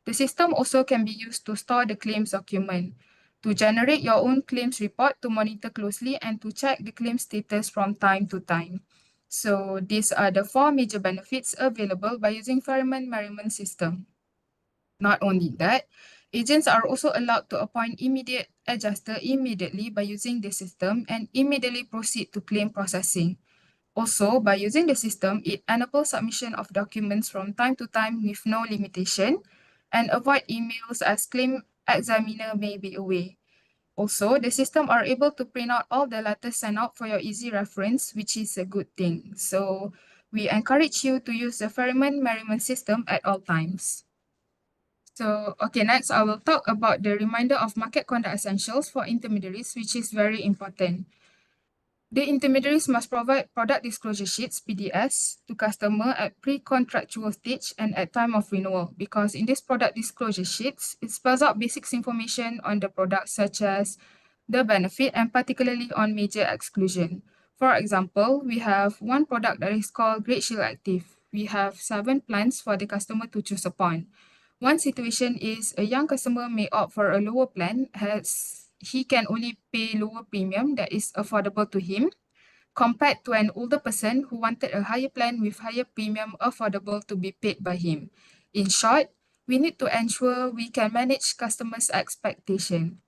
The system also can be used to store the claims document, to generate your own claims report, to monitor closely, and to check the claim status from time to time. So these are the 4 major benefits available by using Ferryman Merriman system. Not only that, agents are also allowed to appoint immediate adjuster immediately by using the system and immediately proceed to claim processing. Also, by using the system, it enables submission of documents from time to time with no limitation and avoid emails as claim examiner may be away. Also, the system are able to print out all the letters sent out for your easy reference, which is a good thing. So we encourage you to use the Ferryman Merriman system at all times. So, okay, next I will talk about the reminder of market conduct essentials for intermediaries, which is very important. The intermediaries must provide product disclosure sheets, PDS, to customer at pre-contractual stage and at time of renewal, because in this product disclosure sheets, it spells out basics information on the product such as the benefit and particularly on major exclusion. For example, we have one product that is called Great Shield Active. We have 7 plans for the customer to choose upon. One situation is a young customer may opt for a lower plan as he can only pay lower premium that is affordable to him compared to an older person who wanted a higher plan with higher premium affordable to be paid by him. In short, we need to ensure we can manage customers' expectation.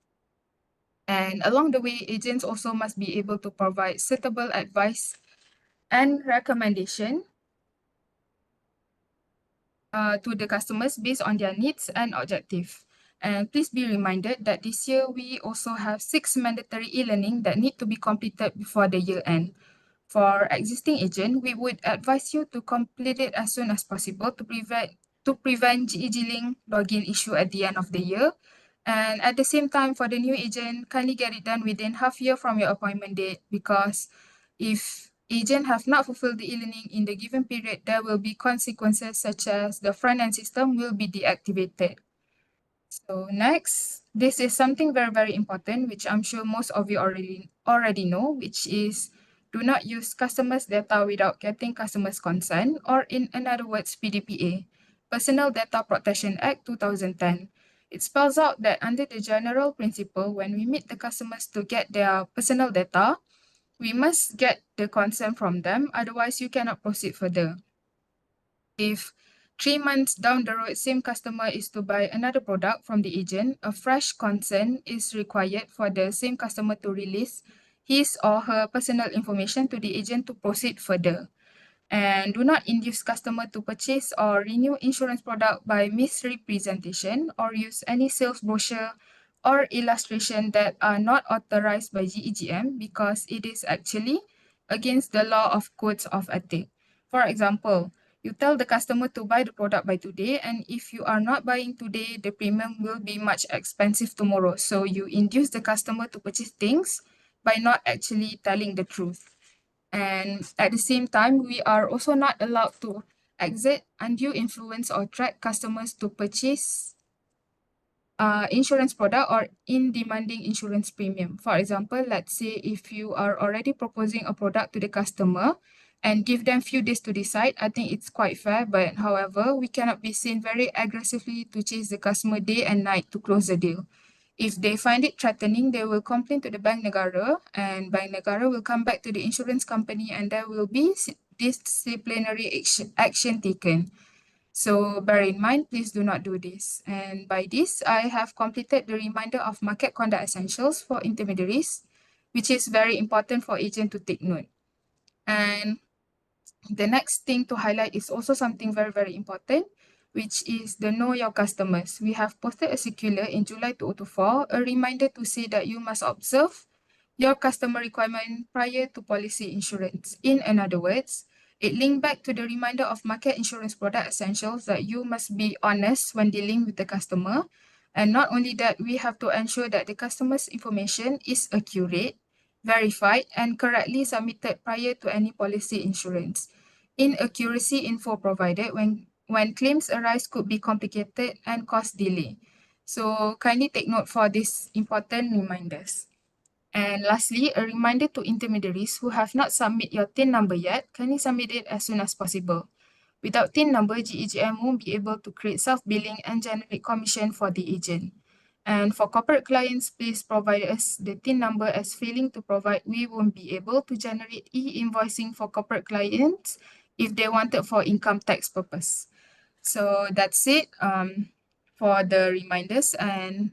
And along the way, agents also must be able to provide suitable advice and recommendation to the customers based on their needs and objective. And please be reminded that this year we also have 6 mandatory e-learning that need to be completed before the year end. For existing agent, we would advise you to complete it as soon as possible to prevent GEG Link login issue at the end of the year. And at the same time, for the new agent, kindly get it done within half year from your appointment date, because if agent have not fulfilled the e-learning in the given period, there will be consequences such as the front-end system will be deactivated. So next, this is something very, very important, which I'm sure most of you already know, which is do not use customers' data without getting customers' consent, or in other words, PDPA, Personal Data Protection Act 2010. It spells out that under the general principle, when we meet the customers to get their personal data, we must get the consent from them, otherwise you cannot proceed further. If 3 months down the road, same customer is to buy another product from the agent, a fresh consent is required for the same customer to release his or her personal information to the agent to proceed further. And do not induce customer to purchase or renew insurance product by misrepresentation or use any sales brochure or illustration that are not authorized by GEGM, because it is actually against the law of codes of ethics. For example, you tell the customer to buy the product by today, and if you are not buying today, the premium will be much expensive tomorrow. So you induce the customer to purchase things by not actually telling the truth. And at the same time, we are also not allowed to exert undue influence or track customers to purchase insurance product or in demanding insurance premium. For example, let's say if you are already proposing a product to the customer and give them few days to decide, I think it's quite fair. But however, we cannot be seen very aggressively to chase the customer day and night to close the deal. If they find it threatening, they will complain to the Bank Negara, and Bank Negara will come back to the insurance company, and there will be disciplinary action taken. So bear in mind, please do not do this. And by this, I have completed the reminder of market conduct essentials for intermediaries, which is very important for agent to take note. And the next thing to highlight is also something very, very important, which is the Know Your Customers. We have posted a circular in July 2024, a reminder to say that you must observe your customer requirement prior to policy insurance. In other words, it linked back to the reminder of market insurance product essentials that you must be honest when dealing with the customer. And not only that, we have to ensure that the customer's information is accurate, verified, and correctly submitted prior to any policy insurance. Inaccuracy info provided when claims arise could be complicated and cause delay. So kindly take note for these important reminders. And lastly, a reminder to intermediaries who have not submit your TIN number yet, kindly submit it as soon as possible. Without TIN number, GEGM won't be able to create self-billing and generate commission for the agent. And for corporate clients, please provide us the TIN number, as failing to provide, we won't be able to generate e-invoicing for corporate clients if they wanted for income tax purpose. So that's it for the reminders, and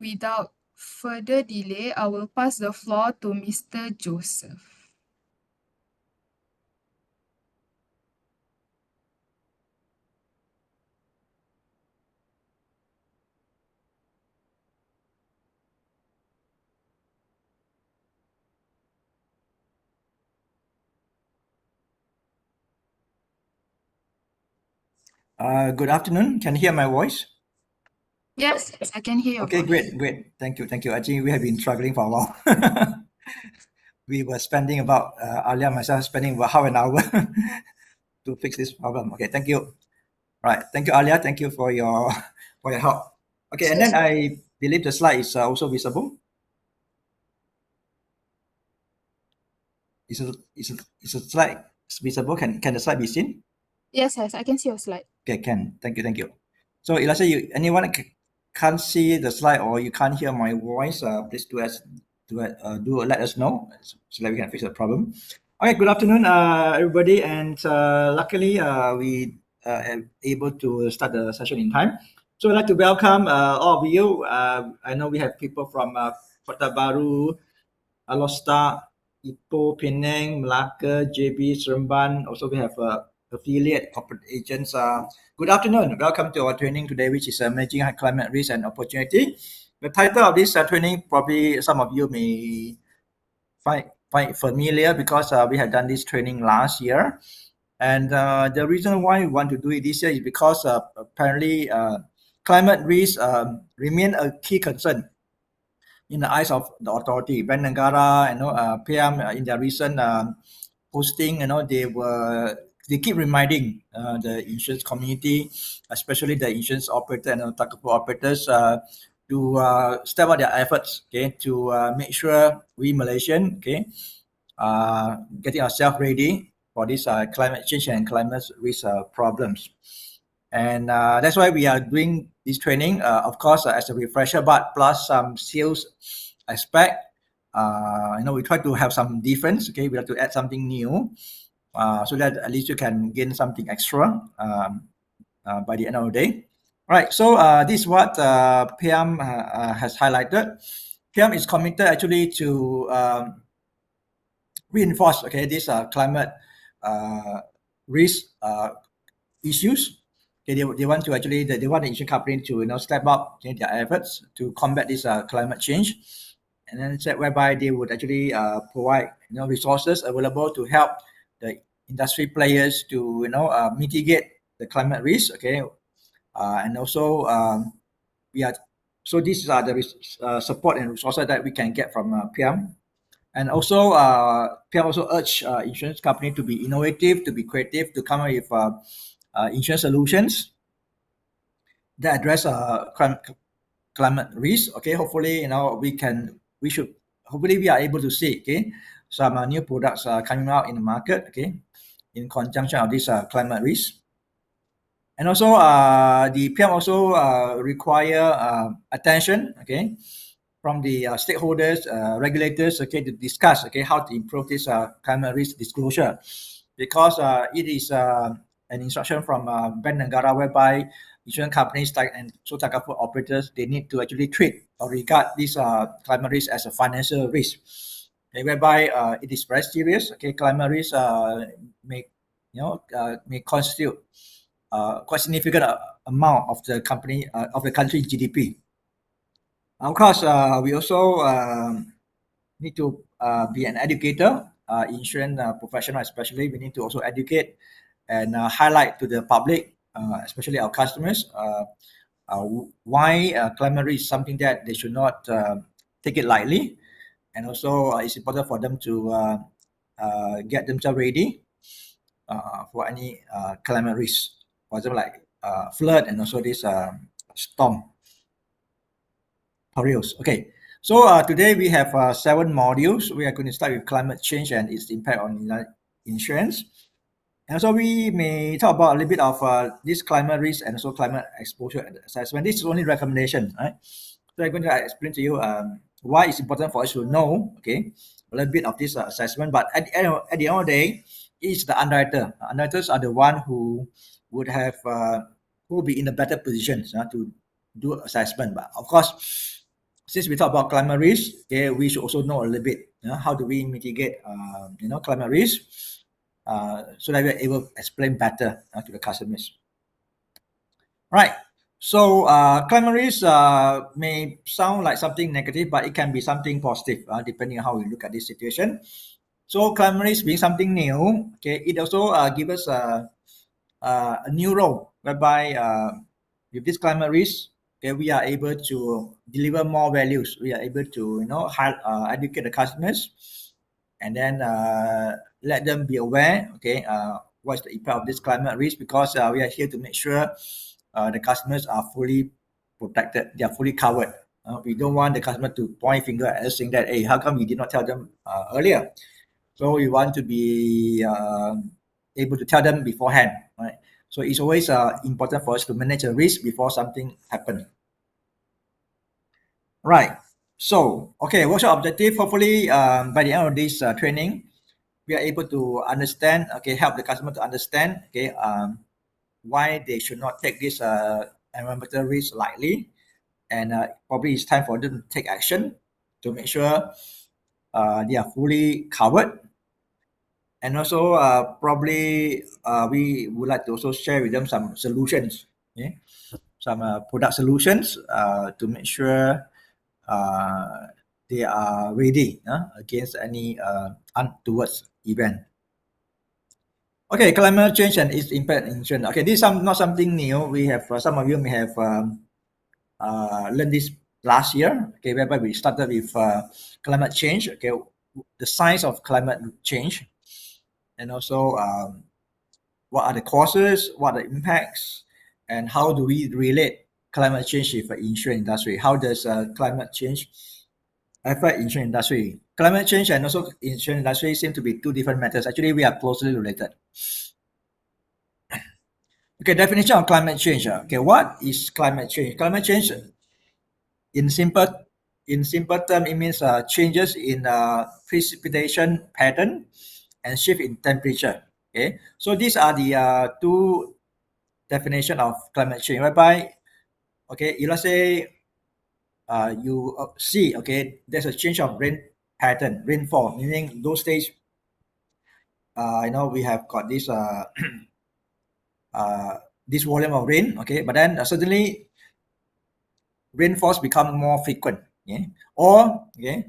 without further delay, I will pass the floor to Mr. Joseph. Good afternoon. Can you hear my voice? Yes, I can hear your Okay, voice. great. Thank you. Actually, we have been struggling for a while. We were spending about, Alia and myself spending about half an hour to fix this problem. Okay, thank you. Right, thank you, Alia. Thank you for your for your help. Okay, and then I believe the slide is also visible. Is a slide visible? Can the slide be seen? Yes, I can see your slide. Okay, can. Thank you. So if let's say anyone can't see the slide or you can't hear my voice, please do let us know so that we can fix the problem. Okay, good afternoon, everybody, and luckily we are able to start the session in time. So I'd like to welcome all of you. I know we have people from Kota Baru, Alostar, Ipoh, Penang, Melaka, JB, Seremban. Also, we have affiliate corporate agents. Good afternoon. Welcome to our training today, which is Managing High Climate Risk and Opportunity. The title of this training, probably some of you may find familiar because we had done this training last year. And the reason why we want to do it this year is because apparently climate risk remain a key concern in the eyes of the authority. Bank Negara, PM in their recent posting, they keep reminding the insurance community, especially the insurance operator and Takaful operators, to step up their efforts, okay, to make sure we Malaysian, okay, getting ourselves ready for this climate change and climate risk problems. And that's why we are doing this training, of course, as a refresher, but plus some sales aspect. We try to have some difference. Okay, we have to add something new, so that at least you can gain something extra by the end of the day. All right. So this is what PM has highlighted. PM is committed actually to reinforce this climate risk issues. Okay, they want to actually they want the insurance company to step up their efforts to combat this climate change, and then said whereby they would actually provide resources available to help the industry players to mitigate the climate risk. Okay, and also we are so these are the support and resources that we can get from PM. And also, PM also urge insurance company to be innovative, to be creative, to come up with insurance solutions that address climate risk. Okay, hopefully, we should hopefully we are able to see some new products coming out in the market. Okay, in conjunction of this climate risk. And also, the PM also require attention. Okay, from the stakeholders, regulators, okay, to discuss, okay, how to improve this climate risk disclosure, because it is an instruction from Bank Negara whereby insurance companies and so Takaful operators, they need to actually treat or regard this climate risk as a financial risk, okay, whereby it is very serious. Okay, climate risk may constitute quite significant amount of the company of the country GDP. Of course, we also need to be an educator, insurance professional especially. We need to also educate and highlight to the public, especially our customers, why climate risk is something that they should not take it lightly. And also, it's important for them to get themselves ready for any climate risk, for example, like flood and also this storm perils. Okay, so today we have 7 modules. We are going to start with climate change and its impact on insurance. And so we may talk about a little bit of this climate risk and also climate exposure assessment. This is only recommendation, right? So I'm going to explain to you why it's important for us to know, okay, a little bit of this assessment. But at the end of the day, it's the underwriter. Underwriters are the one who would have who will be in a better position to do assessment. But of course, since we talk about climate risk, okay, we should also know a little bit. How do we mitigate, climate risk? So that we're able to explain better to the customers. Right. So climate risk may sound like something negative, but it can be something positive depending on how we look at this situation. So climate risk being something new, okay, it also gives us a new role whereby with this climate risk, okay, we are able to deliver more values. We are able to educate the customers, and then let them be aware, okay, what's the impact of this climate risk, because we are here to make sure the customers are fully protected, they are fully covered. We don't want the customer to point finger at us saying that, hey, how come you did not tell them earlier? So we want to be able to tell them beforehand, right? So it's always important for us to manage a risk before something happens. Right. So, okay, what's your objective? Hopefully, by the end of this training, we are able to understand, okay, help the customer to understand, okay, why they should not take this environmental risk lightly. And probably it's time for them to take action to make sure they are fully covered. And also, probably we would like to also share with them some solutions, okay? Some product solutions to make sure they are ready against any untoward event. Okay, climate change and its impact in insurance. Okay, this is not something new. We have some of you may have learned this last year. Okay, whereby we started with climate change. Okay, the science of climate change, and also what are the causes, what are the impacts, and how do we relate climate change with the insurance industry? How does climate change affect insurance industry? Climate change and also insurance industry seem to be two different matters. Actually, we are closely related. Okay, definition of climate change. Okay, what is climate change? Climate change, in simple term, it means changes in precipitation pattern and shift in temperature. Okay, so these are the two definition of climate change, whereby, okay, if let's say you see, okay, there's a change of rain pattern, rainfall, meaning those days, we have got this this volume of rain, okay, but then suddenly rainfalls become more frequent, okay, or okay,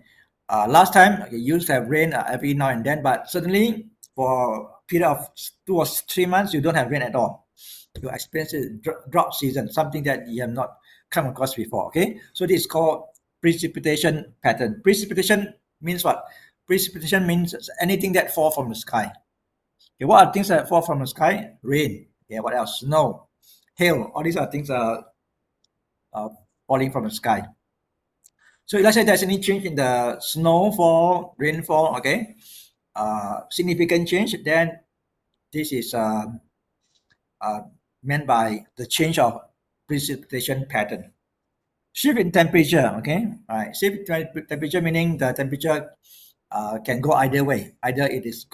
last time you used to have rain every now and then, but suddenly for a period of 2 or 3 months you don't have rain at all. You experience a drought season, something that you have not come across before. Okay, so this is called precipitation pattern. Precipitation means what? Precipitation means anything that fall from the sky. Okay, what are things that fall from the sky? Rain. Okay, what else? Snow, hail. All these are things falling from the sky. So let's say there's any change in the snowfall, rainfall, okay, significant change, then this is meant by the change of precipitation pattern. Shift in temperature, okay, all right. Shift in temperature meaning the temperature can go either way. Either it's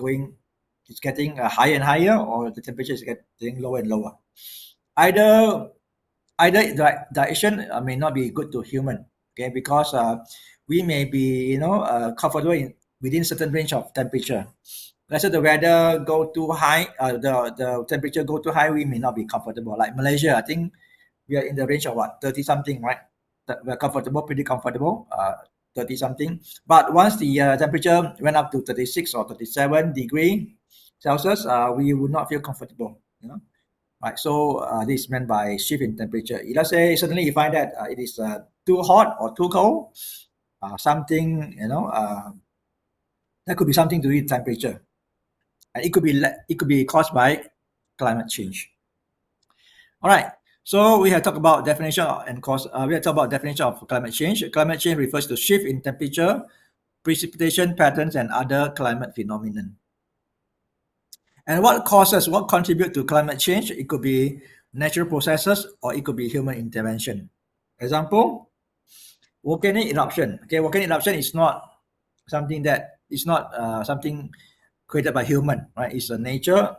getting higher and higher, or the temperature is getting lower and lower. Either direction may not be good to human, okay, because we may be comfortable within certain range of temperature. Let's say the weather go too high, the temperature go too high, we may not be comfortable. Like Malaysia, I think we are in the range of what, 30 something, right? We're comfortable, pretty comfortable, 30 something. But once the temperature went up to 36 or 37 degree Celsius, we would not feel comfortable, right? So this is meant by shift in temperature. Let's say suddenly you find that it is too hot or too cold, something, that could be something to do with temperature, and it could be caused by climate change. All right. So we have talked about definition and cause. We have talked about definition of climate change. Climate change refers to shift in temperature, precipitation patterns, and other climate phenomenon. And what contribute to climate change? It could be natural processes or it could be human intervention. Example, volcanic eruption. Okay, volcanic eruption is not something something created by human, right? It's a nature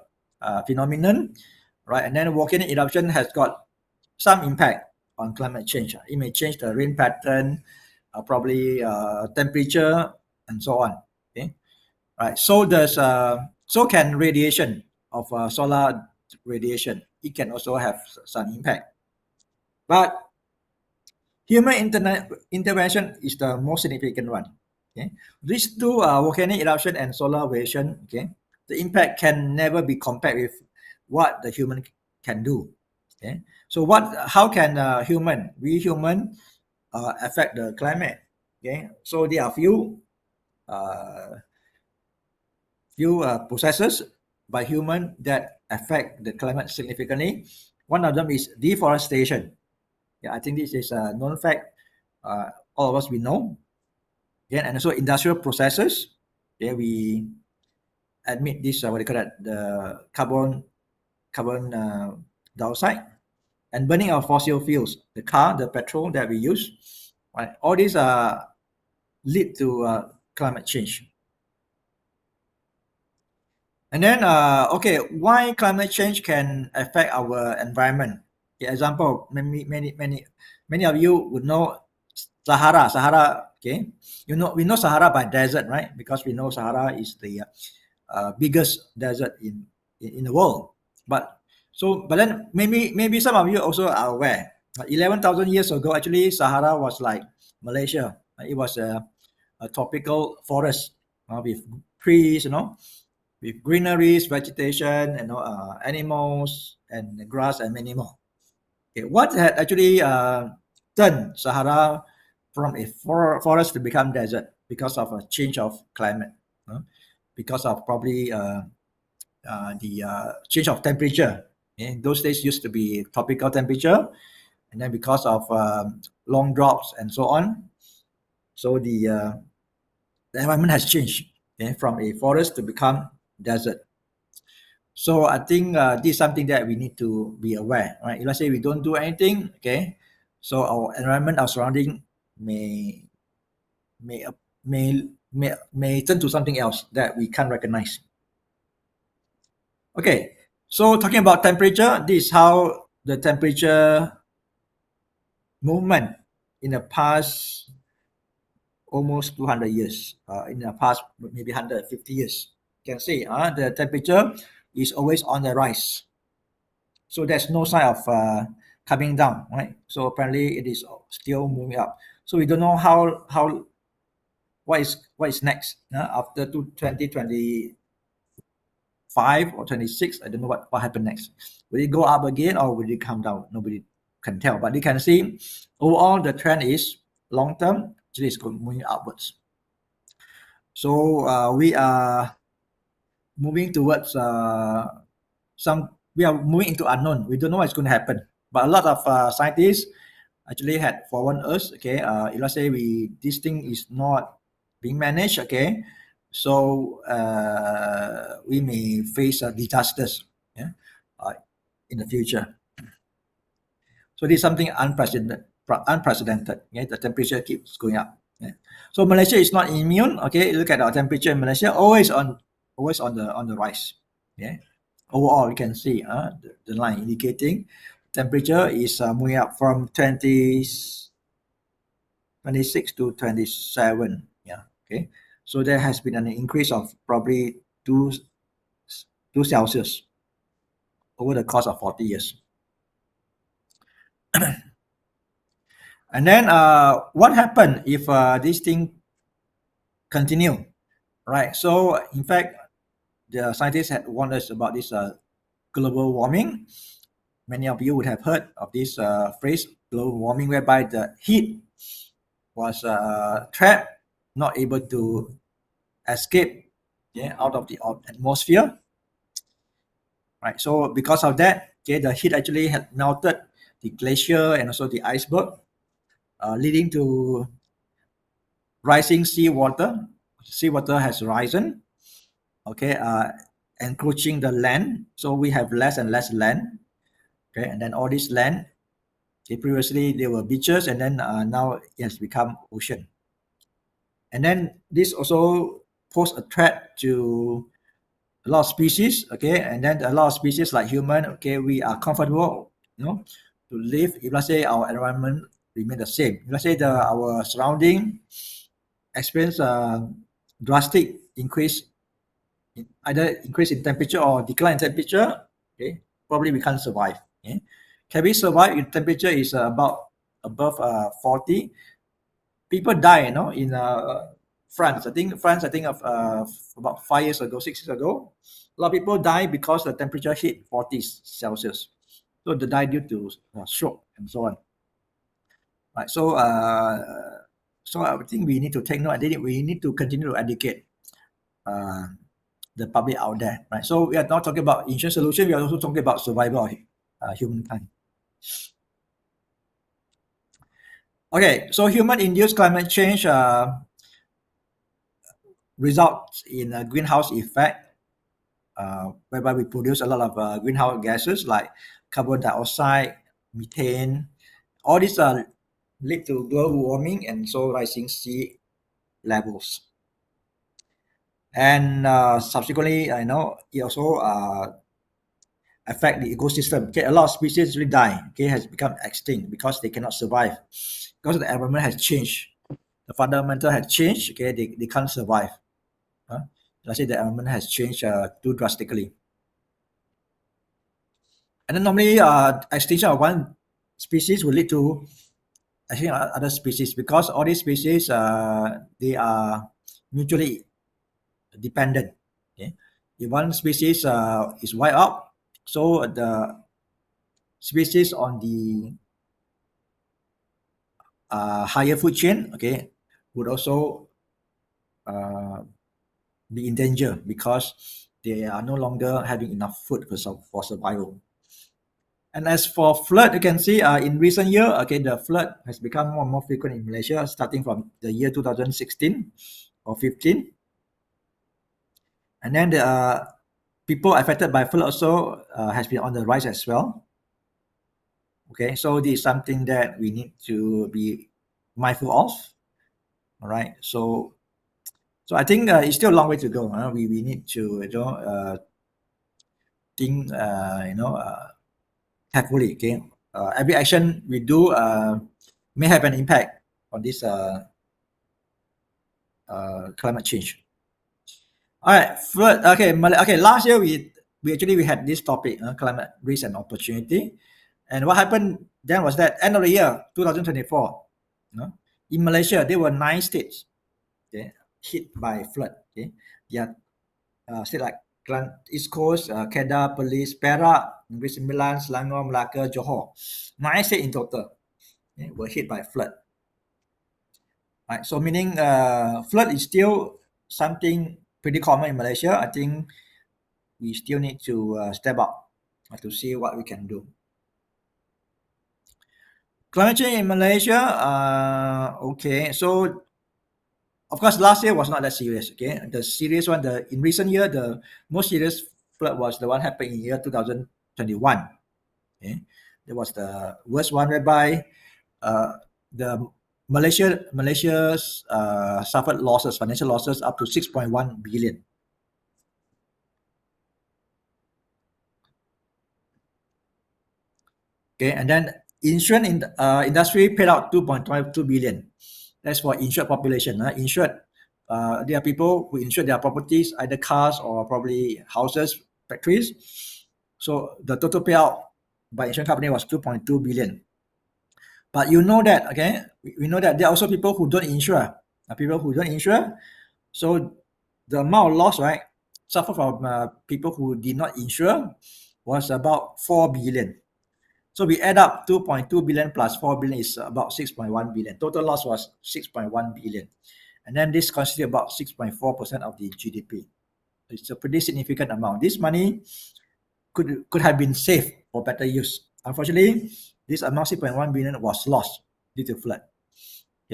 phenomenon, right? And then volcanic eruption has got some impact on climate change. It may change the rain pattern, probably temperature, and so on. Okay, right. So can radiation of solar radiation. It can also have some impact, but human intervention is the most significant one. Okay, these two, volcanic eruption and solar radiation. Okay, the impact can never be compared with what the human can do. Okay, so how can we human affect the climate? Okay, so there are uh, few processes by human that affect the climate significantly. One of them is deforestation. Yeah, I think this is a known fact. All of us we know. Yeah, and also industrial processes. Yeah, we admit this. What they call that? The carbon dioxide and burning of fossil fuels, the petrol that we use. Right, all these lead to climate change. And then, why climate change can affect our environment? Okay, example, many of you would know Sahara. Okay, we know Sahara by desert, right? Because we know Sahara is the biggest desert in the world. But then maybe some of you also are aware. 11,000 years ago, actually, Sahara was like Malaysia. It was a tropical forest with trees, with greeneries, vegetation, animals and grass and many more. Okay, what had actually turned Sahara from a forest to become desert? Because of a change of climate, because of probably the change of temperature. In those days used to be tropical temperature, and then because of long droughts and so on, so the environment has changed, from a forest to become desert. So I think this is something that we need to be aware, right? If let's say we don't do anything, okay, so our environment, our surrounding may may may turn to something else that we can't recognize. Okay, so talking about temperature, this is how the temperature movement in the past almost 200 years, in the past maybe 150 years. You can see the temperature is always on the rise. So there's no sign of coming down, right? So apparently it is still moving up. So we don't know what is next after 2025 or 26. I don't know what happened next. Will it go up again or will it come down? Nobody can tell. But you can see overall the trend is long term. Actually, it's moving upwards. So we are moving towards we are moving into unknown. We don't know what's going to happen. But a lot of scientists actually had forewarned us. Okay, if let's say this thing is not being managed, okay, so we may face disasters, in the future. So this is something unprecedented. Okay, the temperature keeps going up. Yeah. So Malaysia is not immune. Okay, look at our temperature in Malaysia, always on the rise. Yeah. Overall, you can see the line indicating temperature is moving up from 26 to 27. Yeah. Okay. So there has been an increase of probably 2 Celsius over the course of 40 years. And then what happened if this thing continue, right? So in fact, the scientists had warned us about this global warming. Many of you would have heard of this phrase, global warming, whereby the heat was trapped, not able to escape out of the atmosphere. Right. So because of that, the heat actually had melted the glacier and also the iceberg, leading to rising seawater. Seawater has risen. Okay. encroaching the land, so we have less and less land. Okay, and then all this land, previously there were beaches, and then now it has become ocean. And then this also pose a threat to a lot of species. Okay, and then a lot of species like human, okay, we are comfortable, to live if, let's say, our environment remain the same. If, let's say, our surrounding experience a drastic increase, either increase in temperature or decline in temperature, okay, probably we can't survive. Okay, can we survive if temperature is about above 40? People die, in France. I think of about 5 years ago, 6 years ago, a lot of people die because the temperature hit 40 Celsius. So they die due to stroke and so on. Right. So I think we need to take note. I think we need to continue to educate the public out there. Right. So we are not talking about insurance solution. We are also talking about survival of humankind. Okay. So human-induced climate change results in a greenhouse effect, whereby we produce a lot of greenhouse gases like carbon dioxide, methane. All these lead to global warming and so rising sea levels. And subsequently, it also affect the ecosystem. Okay, a lot of species will die. Okay, has become extinct because they cannot survive because the environment has changed. The fundamental has changed. Okay, they can't survive. Let's say the environment has changed too drastically. And then normally, extinction of one species will lead to extinction of other species because all these species they are mutually dependent. Okay, if one species is wiped out, so the species on the higher food chain, okay, would also be in danger because they are no longer having enough food for survival. And as for flood, you can see in recent year, okay, the flood has become more and more frequent in Malaysia, starting from the year 2016 or 15. And then the people affected by flood also has been on the rise as well. Okay, so this is something that we need to be mindful of. All right, so I think it's still a long way to go. We need to think carefully. Okay, every action we do may have an impact on this climate change. All right, okay. Last year we actually had this topic, climate risk and opportunity, and what happened then was that end of the year 2024, in Malaysia there were 9 states, okay, hit by flood. Okay, yeah, state like East Coast, Kedah, Perlis, Perak, Negeri Sembilan, Selangor, Melaka, Johor. 9 states in total, okay, were hit by flood. Right, so meaning flood is still something pretty common in Malaysia. I think we still need to step up to see what we can do. Climate change in Malaysia, okay, so of course last year was not that serious. Okay, the serious one, in recent year, the most serious flood was the one happened in year 2021. Okay, that was the worst one, whereby the Malaysia's suffered losses, financial losses up to 6.1 billion. Okay, and then insurance industry paid out 2.52 billion. That's for insured population. Insured, there are people who insure their properties, either cars or probably houses, factories. So the total payout by insurance company was 2.2 billion. But you know that, okay, we know that there are also people who don't insure. So the amount of loss, right, suffered from people who did not insure was about 4 billion. So we add up 2.2 billion plus 4 billion is about 6.1 billion. Total loss was 6.1 billion. And then this constitutes about 6.4% of the GDP. It's a pretty significant amount. This money could have been saved for better use. Unfortunately, this amount 6.1 billion was lost due to flood.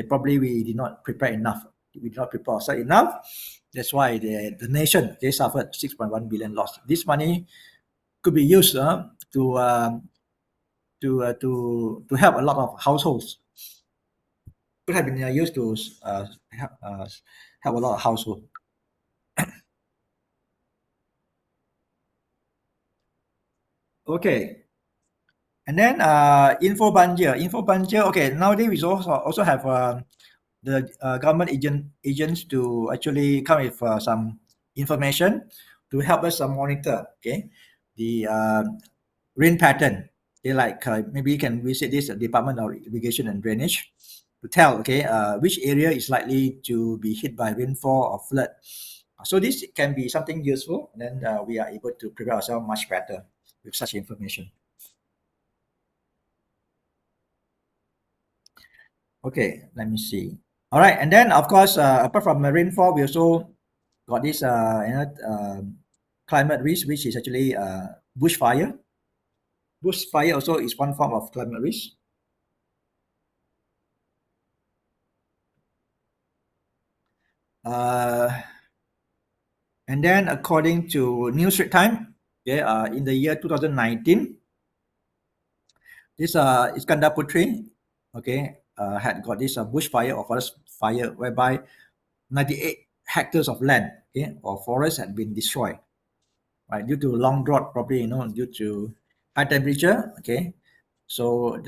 Probably we did not prepare enough we did not prepare ourselves enough. That's why the nation, they suffered 6.1 billion loss. This money could be used to help a lot of households. Could have been used to help a lot of households. Okay. And then info banja. Okay, nowadays we also have the government agents to actually come with some information to help us monitor, okay, the rain pattern. They like maybe you can visit this Department of Irrigation and Drainage to tell, okay, which area is likely to be hit by rainfall or flood. So this can be something useful. And then we are able to prepare ourselves much better with such information. Okay, let me see. All right, and then of course, apart from the rainfall, we also got this climate risk, which is actually bushfire. Bushfire also is one form of climate risk. And then according to New Straits Times, okay, in the year 2019, this Iskandar Putri, okay, had got this bushfire or forest fire whereby 98 hectares of land, okay, or forest had been destroyed, right, due to long drought, probably, due to high temperature, okay. So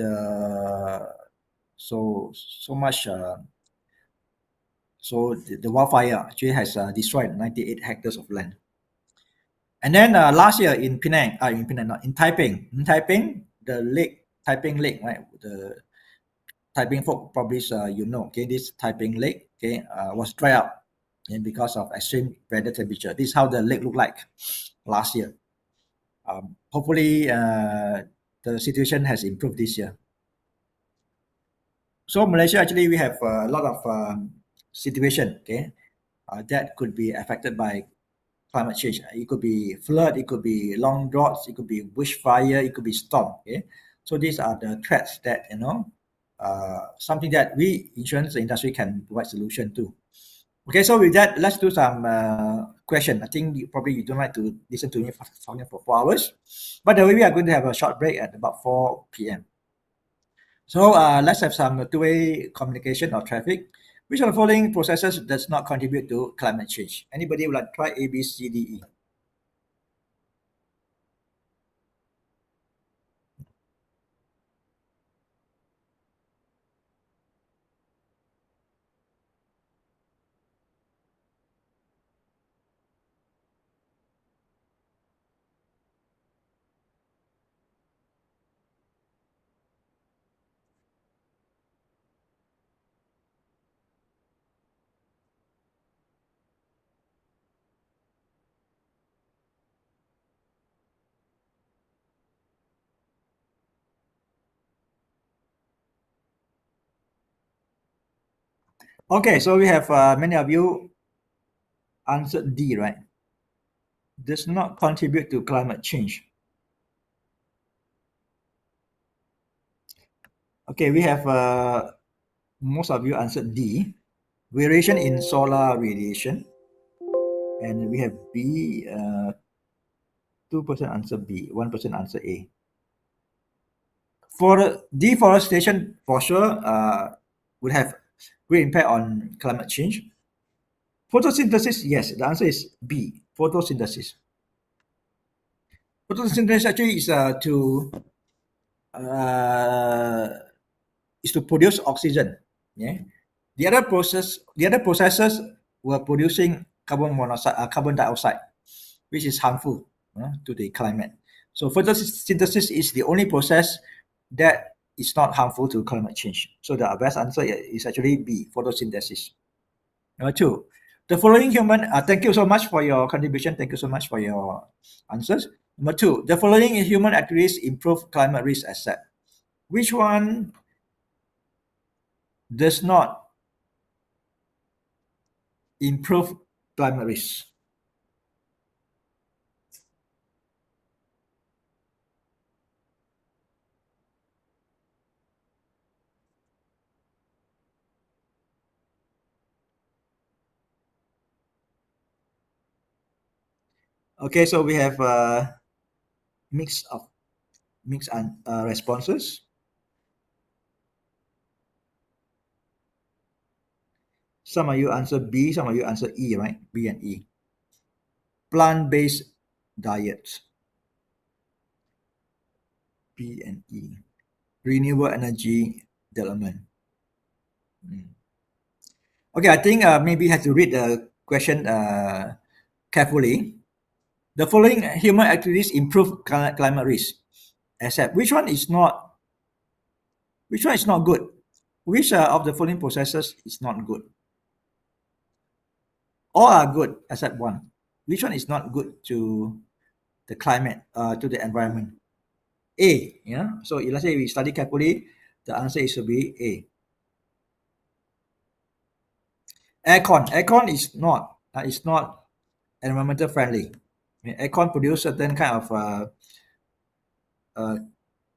so much so the wildfire actually has destroyed 98 hectares of land. And then last year in Penang, not in Taiping, the lake, Taiping Lake, right? The Taiping folk probably okay, this Taiping Lake, okay, was dry up, and because of extreme weather temperature. This is how the lake looked like last year. Hopefully, the situation has improved this year. So Malaysia, actually, we have a lot of situation, okay, that could be affected by climate change. It could be flood, it could be long droughts, it could be bushfire, it could be storm. Okay, so these are the threats that something that we insurance industry can provide solution to. Okay, so with that, let's do some question. I think probably you don't like to listen to me for 4 hours, but the way we are going to have a short break at about 4 p.m. So let's have some two-way communication or traffic. Which of the following processes does not contribute to climate change? Anybody would like to try A, B, C, D, E? Okay, so we have many of you answered D, right? Does not contribute to climate change. Okay, we have most of you answered D, variation in solar radiation. And we have B, 2% answer B, 1% answer A. For deforestation, for sure, would have great impact on climate change. Photosynthesis, yes, the answer is B, photosynthesis. Photosynthesis actually uh, is to produce oxygen. Yeah, the other processes were producing carbon dioxide, which is harmful to the climate. So photosynthesis is the only process that is not harmful to climate change. So the best answer is actually B, photosynthesis. Number two, the following human, thank you so much for your contribution. Thank you so much for your answers. Number two, the following human activities improve climate risk asset. Which one does not improve climate risk? Okay, so we have mix of responses. Some of you answer B, some of you answer E, right? B and E. Plant-based diets. B and E. Renewable energy development. Okay, I think maybe you have to read the question carefully. The following human activities improve climate risk. Except which one is not? Which one is not good? Which of the following processes is not good? All are good except one. Which one is not good to the climate, to the environment? A. Yeah. So let's say we study carefully, the answer is to be A. Aircon. Aircon is not environmental friendly. Aircon produce certain kind of uh,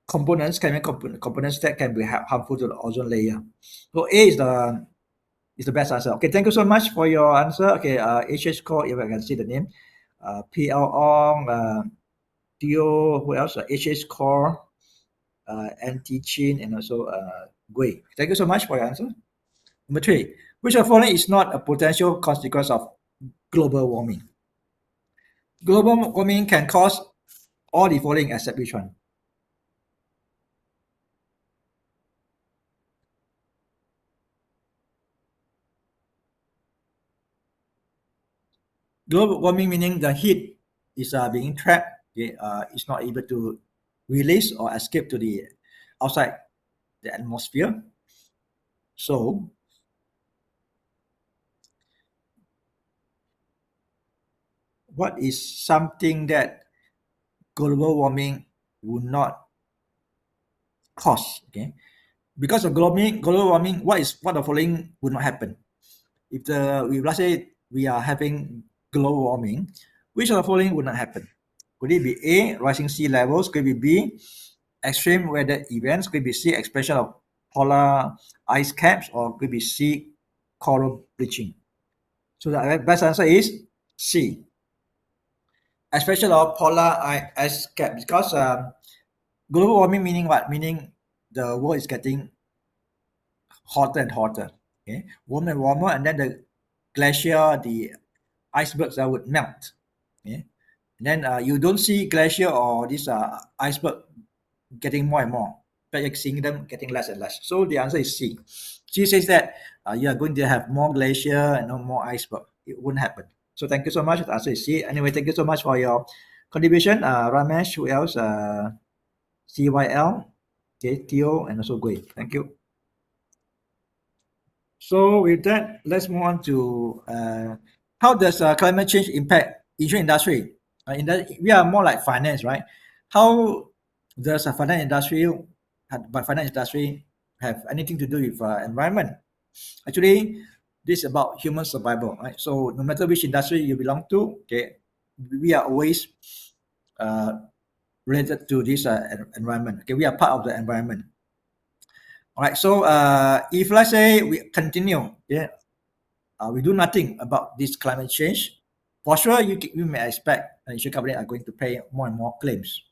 components, chemical components that can be harmful to the ozone layer. So A is the best answer. Okay, thank you so much for your answer. Okay, HH core, if I can see the name, PL Ong, Theo, who else? HH core, NT Chin, and also Gui. Thank you so much for your answer. Number 3, which of the following is not a potential consequence of global warming? Global warming can cause all the following except which one? Global warming meaning the heat is being trapped, okay, it's not able to release or escape to the outside the atmosphere. So what is something that global warming would not cause? Okay, because of global warming, what the following would not happen? If let's say we are having global warming, which of the following would not happen? Could it be A, rising sea levels? Could it be B, extreme weather events? Could it be C, expansion of polar ice caps? Or could it be C, coral bleaching? So the best answer is C, expansion of polar ice cap, because global warming meaning what? Meaning the world is getting hotter and hotter, okay, warmer and warmer, and then the glacier, the icebergs that would melt. Okay, and then you don't see glacier or this iceberg getting more and more, but you're seeing them getting less and less. So the answer is C. C says that you are going to have more glacier and no more iceberg. It wouldn't happen. So thank you so much. The answer is C. Anyway, thank you so much for your contribution, Ramesh. Who else? CYL, okay, Theo, and also Gui. Thank you. So with that, let's move on to how does climate change impact insurance industry? We are more like finance, right? How does a finance industry have anything to do with environment? Actually, this is about human survival, right? So no matter which industry you belong to, okay, we are always uh, related to this environment. Okay, we are part of the environment. All right. So if let's say we continue, yeah, we do nothing about this climate change, for sure you may expect insurance company are going to pay more and more claims,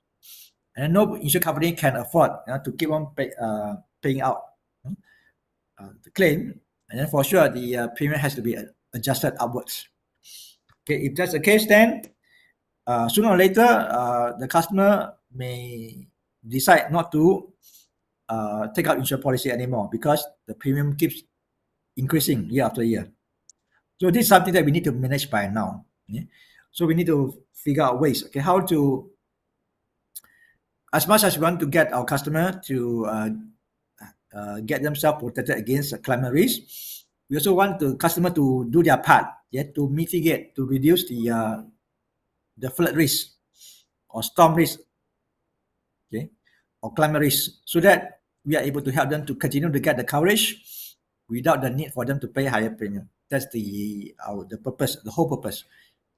and no insurance company can afford to keep on paying out the claim, and then for sure the premium has to be adjusted upwards. Okay, if that's the case, then sooner or later the customer may decide not to take out insurance policy anymore because the premium keeps increasing year after year. So this is something that we need to manage by now. Okay? So we need to figure out ways, okay, how to, as much as we want to get our customer to get themselves protected against climate risk, we also want the customer to do their part, yeah, to mitigate, to reduce the flood risk or storm risk, okay, or climate risk, so that we are able to help them to continue to get the coverage without the need for them to pay higher premium. That's the purpose, the whole purpose.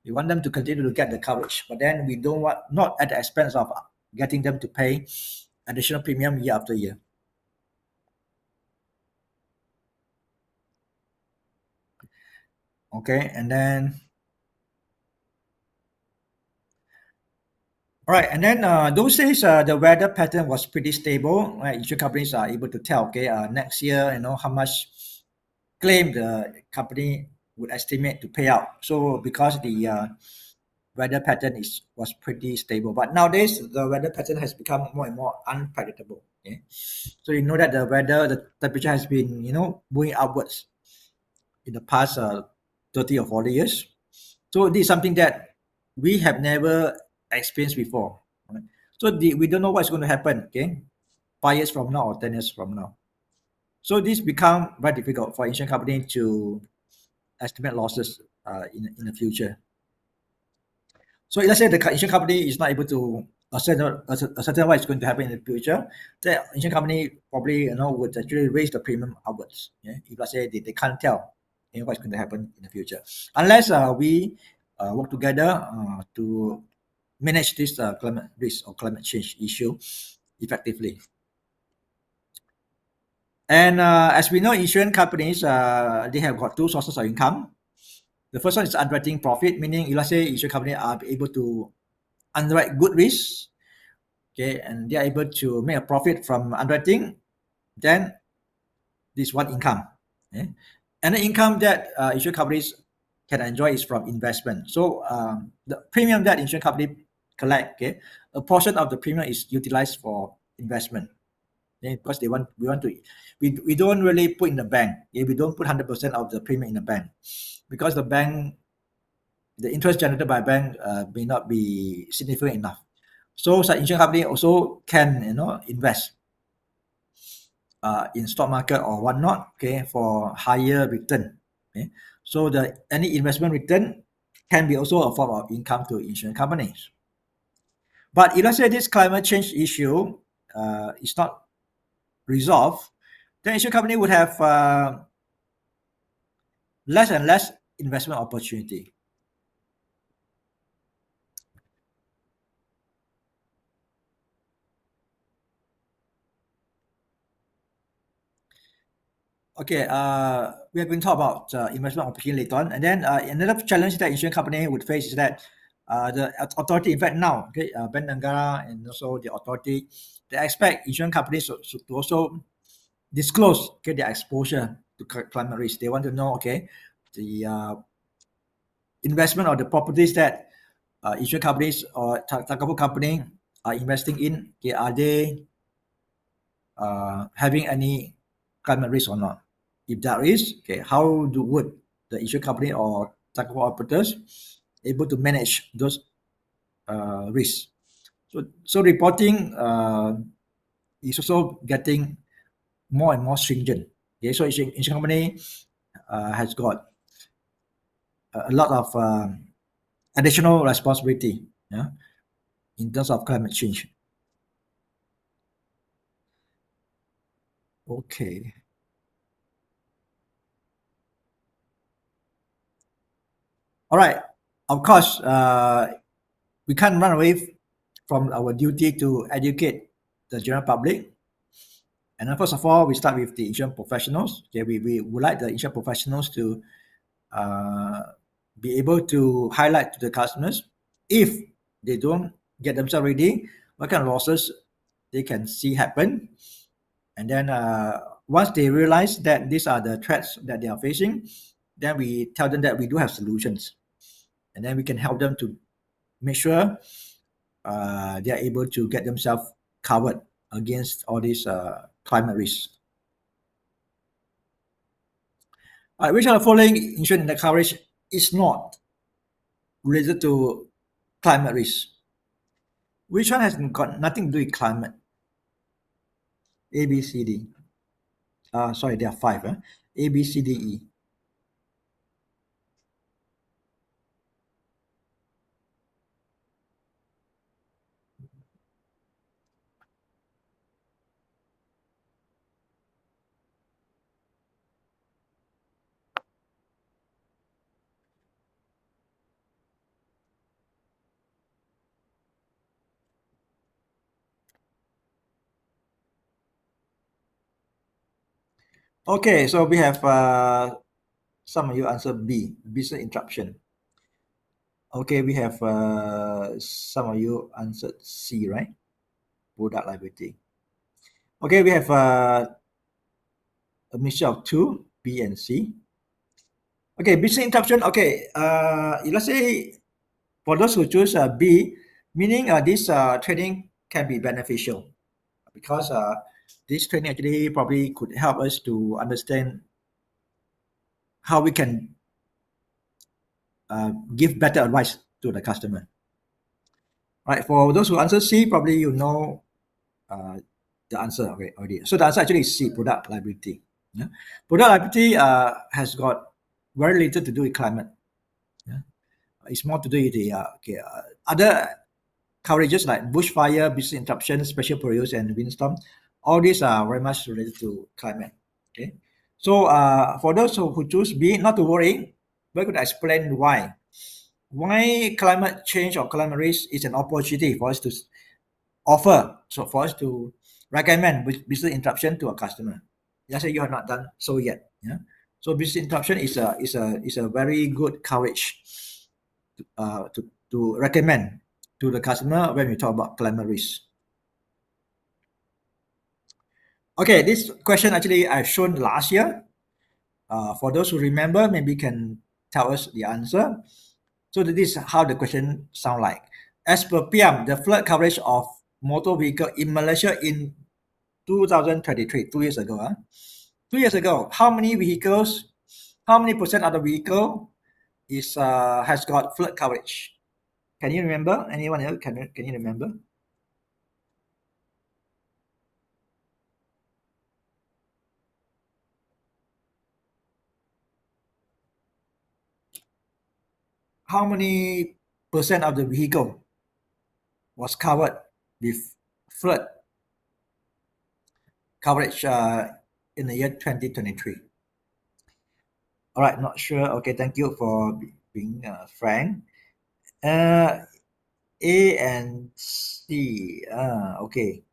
We want them to continue to get the coverage, but then we don't want, not at the expense of getting them to pay additional premium year after year. Okay, and then All right, and then those days the weather pattern was pretty stable. Right, insurance companies are able to tell, okay, next year, how much claim the company would estimate to pay out. So because the weather pattern was pretty stable, but nowadays the weather pattern has become more and more unpredictable. Okay, so you know that the temperature has been moving upwards in the past 30 or 40 years. So this is something that we have never experienced before. Right? So we don't know what's going to happen. Okay, 5 years from now or 10 years from now. So this become very difficult for insurance company to estimate losses in the future. So let's say the insurance company is not able to ascertain what is going to happen in the future. The insurance company probably would actually raise the premium upwards. Yeah? If let's say they can't tell what's going to happen in the future, unless we work together to manage this climate risk or climate change issue effectively. And as we know, insurance companies they have got two sources of income. The first one is underwriting profit, meaning let's say insurance company are able to underwrite good risks, okay, and they are able to make a profit from underwriting. Then this one income, okay? And the income that insurance companies can enjoy is from investment. So the premium that insurance company collect, okay, a portion of the premium is utilized for investment. Okay, because we don't really put in the bank. Okay? We don't put 100% of the premium in the bank because the interest generated by bank may not be significant enough. So such insurance company also can invest in stock market or whatnot, okay, for higher return. Okay, so any investment return can be also a form of income to insurance companies. But if let's say this climate change issue is not resolved, then insurance company would have less and less investment opportunity. Okay, we are going to talk about investment opportunity later on. And then another challenge that insurance company would face is that the authority, in fact, now, okay, Bank Negara and also the authority, they expect insurance companies to also disclose, okay, their exposure to climate risk. They want to know, okay, the investment or the properties that insurance companies or Takaful company are investing in, okay, are they having any climate risk or not? If there is, okay, how would the insurance company or Takaful operators able to manage those risks? So reporting is also getting more and more stringent. Okay, so insurance company has got a lot of additional responsibility, yeah, in terms of climate change. Okay. All right. Of course, we can't run away from our duty to educate the general public. And then first of all, we start with the insurance professionals. Okay, we would like the insurance professionals to uh, be able to highlight to the customers if they don't get themselves ready, what kind of losses they can see happen. And then once they realize that these are the threats that they are facing, then we tell them that we do have solutions. And then we can help them to make sure they are able to get themselves covered against all these climate risks. Which of the following insurance in the coverage is not related to climate risk? Which one has got nothing to do with climate? A, B, C, D. Sorry, there are five. A, B, C, D, E. Okay, so we have some of you answer B, business interruption. Okay, we have some of you answered C, right? Product liability. Okay, we have a mixture of two, B and C. Okay, business interruption. Okay, let's say for those who choose B, meaning this training can be beneficial because this training actually probably could help us to understand how we can give better advice to the customer. Right. For those who answer C, probably you know uh, the answer already. So the answer actually is C, product liability. Yeah? Product liability has got very little to do with climate. Yeah? It's more to do with the other coverages like bushfire, business interruption, special perils, and windstorm. All these are very much related to climate. Okay. So for those who choose B, not to worry, we're going to explain why. Why climate change or climate risk is an opportunity for us to offer, so for us to recommend business interruption to a customer. Let's say you have not done so yet. Yeah. So business interruption is a very good coverage to recommend to the customer when we talk about climate risk. Okay, this question actually I've shown last year. For those who remember, maybe can tell us the answer. So this is how the question sound like. As per PM, the flood coverage of motor vehicle in Malaysia in 2023, 2 years ago. 2 years ago, how many vehicles, how many percent of the vehicle has got flood coverage? Can you remember? Anyone else? Can you remember? How many percent of the vehicle was covered with flood coverage in the year 2023? All right, not sure. Okay, thank you for being frank. A and C. Okay.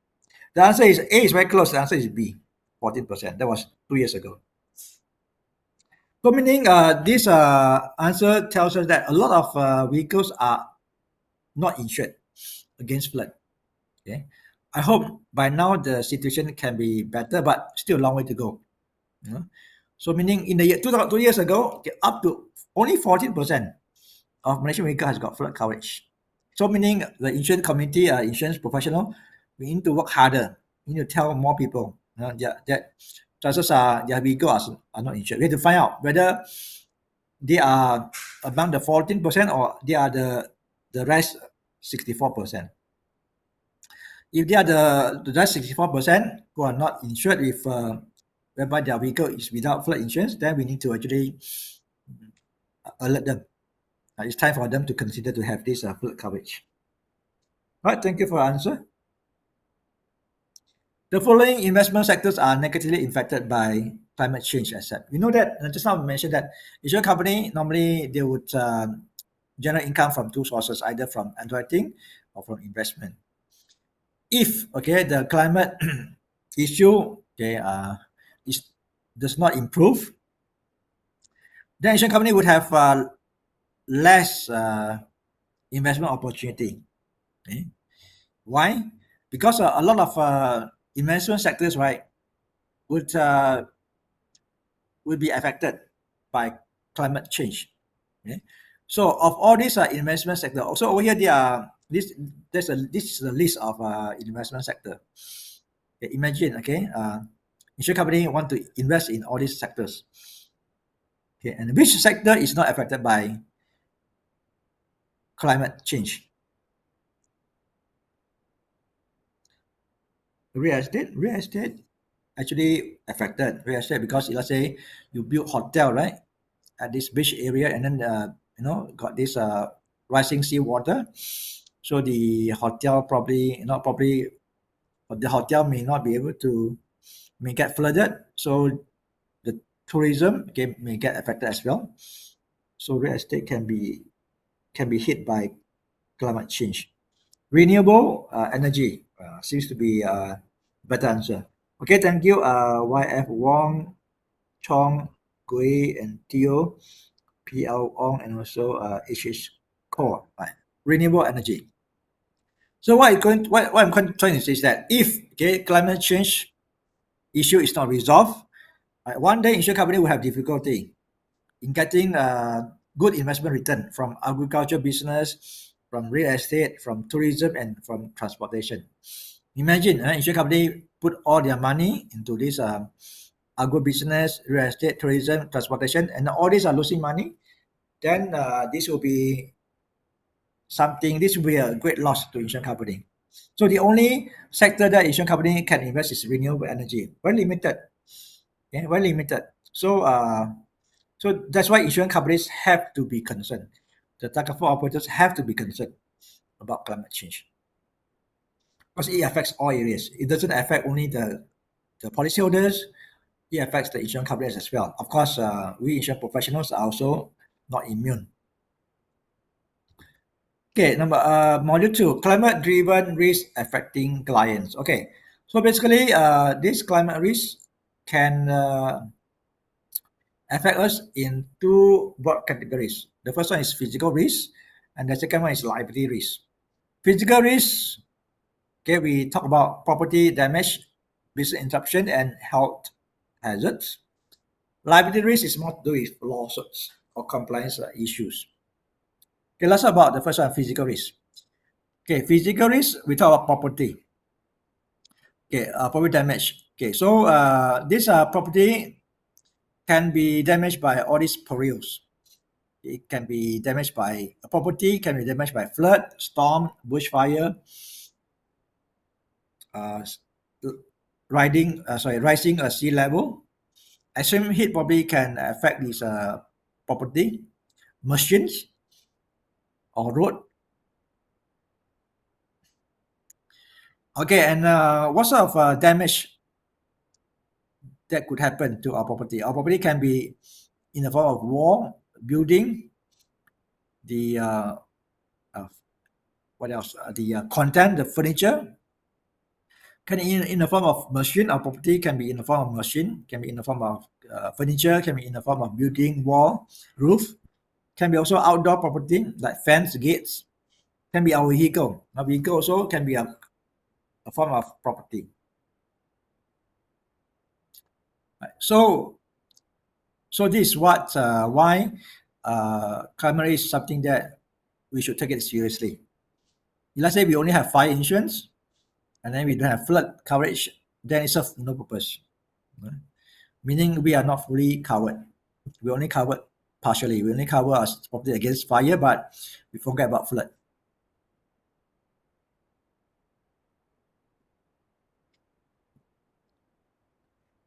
The answer is A is very close. The answer is B, 14%. That was 2 years ago. So meaning this answer tells us that a lot of vehicles are not insured against flood. Okay. I hope by now the situation can be better, but still a long way to go. You know? So meaning in the year 2 years ago, okay, up to only 14% of Malaysian vehicle has got flood coverage. So meaning the insurance community, insurance professional, we need to work harder. We need to tell more people that chances are their vehicle are not insured. We have to find out whether they are among the 14% or they are the rest 64%. If they are the rest 64% who are not insured with whereby their vehicle is without flood insurance, then we need to actually alert them. It's time for them to consider to have this flood coverage. Right, thank you for your answer. The following investment sectors are negatively impacted by climate change asset. You know that just now I mentioned that insurance company normally they would generate income from two sources, either from underwriting or from investment. If the climate issue is does not improve, then insurance company would have less investment opportunity. Okay? Why? Because a lot of investment sectors, right, would be affected by climate change. Okay? So of all these investment sector, also over here this is a list of investment sector. Okay, imagine insurance company want to invest in all these sectors. Okay, and which sector is not affected by climate change? Real estate actually affected real estate because let's say you build hotel, right, at this beach area, and then got this rising sea water, so the hotel the hotel may not be able to may get flooded, so the tourism may get affected as well. So real estate can be hit by climate change. Renewable energy seems to be a better answer. Okay, thank you, YF Wong, Chong, Gui, and Theo, PL Ong, and also HH core, right? Renewable energy. So what I'm trying to say is that if climate change issue is not resolved, right, one day insurance company will have difficulty in getting a good investment return from agriculture business, from real estate, from tourism, and from transportation. Imagine insurance company put all their money into this agro business, real estate, tourism, transportation, and all these are losing money. Then this will be a great loss to insurance company. So the only sector that insurance company can invest is renewable energy. Very limited. Okay, very limited. So that's why insurance companies have to be concerned. The Takaful operators have to be concerned about climate change. Because it affects all areas. It doesn't affect only the policyholders, it affects the insurance companies as well. Of course, we insurance professionals are also not immune. Okay, module 2, climate-driven risk affecting clients. Okay, so basically, this climate risk can affect us in two broad categories. The first one is physical risk, and the second one is liability risk. Physical risk, okay, we talk about property damage, business interruption, and health hazards. Liability risk is more to do with lawsuits or compliance issues. Okay, let's talk about the first one, physical risk. Okay, physical risk, we talk about property. Okay, property damage. Okay, so this property can be damaged by all these perils. It can be damaged by a property, can be damaged by flood, storm, bushfire, rising sea level. Extreme heat probably can affect this property, machines, or road. Okay, and what sort of damage that could happen to our property? Our property can be in the form of wall, building, the what else? The content, the furniture. Can be in the form of machine. Our property can be in the form of machine, can be in the form of furniture, can be in the form of building, wall, roof. Can be also outdoor property like fence, gates. Can be our vehicle. Our vehicle also can be a form of property. Right. So this is why climate is something that we should take it seriously. Let's say we only have fire insurance, and then we don't have flood coverage, then it serves no purpose. Right? Meaning we are not fully covered. We only covered partially. We only cover our property against fire, but we forget about flood.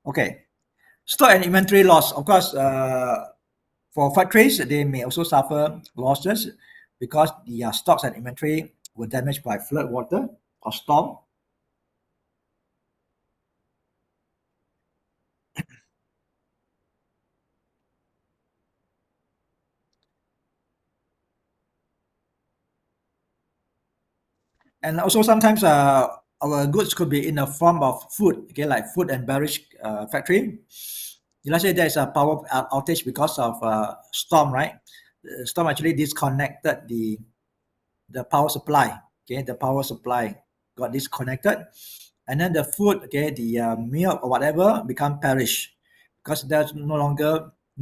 Okay. Stock and inventory loss. Of course, for factories, they may also suffer losses because their stocks and inventory were damaged by flood water or storm. And also sometimes our goods could be in the form of food, okay, like food and beverage factory. Let's say there's a power outage because of storm, right? The storm actually disconnected the power supply. Okay, the power supply got disconnected, and then the food, okay, the milk or whatever become perish because there's no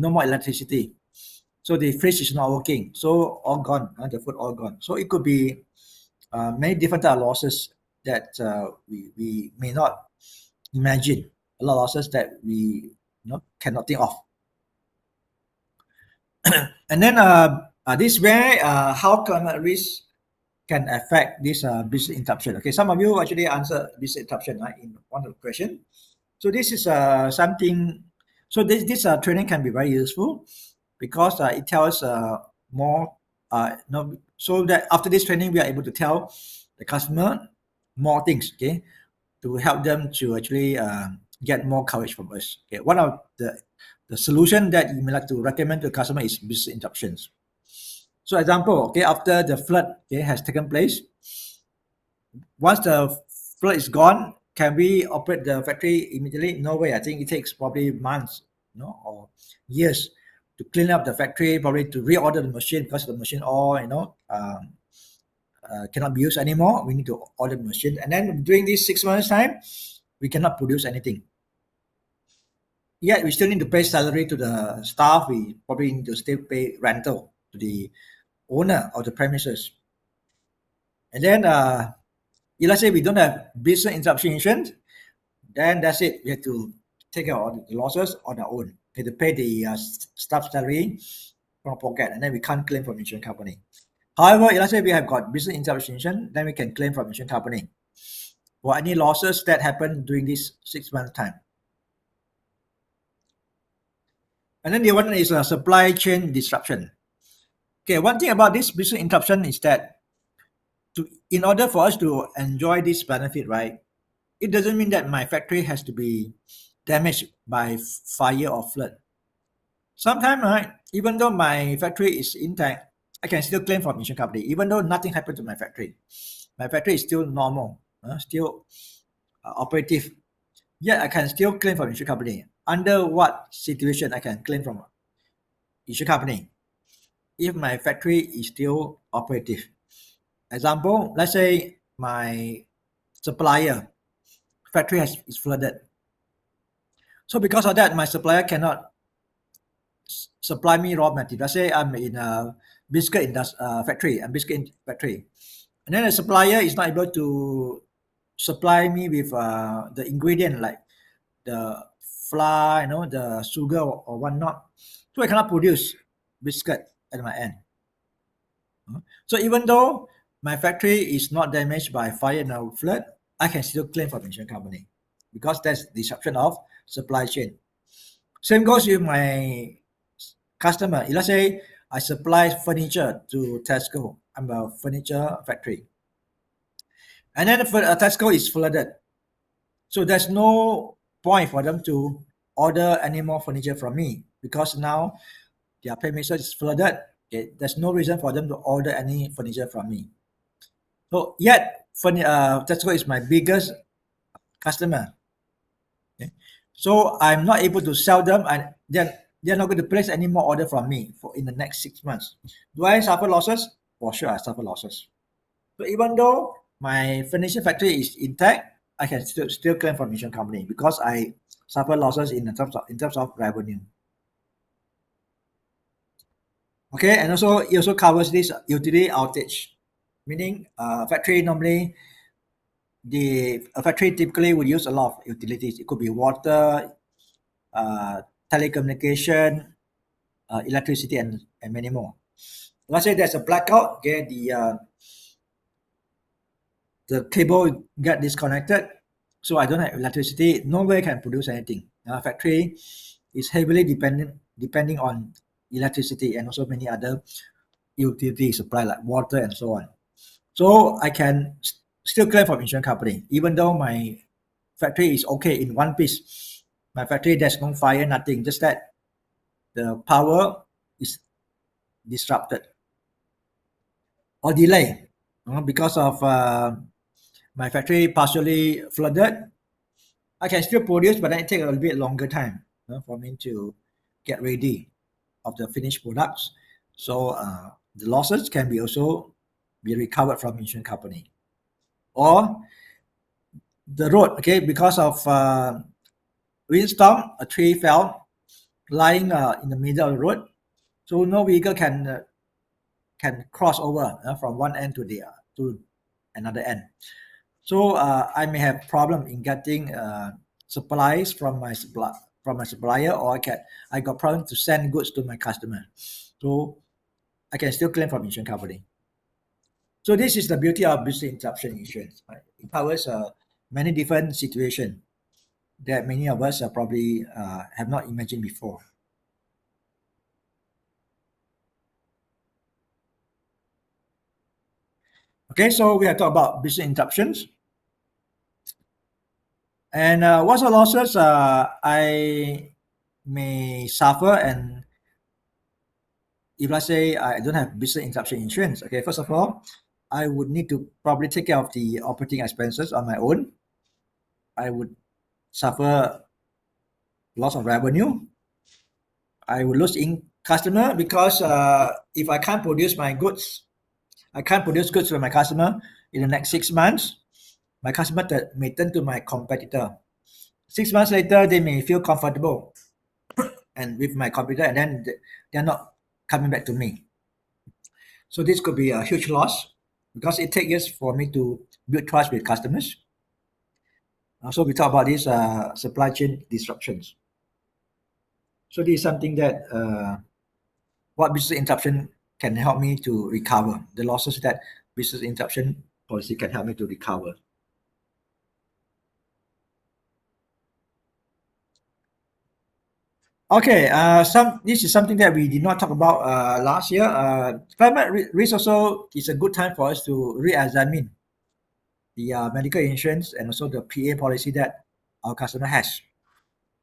more electricity. So the fridge is not working. So all gone, the food all gone. So it could be many different type of losses that we may not imagine. A lot of losses that we cannot think of. And then this way, how climate risk can affect this business interruption. Okay, some of you actually answer business interruption, right, in one of the question. So this is something. So this training can be very useful because it tells more. So that after this training, we are able to tell the customer more things. Okay, to help them to actually get more coverage from us. Okay, one of the solution that you may like to recommend to the customer is business interruptions. So example, okay, after the flood has taken place, once the flood is gone, can we operate the factory immediately? No way. I think it takes probably months, or years to clean up the factory, probably to reorder the machine because the machine all cannot be used anymore. We need to order the machine, and then during these 6 months time, we cannot produce anything. Yet we still need to pay salary to the staff. We probably need to still pay rental to the owner of the premises. And then, if let's say we don't have business interruption insurance, then that's it. We have to take care of the losses on our own. We have to pay the staff salary from our pocket, and then we can't claim from insurance company. However, if let's say we have got business interruption insurance, then we can claim from insurance company for any losses that happen during this 6 month time. And then the one is a supply chain disruption. Okay, one thing about this business interruption is that in order for us to enjoy this benefit, right, it doesn't mean that my factory has to be damaged by fire or flood. Sometimes, right, even though my factory is intact, I can still claim from insurance company, even though nothing happened to my factory. My factory is still normal, still operative. Yet I can still claim from insurance company. Under what situation I can claim from insurance company? If my factory is still operative. Example, let's say my supplier factory is flooded. So because of that, my supplier cannot supply me raw material. Let's say I'm in a biscuit factory, and then the supplier is not able to supply me with the ingredient like the flour, the sugar or whatnot. So I cannot produce biscuit at my end. So even though my factory is not damaged by fire and flood, I can still claim from insurance company because that's disruption of supply chain. Same goes with my customer. Let's say I supply furniture to Tesco. I'm a furniture factory. And then Tesco is flooded. So there's no point for them to order any more furniture from me because now their premises is flooded. Okay, there's no reason for them to order any furniture from me. So yet, Tesco is my biggest customer. Okay? So I'm not able to sell them, and they're not going to place any more order from me in the next 6 months. Do I suffer losses? For sure, I suffer losses. So even though my furniture factory is intact, I can still claim from insurance company because I suffer losses in terms of revenue. Okay, and also it also covers this utility outage, meaning factory normally a factory typically would use a lot of utilities. It could be water, telecommunication, electricity, and many more. Let's say there's a blackout. Okay, the cable get disconnected, so I don't have electricity. No way can produce anything. Factory is heavily depending on electricity and also many other utility supply like water and so on. So I can still claim from insurance company, even though my factory is okay in one piece. My factory, there's no fire, nothing, just that the power is disrupted or delay because of my factory partially flooded. I can still produce, but then it takes a little bit longer time for me to get ready of the finished products. So the losses can be also be recovered from insurance company. Or the road, okay, because of windstorm, a tree fell lying in the middle of the road, so no vehicle can cross over from one end to another end. So I may have problem in getting supplies from my supplier, or I got problem to send goods to my customer. So I can still claim from insurance company. So this is the beauty of business interruption insurance. Right? It covers many different situations that many of us probably have not imagined before. Okay, so we have talked about business interruptions. And what are losses I may suffer, and if let's say I don't have business interruption insurance? Okay, first of all, I would need to probably take care of the operating expenses on my own. I would suffer loss of revenue. I would lose customer because if I can't produce my goods, I can't produce goods for my customer in the next 6 months, my customer may turn to my competitor. 6 months later, they may feel comfortable and with my competitor, and then they're not coming back to me. So this could be a huge loss because it takes years for me to build trust with customers. So we talk about these supply chain disruptions. So this is something that what business interruption can help me to recover. The losses that business interruption policy can help me to recover. Okay, this is something that we did not talk about last year. Climate risk also is a good time for us to re-examine the medical insurance and also the PA policy that our customer has.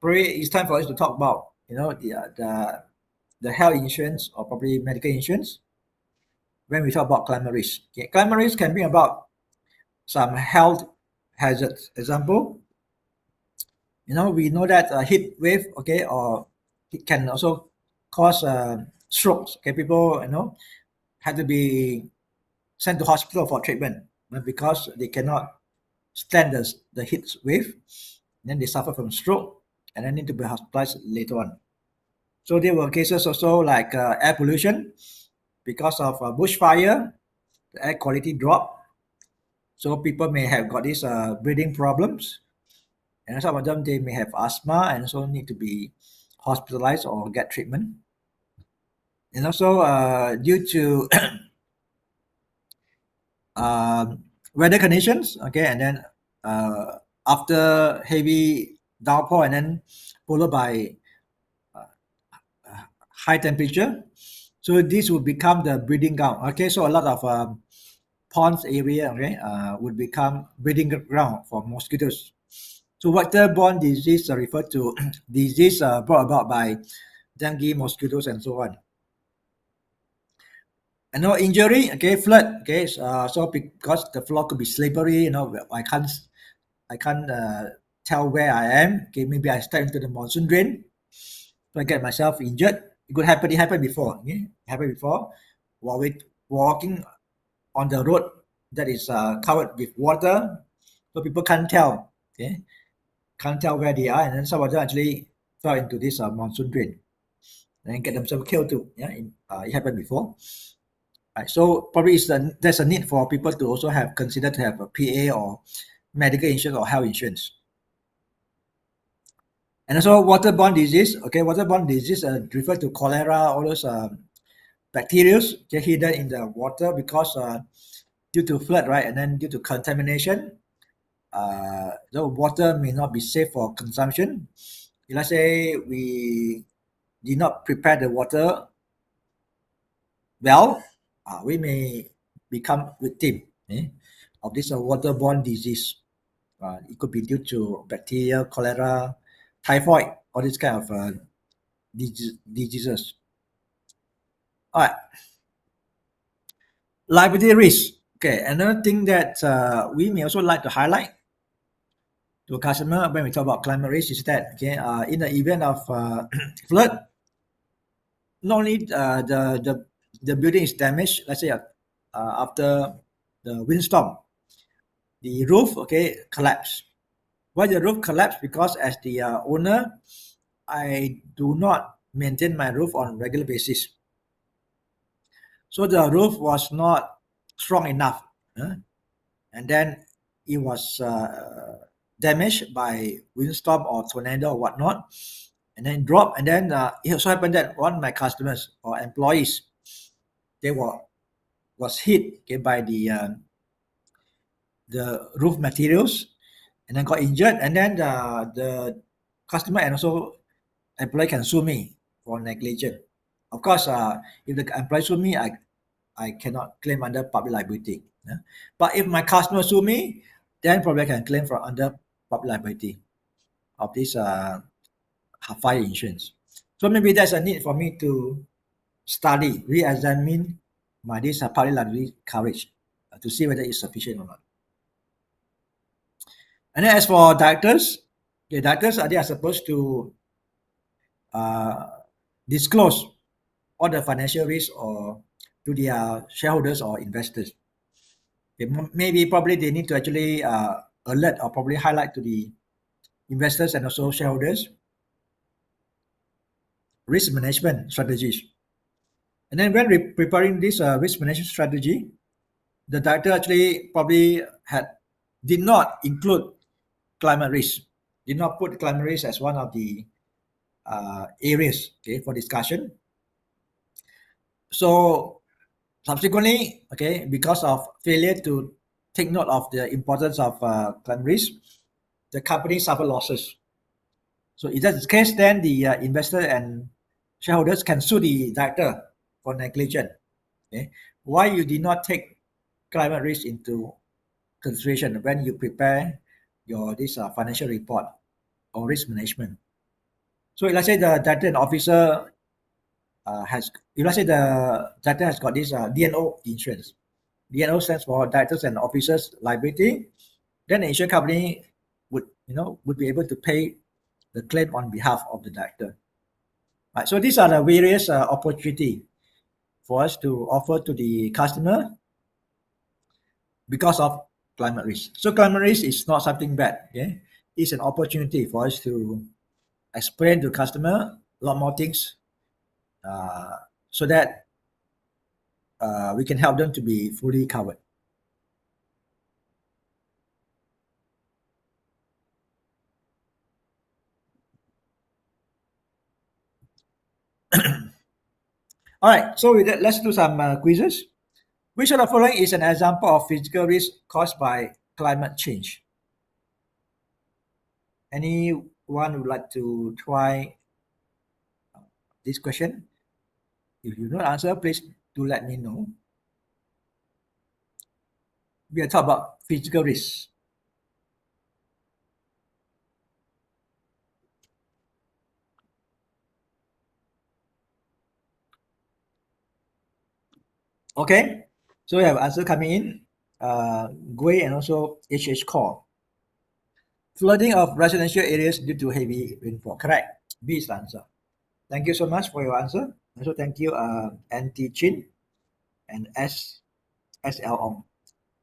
Probably it's time for us to talk about, the health insurance or probably medical insurance when we talk about climate risk. Okay, climate risk can bring about some health hazards. Example, we know that heat wave, okay, or it can also cause strokes. Okay, people, have to be sent to hospital for treatment because they cannot stand the heat wave. Then they suffer from stroke and then need to be hospitalized later on. So there were cases also like air pollution because of bushfire, the air quality drop. So people may have got these breathing problems, and some of them they may have asthma and so need to be hospitalized or get treatment. And also due to weather conditions, okay, and then after heavy downpour and then followed by high temperature, so this would become the breeding ground. Okay, so a lot of ponds area, okay, would become breeding ground for mosquitoes. So waterborne disease refer to disease brought about by dengue, mosquitoes, and so on. And no injury, okay, flood, okay. So because the floor could be slippery, I can't tell where I am. Okay, maybe I step into the monsoon drain, so I get myself injured. It could happen. It happened before. Okay, it happened before. While we walking on the road that is covered with water, so people can't tell. Okay, can't tell where they are, and then some of them actually fell into this monsoon drain and get themselves killed too. Yeah, it happened before. Right, so probably there's a need for people to also consider to have a PA or medical insurance or health insurance. And also waterborne disease. Okay, waterborne disease refer to cholera, all those bacteria get hidden in the water because due to flood, right, and then due to contamination, the water may not be safe for consumption. Let's say we did not prepare the water well, we may become victim of this waterborne disease. It could be due to bacteria, cholera, typhoid, all these kind of diseases. All right. Liability risk. Okay, another thing that we may also like to highlight to a customer when we talk about climate risk is that, okay, in the event of flood, not only the building is damaged, let's say after the windstorm, the roof, okay, collapsed. Why the roof collapsed? Because as the owner, I do not maintain my roof on regular basis. So the roof was not strong enough, and then it was damaged by windstorm or tornado or whatnot, and then dropped. And then it also happened that one of my customers or employees, they was hit, okay, by the roof materials, and then got injured. And then the customer and also employee can sue me for negligence. Of course, if the employee sue me, I cannot claim under public liability. But if my customer sue me, then probably I can claim for under public liability of this fire insurance. So maybe there's a need for me to study, re-examine my this public liability coverage to see whether it's sufficient or not. And then as for directors, they are supposed to disclose all the financial risk or to their shareholders or investors. Okay, maybe probably they need to actually alert or probably highlight to the investors and also shareholders risk management strategies. And then when preparing this risk management strategy, the director actually probably did not include climate risk, did not put climate risk as one of the areas, okay, for discussion. So subsequently, okay, because of failure to take note of the importance of climate risk, the company suffered losses. So if that's the case, then the investor and shareholders can sue the director for negligence. Okay, why you did not take climate risk into consideration when you prepare your this financial report or risk management? So let's say the director and officer if let's say the director has got this DNO insurance. DNO stands for Directors and Officers Liability. Then the insurance company would be able to pay the claim on behalf of the director. Right. So these are the various opportunity for us to offer to the customer because of climate risk. So climate risk is not something bad. Okay, it's an opportunity for us to explain to customer a lot more things, so that we can help them to be fully covered. All right, so with that, let's do some quizzes. Which of the following is an example of physical risk caused by climate change? Anyone would like to try this question? If you don't answer, please do let me know. We are talking about physical risk. Okay, so we have answer coming in. Gui and also HH Core. Flooding of residential areas due to heavy rainfall. Correct. B is the answer. Thank you so much for your answer. Also, thank you, NT Chin and SL Ong.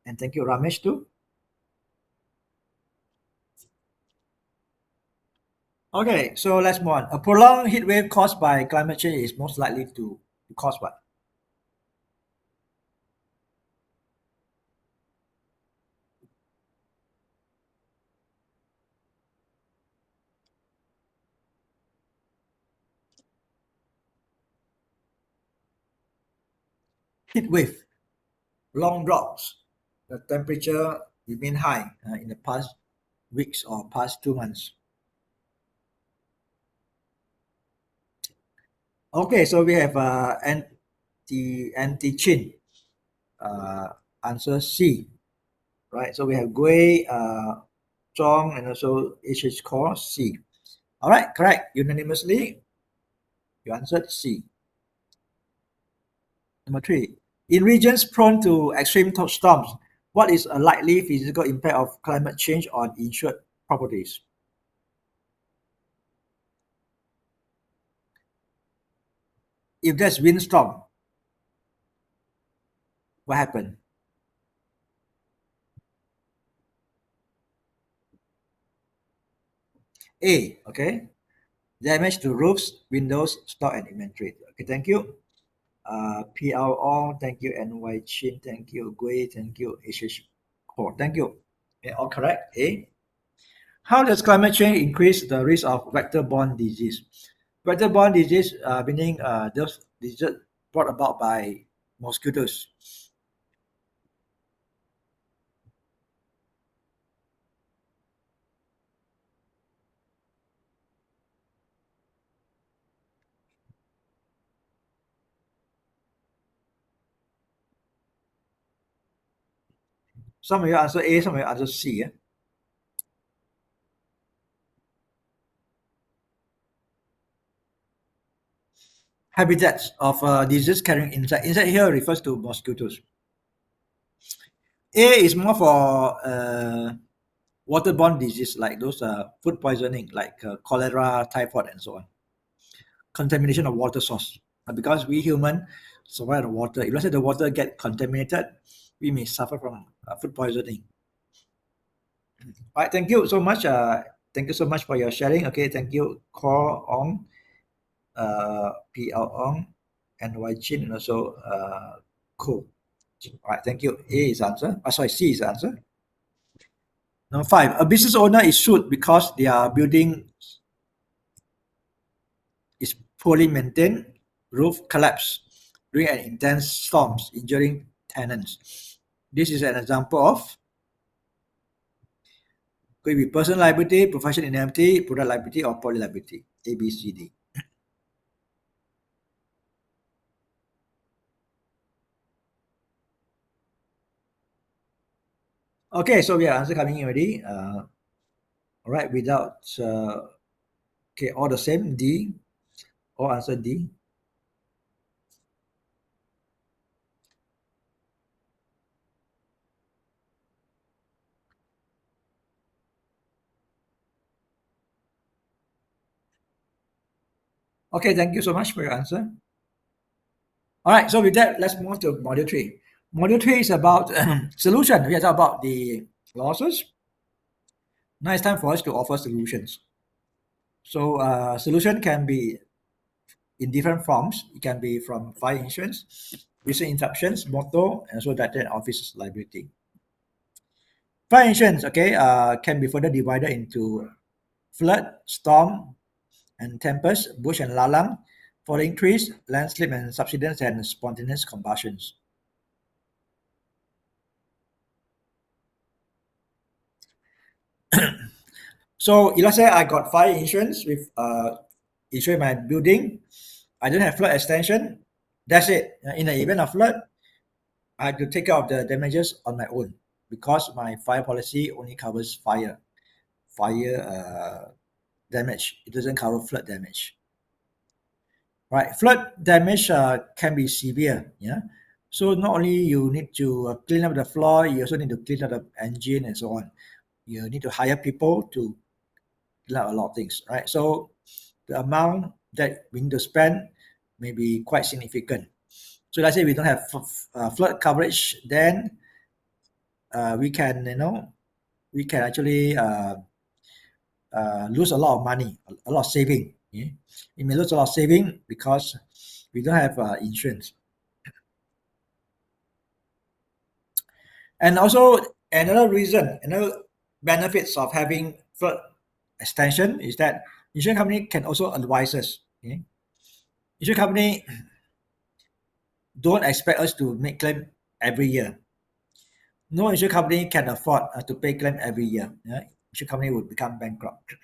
And thank you, Ramesh, too. Okay, so let's move on. A prolonged heat wave caused by climate change is most likely to cause what? Heat wave, long drops. The temperature remain high in the past weeks or past 2 months. Okay, so we have anti-chin. Answer C. Right, so we have Gui, Chong, and also HH Core C. All right, correct. Unanimously, you answered C. Number 3. In regions prone to extreme storms, what is a likely physical impact of climate change on insured properties? If there's windstorm, what happened? A, okay. Damage to roofs, windows, stock, and inventory. Okay, thank you. PL Ong, thank you. NY Chin, thank you. Gui, thank you. HH Core, thank you. Okay, all correct. A. How does climate change increase the risk of vector-borne disease? Vector-borne disease, meaning those diseases brought about by mosquitoes. Some of you answer A, some of you answer C. Habitats of disease carrying insect. Insect here refers to mosquitoes. A is more for waterborne disease like those food poisoning like cholera, typhoid, and so on. Contamination of water source. because we human survive the water. If let's say the water get contaminated, we may suffer from food poisoning. All right, thank you so much. Thank you so much for your sharing. Okay, thank you, Cor Ong, P.L. Ong, and Y Chin, and also Ko. All right, thank you. A is answer. Sorry, C is answer. Number 5, a business owner is sued because their building is poorly maintained, roof collapsed during an intense storms, injuring tenants. This is an example of could be personal liability, professional indemnity, product liability, or poly liability. A, B, C, D. Okay, so we have answer coming in already. All right, without okay, all the same. D, all answer D. Okay, thank you so much for your answer. All right, so with that, let's move to module 3. Module 3 is about solution. We are talking about the losses. Now it's time for us to offer solutions. So solution can be in different forms. It can be from fire insurance, business interruptions, motor, and also that office liability. Fire insurance, okay, can be further divided into flood, storm, and tempest, bush and lalang, falling trees, landslip and subsidence, and spontaneous combustions. So let's say I got fire insurance with insuring my building. I don't have flood extension. That's it. In the event of flood, I have to take care of the damages on my own because my fire policy only covers fire damage. It doesn't cover flood damage. Right, flood damage can be severe. Yeah, so not only you need to clean up the floor, you also need to clean up the engine and so on. You need to hire people to clean up a lot of things. Right, so the amount that we need to spend may be quite significant. So let's say we don't have flood coverage, then we can actually lose a lot of money, a lot of saving. Yeah? We may lose a lot of saving because we don't have insurance. And also another reason, another benefits of having flood extension is that insurance company can also advise us. Okay? Insurance company don't expect us to make claim every year. No insurance company can afford to pay claim every year. Yeah? Insurance company would become bankrupt.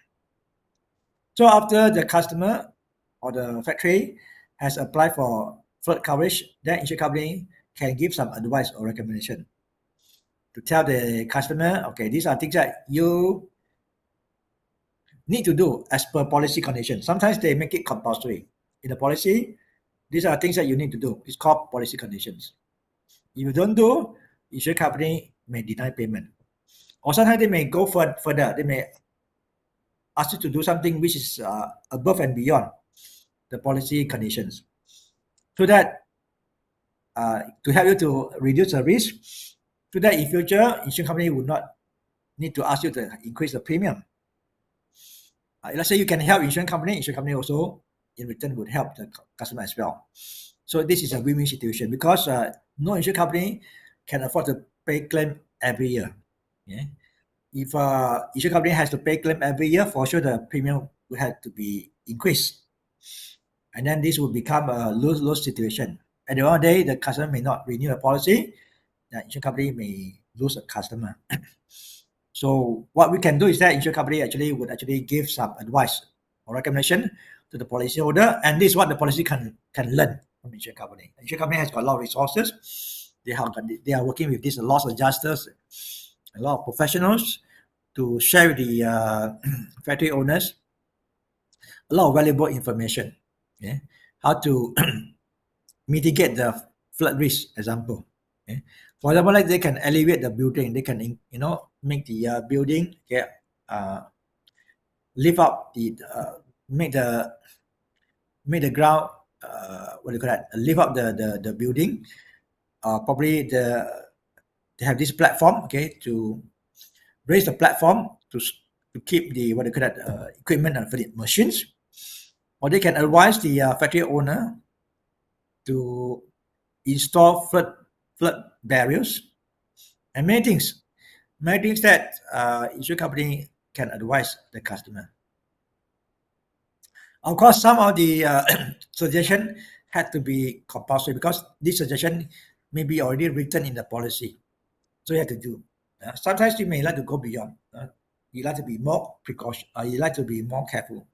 So after the customer or the factory has applied for flood coverage, then insurance company can give some advice or recommendation to tell the customer, okay, these are things that you need to do as per policy condition. Sometimes they make it compulsory. In the policy, these are things that you need to do. It's called policy conditions. If you don't do, insurance company may deny payment. Or sometimes they may go further. They may ask you to do something which is above and beyond the policy conditions. So that to help you to reduce the risk, so that in future, insurance company would not need to ask you to increase the premium. Let's say you can help insurance company also in return would help the customer as well. So this is a win-win situation because no insurance company can afford to pay claim every year. Yeah? If insurance company has to pay claim every year, for sure the premium will have to be increased. And then this will become a lose-lose situation. At the end of the day, the customer may not renew the policy. The insurance company may lose a customer. So what we can do is that insurance company would give some advice or recommendation to the policyholder, and this is what the policy can learn from the insurance company. The insurance company has got a lot of resources. They are working with these loss adjusters, a lot of professionals to share with the factory owners a lot of valuable information. Okay? How to mitigate the flood risk, example. Okay? For example, like they can elevate the building, they can make the building lift up the make the ground what do you call that? Lift up the building. Probably they have this platform, okay, to raise the platform to keep the what do you call that equipment and for the machines, or they can advise the factory owner to install flood barriers and many things that insurance company can advise the customer. Of course, some of the suggestion had to be compulsory because this suggestion may be already written in the policy, so you have to do. Sometimes you may like to go beyond. You like to be more precaution. You like to be more careful.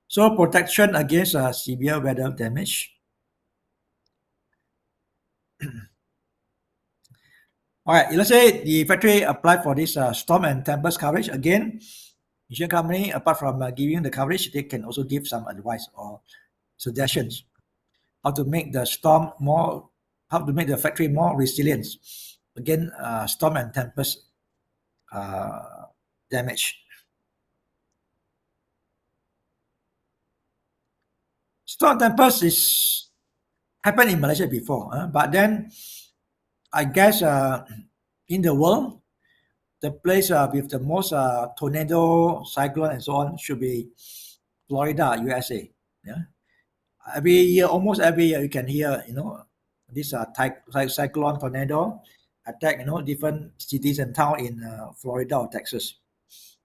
So protection against severe weather damage. All right, let's say the factory apply for this storm and tempest coverage. Again, insurance company, apart from giving the coverage, they can also give some advice or suggestions how to make the factory more resilient against storm and tempest damage. Storm tempest is happened in Malaysia before, but then I guess in the world, the place with the most tornado, cyclone, and so on should be Florida, USA. Yeah, almost every year, you can hear this cyclone, tornado attack different cities and town in Florida or Texas.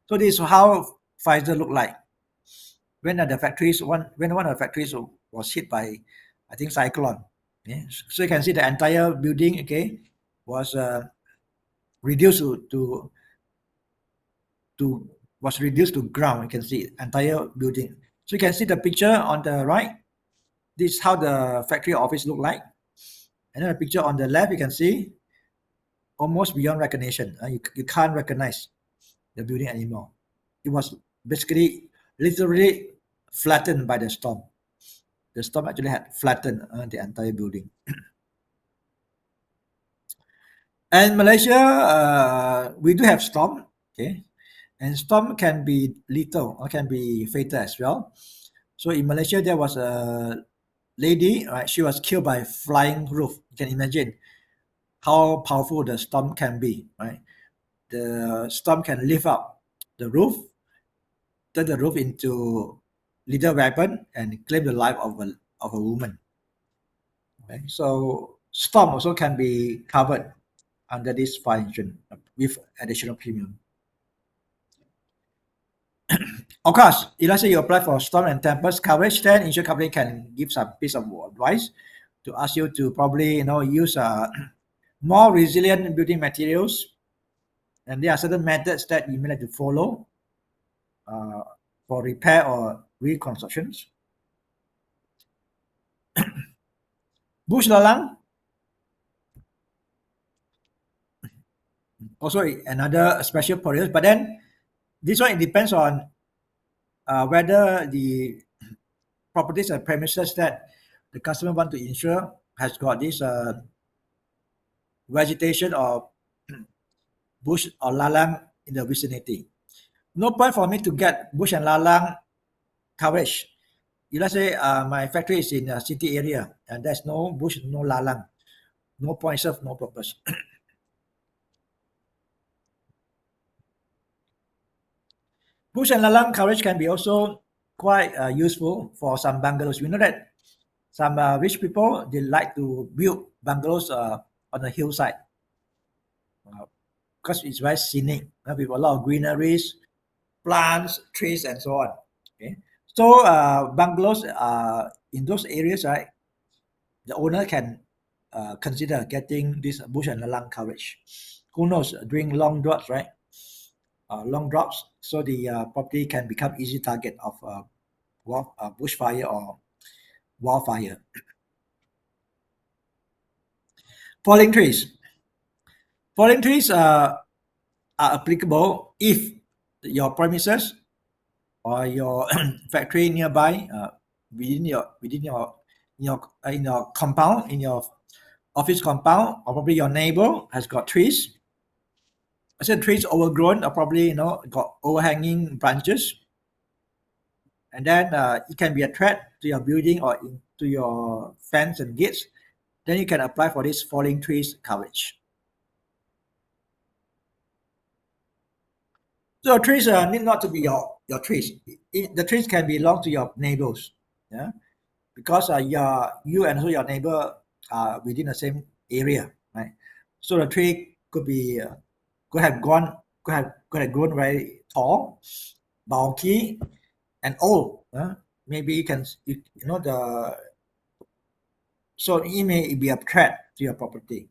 So this is how Pfizer looked like when one of the factories was hit by, I think, cyclone. Yeah? So you can see the entire building, okay, was reduced to ground. You can see entire building. So you can see the picture on the right. This is how the factory office looked like, and then the picture on the left, you can see almost beyond recognition. You can't recognize the building anymore. It was basically literally flattened by the storm. The storm actually had flattened the entire building. And Malaysia, we do have storm, okay, and storm can be lethal or can be fatal as well. So in Malaysia, there was a lady, right? She was killed by flying roof. You can imagine how powerful the storm can be, right? The storm can lift up the roof, turn the roof into lethal weapon, and claim the life of a woman. Okay? So storm also can be covered under this fire insurance with additional premium. Of course, if let's say you apply for storm and tempest coverage, then insurance company can give some piece of advice to ask you to probably use more resilient building materials, and there are certain methods that you may like to follow for repair or reconstructions. Bush lalang, also another special period, but then this one, it depends on whether the properties and premises that the customer want to insure has got this vegetation or bush or lalang in the vicinity. No point for me to get bush and lalang coverage. If let's say my factory is in a city area and there's no bush, no lalang, no point, serve no purpose. Bush and lalang coverage can be also quite useful for some bungalows. We know that some rich people, they like to build bungalows on the hillside because it's very scenic with a lot of greeneries, plants, trees, and so on. Okay, so bungalows in those areas, right? The owner can consider getting this bush and lalang coverage. Who knows? During long droughts, right? Long droughts, so the property can become easy target of bushfire or wildfire. Falling trees. Falling trees are applicable if your premises or your factory nearby, within your compound, in your office compound, or probably your neighbor has got trees. I said trees overgrown or probably got overhanging branches. and then it can be a threat to your building or to your fence and gates, then you can apply for this falling trees coverage. So trees need not to be your trees. The trees can belong to your neighbors, yeah, because you and also your neighbor are within the same area, right? So the tree could have grown very tall, bulky, and old. Maybe you know the so it may be a threat to your property.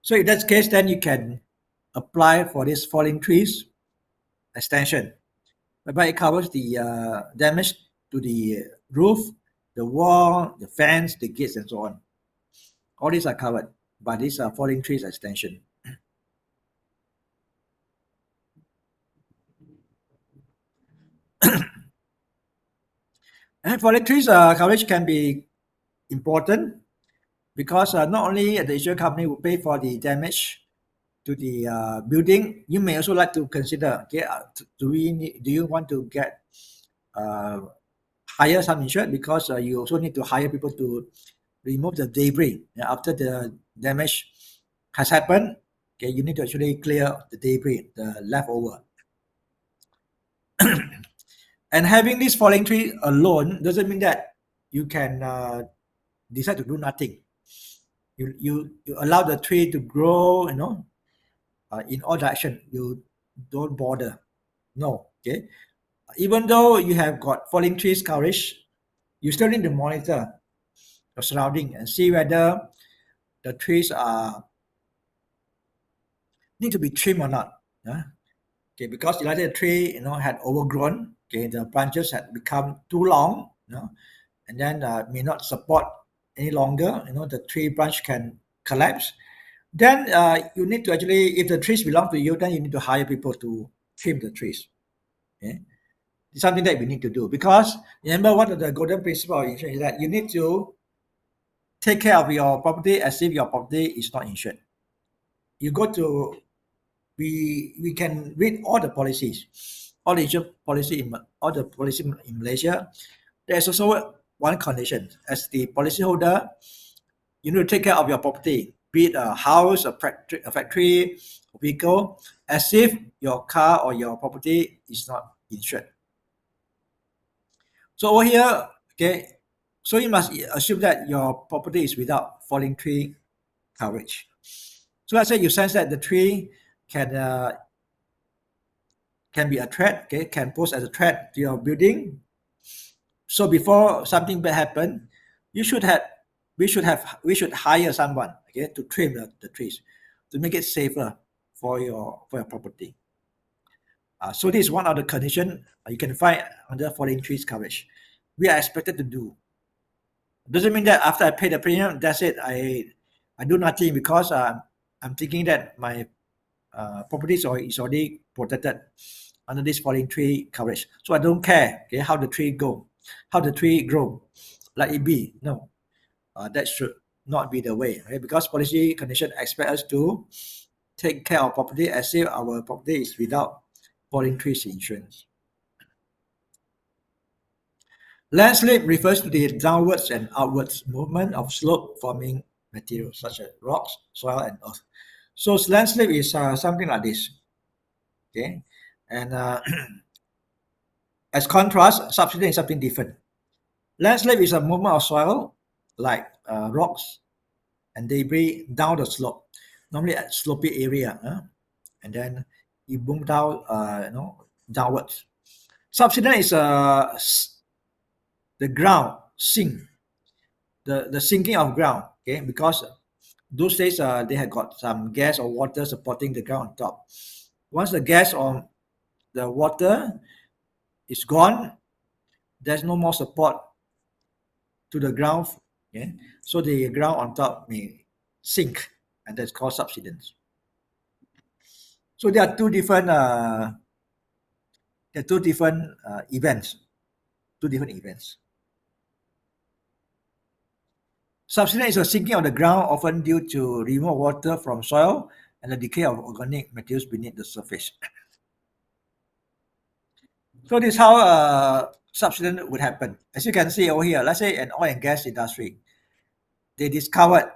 So in that case, then you can apply for this falling trees extension, whereby it covers the damage to the roof, the wall, the fence, the gates, and so on. All these are covered by this falling trees extension. And falling trees coverage can be important because not only the insurance company will pay for the damage to the building, you may also like to consider, okay, do you want to get hire some insurance, because you also need to hire people to remove the debris after the damage has happened. Okay, you need to actually clear the debris, the leftover. And having this falling tree alone doesn't mean that you can decide to do nothing. You allow the tree to grow, in all direction. You don't bother. No, okay. Even though you have got falling trees coverage, you still need to monitor your surrounding and see whether the trees are need to be trimmed or not. Okay, because let's say the tree had overgrown. Okay, the branches had become too long. And then may not support any longer. The tree branch can collapse. Then you need to actually, if the trees belong to you, then you need to hire people to trim the trees. Okay, it's something that we need to do, because remember, one of the golden principle of insurance is that you need to take care of your property as if your property is not insured. You go to we can read all the policies, all the insurance policy all the policy in Malaysia. There's also one condition: as the policyholder, you need to take care of your property, be it a house, a factory, a vehicle, as if your car or your property is not insured. So over here, okay, so you must assume that your property is without falling tree coverage. So let's say you sense that the tree can be a threat, okay, can pose as a threat to your building. So before something bad happen, we should hire someone, okay, to trim the trees to make it safer for your property. So this is one of the condition you can find under falling trees coverage. We are expected to do. Doesn't mean that after I pay the premium, that's it. I do nothing, because I'm thinking that my property is already protected under this falling tree coverage. So I don't care, okay, how the tree grow, let it be. No, that should not be the way, okay? Because policy condition expect us to take care of property as if our property is without falling trees insurance. Landslip refers to the downwards and outwards movement of slope forming materials such as rocks, soil, and earth. So landslip is something like this, okay, and as contrast, subsidence is something different. Landslip is a movement of soil, like rocks and debris, down the slope, normally at slopy area, and then it boom down, downwards. Subsidence is the ground sink, the sinking of ground, okay, because those days they had got some gas or water supporting the ground on top. Once the gas or the water is gone, there's no more support to the ground, okay? So the ground on top may sink, and that's called subsidence. So there are two different events. Subsidence is a sinking of the ground, often due to removal of water from soil and the decay of organic materials beneath the surface. So this is how subsidence would happen. As you can see over here, let's say an oil and gas industry, they discovered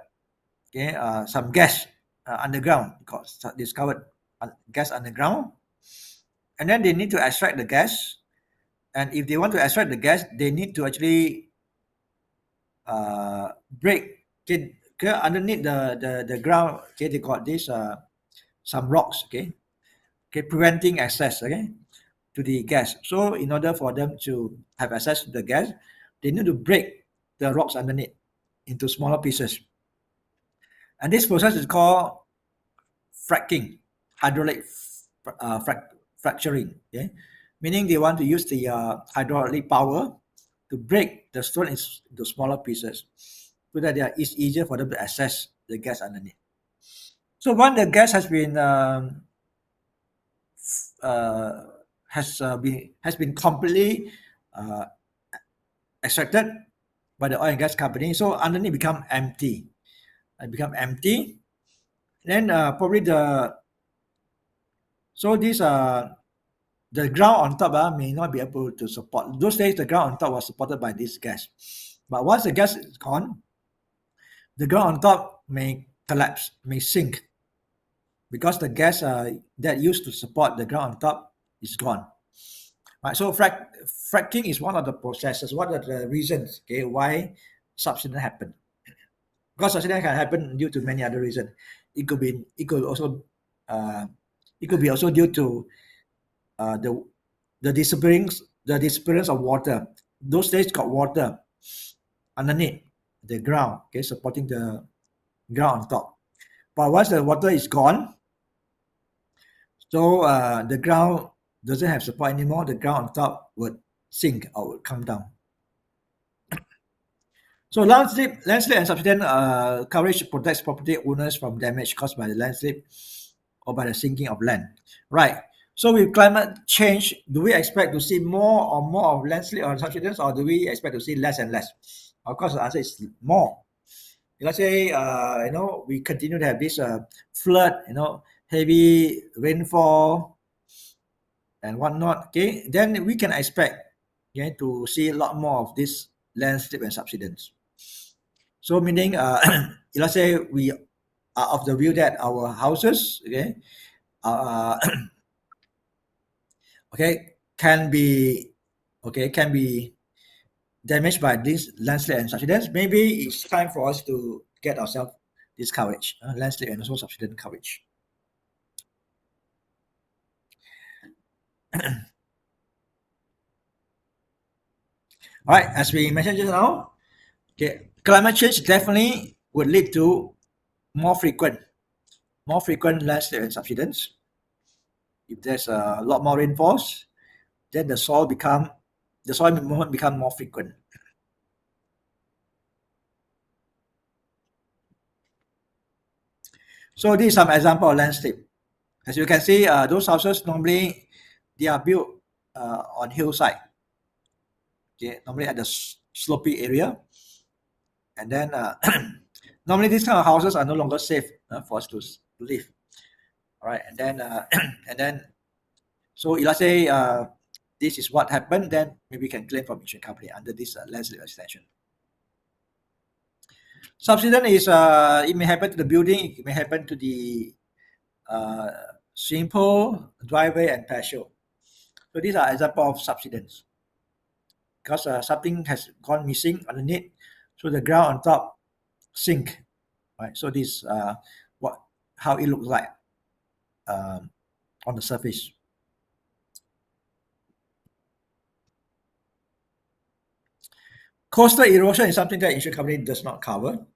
some gas underground, discovered gas underground, and then they need to extract the gas. And if they want to extract the gas, they need to actually break. Underneath the ground, they got this some rocks, preventing access, to the gas. So in order for them to have access to the gas, they need to break the rocks underneath into smaller pieces. And this process is called fracking, hydraulic fracturing. Meaning they want to use the hydraulic power to break the stone into smaller pieces so that it's easier for them to access the gas underneath. So once the gas has been completely extracted by the oil and gas company, so underneath become empty. Then probably the ground on top may not be able to support. Those days the ground on top was supported by this gas, but once the gas is gone, the ground on top may collapse, may sink, because the gas that used to support the ground on top is gone. Right, so fracking is one of the processes, one of the reasons why subsidence happen. Because subsidence can happen due to many other reasons. It could be also due to the disappearance of water. Those days got water underneath the ground, supporting the ground on top. But once the water is gone, so the ground doesn't have support anymore, the ground on top would sink or would come down. So landslip and subsidence coverage protects property owners from damage caused by the landslip or by the sinking of land. Right. So with climate change, do we expect to see more of landslip or subsidence, or do we expect to see less and less? Of course, the answer is more. Let's say we continue to have this flood, heavy rainfall and whatnot. Then we can expect to see a lot more of this landslip and subsidence. So meaning, let's say we are of the view that our houses, uh, can be damaged by this landslip and subsidence. Maybe it's time for us to get ourselves this coverage, landslip and also subsidence coverage. All right, as we mentioned just now, climate change definitely would lead to more frequent landslip and subsidence. If there's a lot more rainfalls, then the soil movement become more frequent. So this is some example of landslip. As you can see, those houses normally they are built on hillside. Normally at the slopey area, and then normally these kind of houses are no longer safe for us to live. All right, and then so let's say this is what happened, then maybe we can claim from insurance company under this landslip extension. Subsidence is it may happen to the building, it may happen to the swimming pool, driveway, and patio. So these are example of subsidence, because something has gone missing underneath, so the ground on top sink. Right. So this how it looks like on the surface. Coastal erosion is something that insurance company does not cover.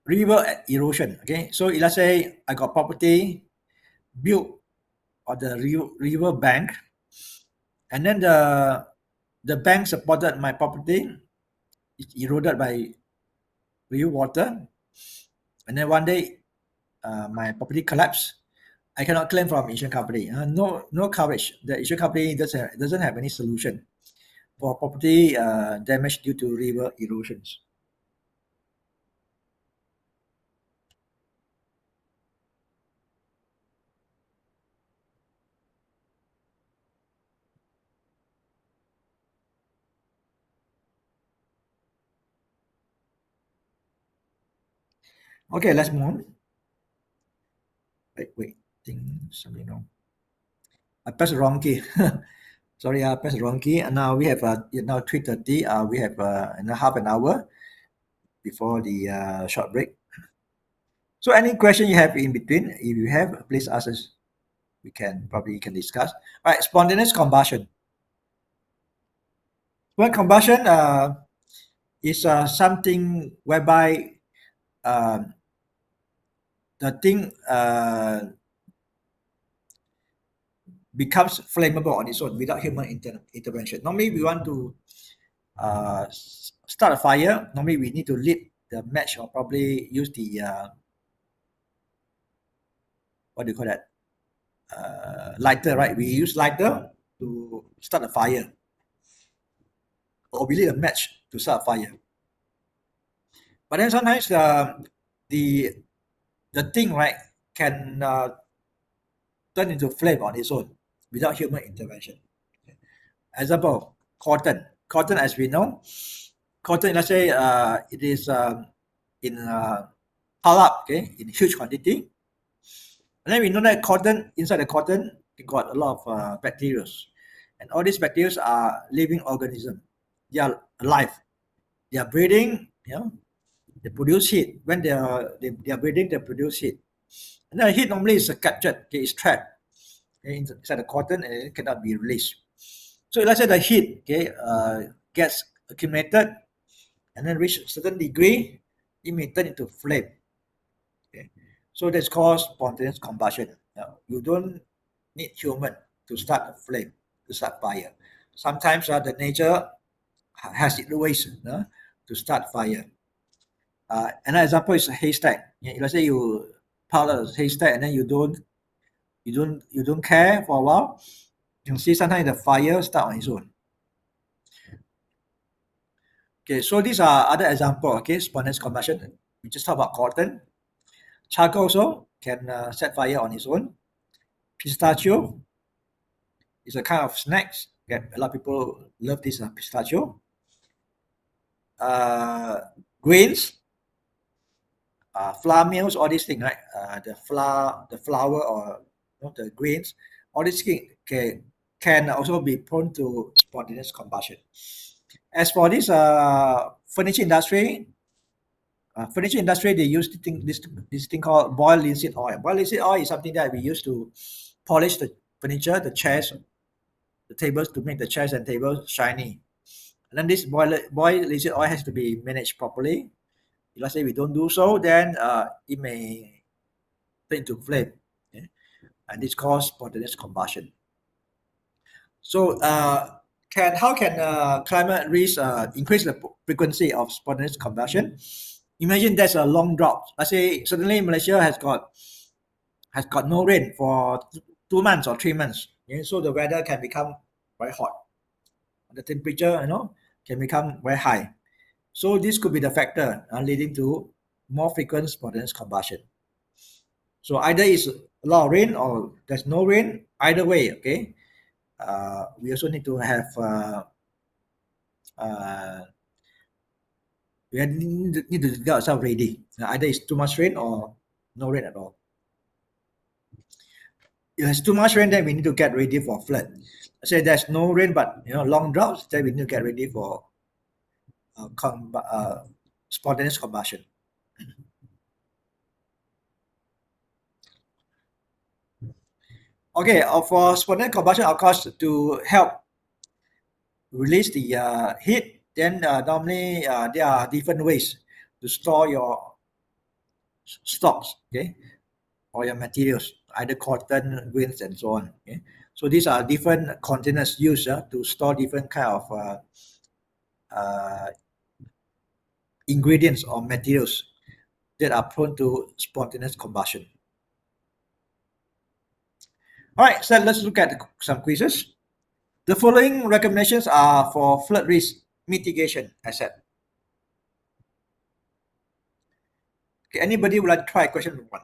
River erosion. So let's say I got property built on the river bank, and then the bank supported my property. It's eroded by river water, and then one day my property collapsed. I cannot claim from insurance company. No coverage. The insurance company doesn't have any solution for property damage due to river erosions. Okay, let's move on. Wait, think something wrong. I pressed the wrong key. Sorry, I pressed the wrong key. And now we have now 3:30. We have half an hour before the short break. So any question you have in between, if you have, please ask us. We can discuss. All right, spontaneous combustion. Well, combustion is something whereby um, the thing becomes flammable on its own without human intervention. Normally, we want to start a fire. Normally, we need to lit the match or probably use the what do you call that? Lighter, right? We use lighter to start a fire, or we lit a match to start a fire. But then sometimes the the thing, right, can turn into flame on its own without human intervention. Example, cotton. Cotton, as we know, cotton, let's say it is in pile up, okay, in huge quantity. And then we know that cotton, inside the cotton, it got a lot of bacteria. And all these bacteria are living organisms. They are alive. They are breathing, they produce heat. When they are breathing, they produce heat. And the heat normally is captured, okay, it's trapped inside the cotton and it cannot be released. So let's say the heat, okay, gets accumulated and then reach a certain degree, it may turn into flame. Okay, so that's called spontaneous combustion. You don't need human to start a flame, to start fire. Sometimes the nature has its ways to start fire. Another example is a haystack. Let's say you pile a haystack and then you don't care for a while. You can see sometimes the fire start on its own. Okay, so these are other example. Okay, spontaneous combustion. We just talk about cotton. Charcoal also can set fire on its own. Pistachio is a kind of snacks. Okay, a lot of people love this pistachio. Uh, Grains, flour mills, all these things, right? The flour, or the grains, all these things can also be prone to spontaneous combustion. As for this furniture industry, they use this thing called boiled linseed oil. Boiled linseed oil is something that we use to polish the furniture, the chairs, the tables, to make the chairs and tables shiny. And then this boiled linseed oil has to be managed properly. If let's say we don't do so, then it may turn into flame, okay? And this cause spontaneous combustion. So, how can climate risk increase the frequency of spontaneous combustion? Imagine there's a long drought. Let's say suddenly Malaysia has got no rain for 2 months or 3 months. Okay? So the weather can become very hot. The temperature, can become very high. So this could be the factor leading to more frequent spontaneous combustion. So either it's a lot of rain or there's no rain. Either way, okay. We also need to have uh, we need to get ourselves ready. Either it's too much rain or no rain at all. If it's too much rain, then we need to get ready for flood. Say there's no rain, but long droughts, then we need to get ready for spontaneous combustion. Okay, for spontaneous combustion, of course, to help release the heat, then normally there are different ways to store your stocks, okay, or your materials, either cotton, grains, and so on. Okay, so these are different containers used to store different kind of uh, ingredients or materials that are prone to spontaneous combustion. All right, so let's look at some quizzes. The following recommendations are for flood risk mitigation, as said. Okay, anybody would like to try question number one?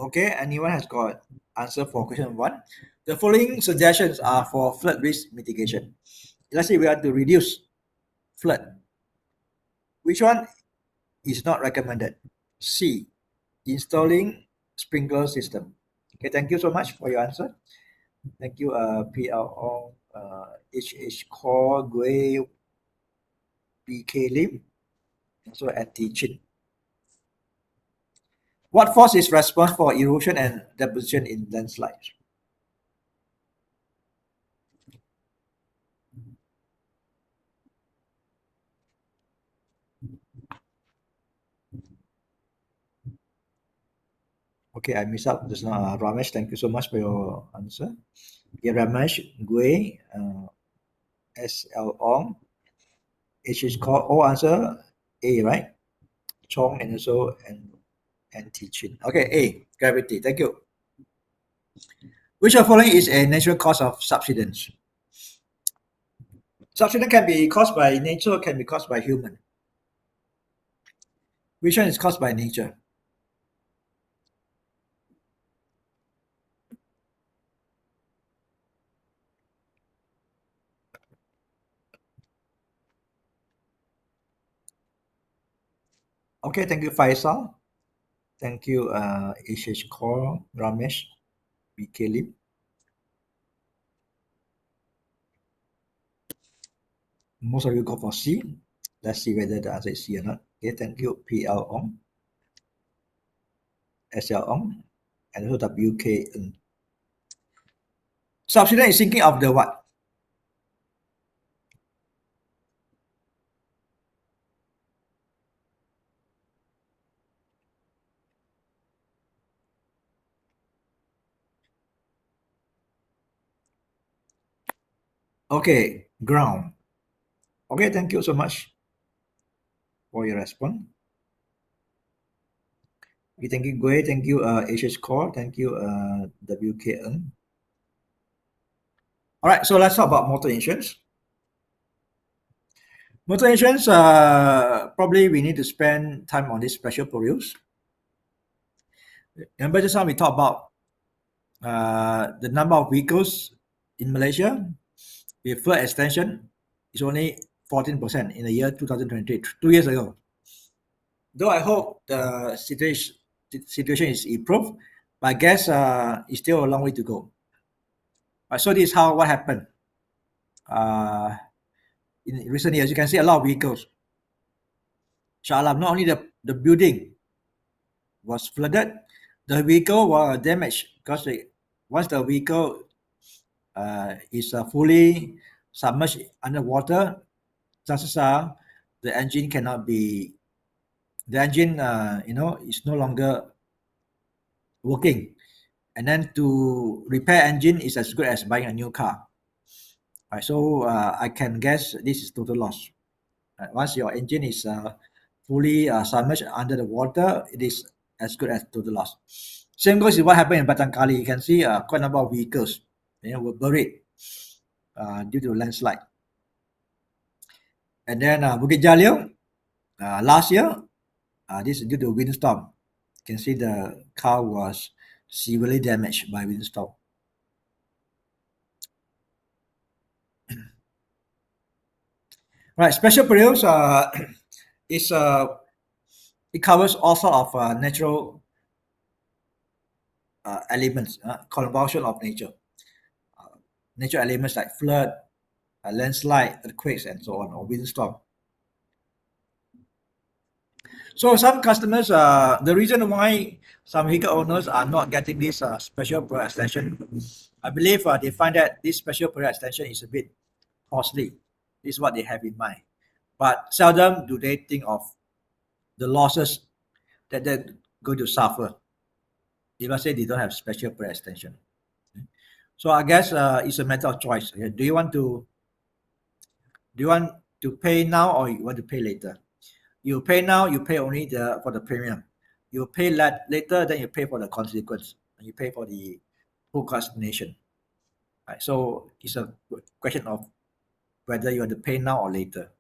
Okay, anyone has got answer for question 1? The following suggestions are for flood risk mitigation. Let's say we want to reduce flood. Which one is not recommended? C, installing sprinkler system. Okay, thank you so much for your answer. Thank you, PL Ong, HH Core, Gui, BK Lim, also at Chin. What force is responsible for erosion and deposition in landslides? Okay, I missed out just now. Ramesh, thank you so much for your answer. Okay, Ramesh, Gui, SL Ong, HH Core, all answer A, right? Chong and also and teaching. Okay, A, gravity. Thank you. Which of the following is a natural cause of subsidence? Subsidence can be caused by nature, can be caused by human. Which one is caused by nature? Okay, thank you, Faisal. Thank you, HH Core, Ramesh, BK Lim. Most of you go for C. Let's see whether the answer is C or not. Okay, thank you, PL Ong, SL Ong, and also WK Ng. Subsidence is thinking of the what? Okay, ground. Okay, thank you so much for your response. Okay, thank you, Gui. Thank you, HH Core. Thank you, WK Ng. All right, so let's talk about motor insurance. Motor insurance, probably we need to spend time on this special perils. Remember just now we talked about the number of vehicles in Malaysia with flood extension is only 14% in the year 2023, 2 years ago. Though I hope the situation is improved, but I guess it's still a long way to go. So this is what happened. In recent years, you can see a lot of vehicles. Shah not only the building was flooded, the vehicle was damaged because once the vehicle is fully submerged underwater, chances are the engine cannot be, the engine, is no longer working. And then to repair engine is as good as buying a new car. So I can guess this is total loss. Once your engine is fully submerged under the water, it is as good as total loss. Same goes with what happened in Batang Kali. You can see quite a number of vehicles were buried due to landslide. And then Bukit Jalil, last year, this is due to windstorm. You can see the car was severely damaged by windstorm. Right, special perils is it covers all sort of natural elements, convulsion of nature. Natural elements like flood, landslide, earthquakes, and so on, or windstorm. So some customers, the reason why some vehicle owners are not getting this special peril extension, I believe they find that this special peril extension is a bit costly. This is what they have in mind. But seldom do they think of the losses that they're going to suffer if I say they don't have special peril extension. So I guess it's a matter of choice. Do you want to pay now or you want to pay later? You pay now, you pay only for the premium. You pay later, then you pay for the consequence. And you pay for the procrastination. Right? So it's a question of whether you want to pay now or later.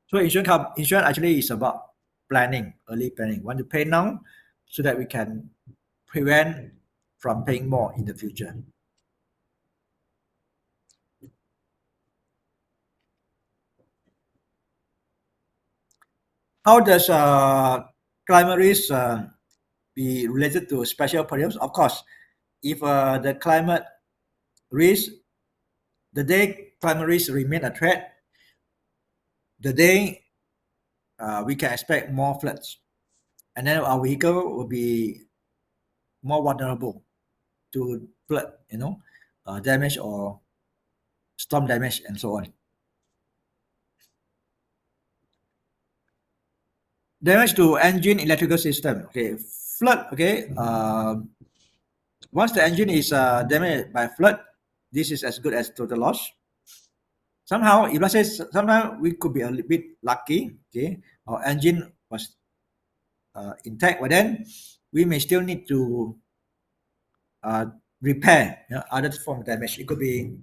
So insurance actually is about planning, early planning. Want to pay now so that we can prevent from paying more in the future. How does climate risk be related to special periods? Of course, if the climate risk, the day climate risk remain a threat, the day we can expect more floods, and then our vehicle will be more vulnerable to flood, damage or storm damage and so on. Damage to engine electrical system. Okay, flood. Okay, once the engine is damaged by flood, this is as good as total loss. Somehow, if let's say sometimes we could be a little bit lucky. Okay, our engine was intact, but then we may still need to repair other form of damage. It could be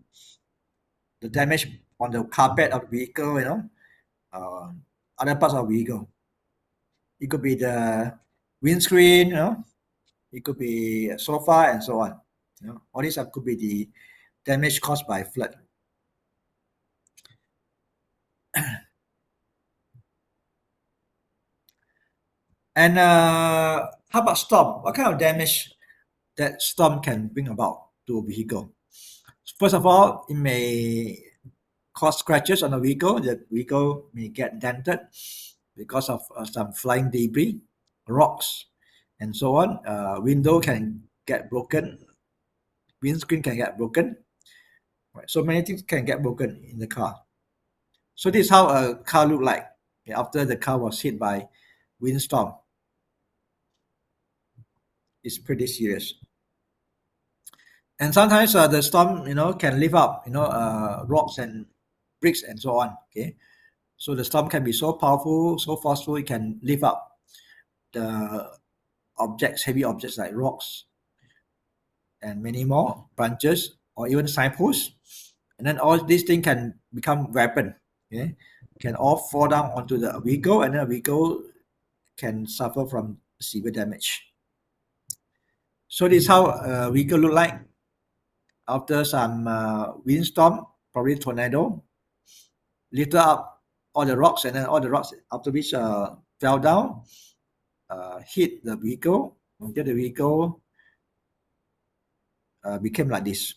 the damage on the carpet of the vehicle, other parts of the vehicle. It could be the windscreen, it could be a sofa and so on. All these could be the damage caused by flood. And how about storm? What kind of damage that storm can bring about to a vehicle? First of all, it may cause scratches on the vehicle. The vehicle may get dented because of some flying debris, rocks, and so on. Window can get broken. Windscreen can get broken. Right. So many things can get broken in the car. So this is how a car look like after the car was hit by windstorm. It's pretty serious. And sometimes the storm, can lift up, rocks and bricks and so on. Okay, so the storm can be so powerful, so forceful, it can lift up the objects, heavy objects like rocks and many more branches or even signposts, and then all these things can become weapon. Okay, can all fall down onto the vehicle, and then the vehicle can suffer from severe damage. So this is how a vehicle look like after some windstorm, probably tornado, lifted up all the rocks, and then all the rocks after which fell down, hit the vehicle, until the vehicle became like this.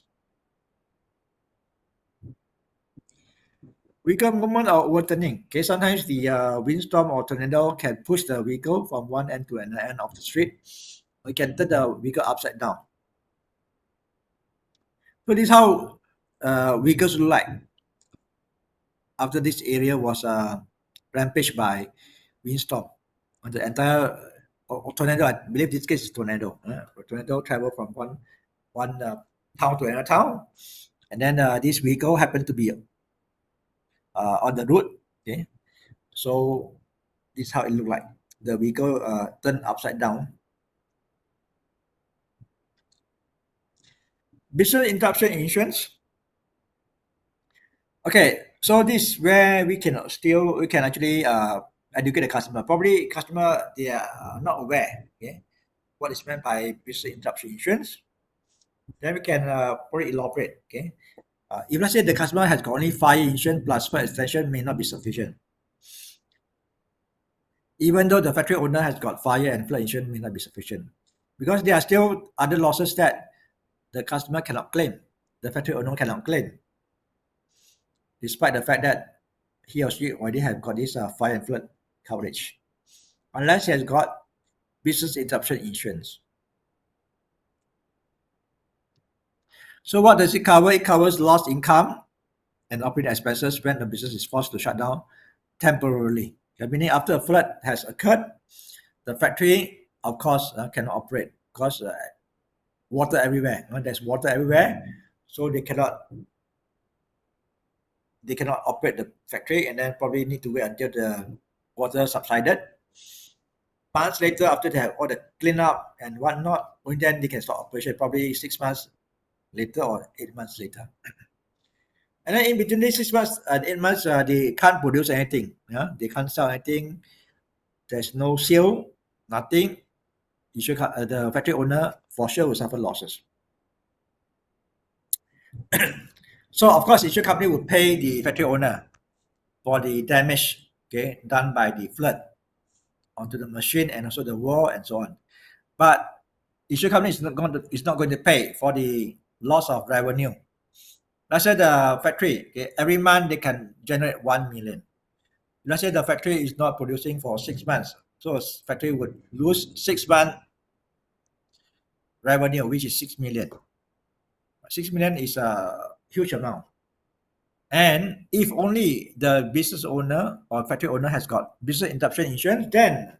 Vehicle movement or overturning. Okay, sometimes the windstorm or tornado can push the vehicle from one end to another end of the street. We can turn the vehicle upside down. So this is how vehicles look like after this area was rampaged by windstorm. On the entire tornado, I believe this case is tornado. Tornado travel from one town to another town, and then this vehicle happened to be on the road. Okay, so this is how it looked like. The vehicle turned upside down. Business interruption insurance. Okay, so this where we can actually educate the customer. Probably customer, they are not aware, okay, what is meant by business interruption insurance. Then we can probably elaborate. Okay, if let's say the customer has got only fire insurance plus fire extension, may not be sufficient. Even though the factory owner has got fire and flood insurance, may not be sufficient, because there are still other losses that the customer cannot claim, the factory owner cannot claim, despite the fact that he or she already have got this fire and flood coverage, unless he has got business interruption insurance. So what does it cover? It covers lost income and operating expenses when the business is forced to shut down temporarily. Meaning after a flood has occurred, the factory, of course, cannot operate because water everywhere. There's water everywhere, so they cannot operate the factory, and then probably need to wait until the water subsided. Months later, after they have all the cleanup and whatnot, only then they can start operation. Probably 6 months later or 8 months later. And then in between these 6 months and 8 months, they can't produce anything. They can't sell anything. There's no sale, nothing. the factory owner for sure will suffer losses. So of course, insurance company will pay the factory owner for the damage, okay, done by the flood onto the machine and also the wall and so on. But insurance company is not going to pay for the loss of revenue. Let's say the factory, okay, every month they can generate 1 million. Let's say the factory is not producing for 6 months, so factory would lose 6 months revenue, which is 6 million. 6 million is a huge amount. And if only the business owner or factory owner has got business interruption insurance, then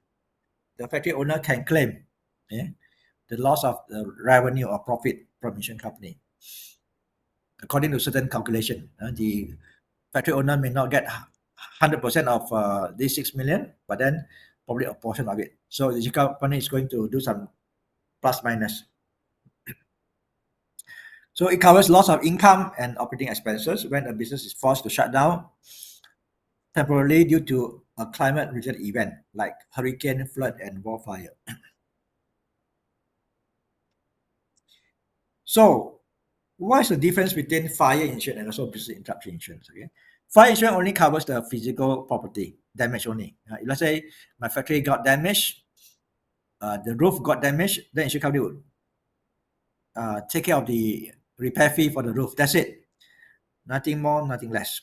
the factory owner can claim the loss of the revenue or profit from insurance company. According to certain calculation, the factory owner may not get 100% of these 6 million, but then probably a portion of it. So the insurance company is going to do some plus minus. So it covers loss of income and operating expenses when a business is forced to shut down temporarily due to a climate-related event like hurricane, flood, and wildfire. So, what is the difference between fire insurance and also business interruption insurance? Okay, fire insurance only covers the physical property damage only. If let's say my factory got damaged, the roof got damaged, then insurance company would take care of the repair fee for the roof. That's it. Nothing more, nothing less.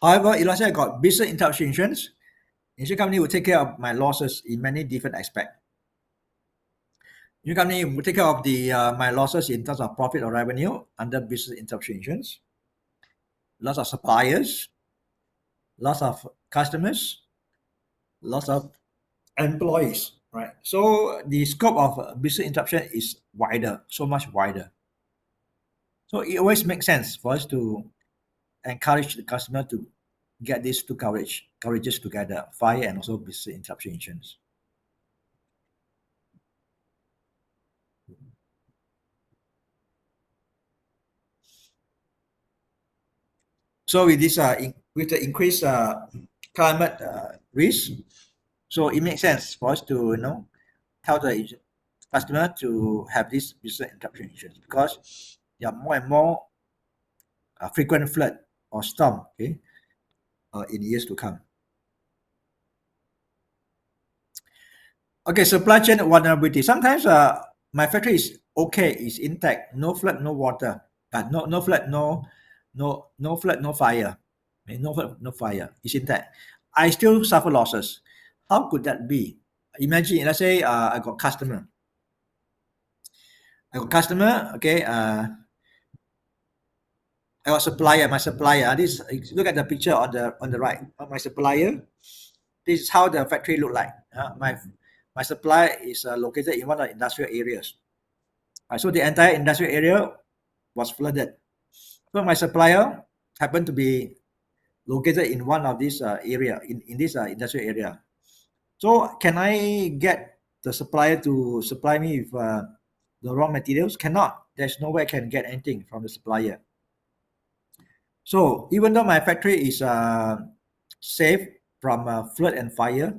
However, if let's say I got business interruption insurance, insurance company will take care of my losses in many different aspects. Insurance company will take care of the my losses in terms of profit or revenue under business interruption insurance, loss of suppliers, loss of customers, loss of employees, right? So the scope of business interruption is wider, so much wider. So it always makes sense for us to encourage the customer to get these two coverages together, fire and also business interruption insurance. So with this, with the increased climate risk, so it makes sense for us to tell the customer to have this business interruption insurance because there are more and more frequent flood or storm, okay, in years to come. Okay, supply chain vulnerability. Sometimes my factory is okay, is intact, no flood, no water, but no flood, no flood, no fire. No flood, no fire. It's intact. I still suffer losses. How could that be? Imagine, let's say I got customer. Okay. I got supplier. My supplier. This look at the picture on the right. My supplier. This is how the factory look like. My supplier is located in one of the industrial areas. So the entire industrial area was flooded. So my supplier happened to be located in one of these area in this industrial area. So can I get the supplier to supply me with the raw materials? Cannot. There's no way I can get anything from the supplier. So even though my factory is safe from flood and fire,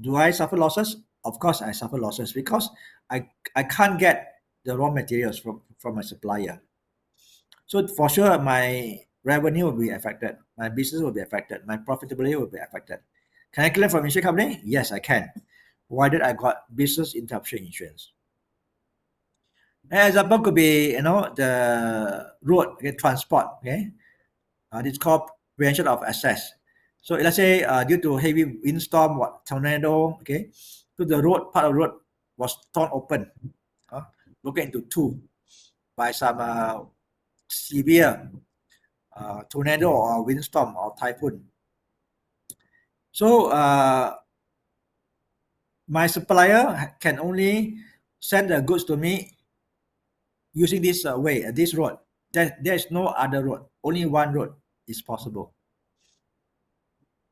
do I suffer losses? Of course, I suffer losses because I can't get the raw materials from my supplier. So for sure, my revenue will be affected. My business will be affected. My profitability will be affected. Can I claim from insurance company? Yes, I can. Why did I got business interruption insurance? An example could be, the road, okay, transport, okay. It's called prevention of access. So let's say due to heavy windstorm, tornado, okay, so the part of the road was torn open, broken into two by some severe tornado or windstorm or typhoon. So my supplier can only send the goods to me using this way, this road. There is no other road. Only one road is possible.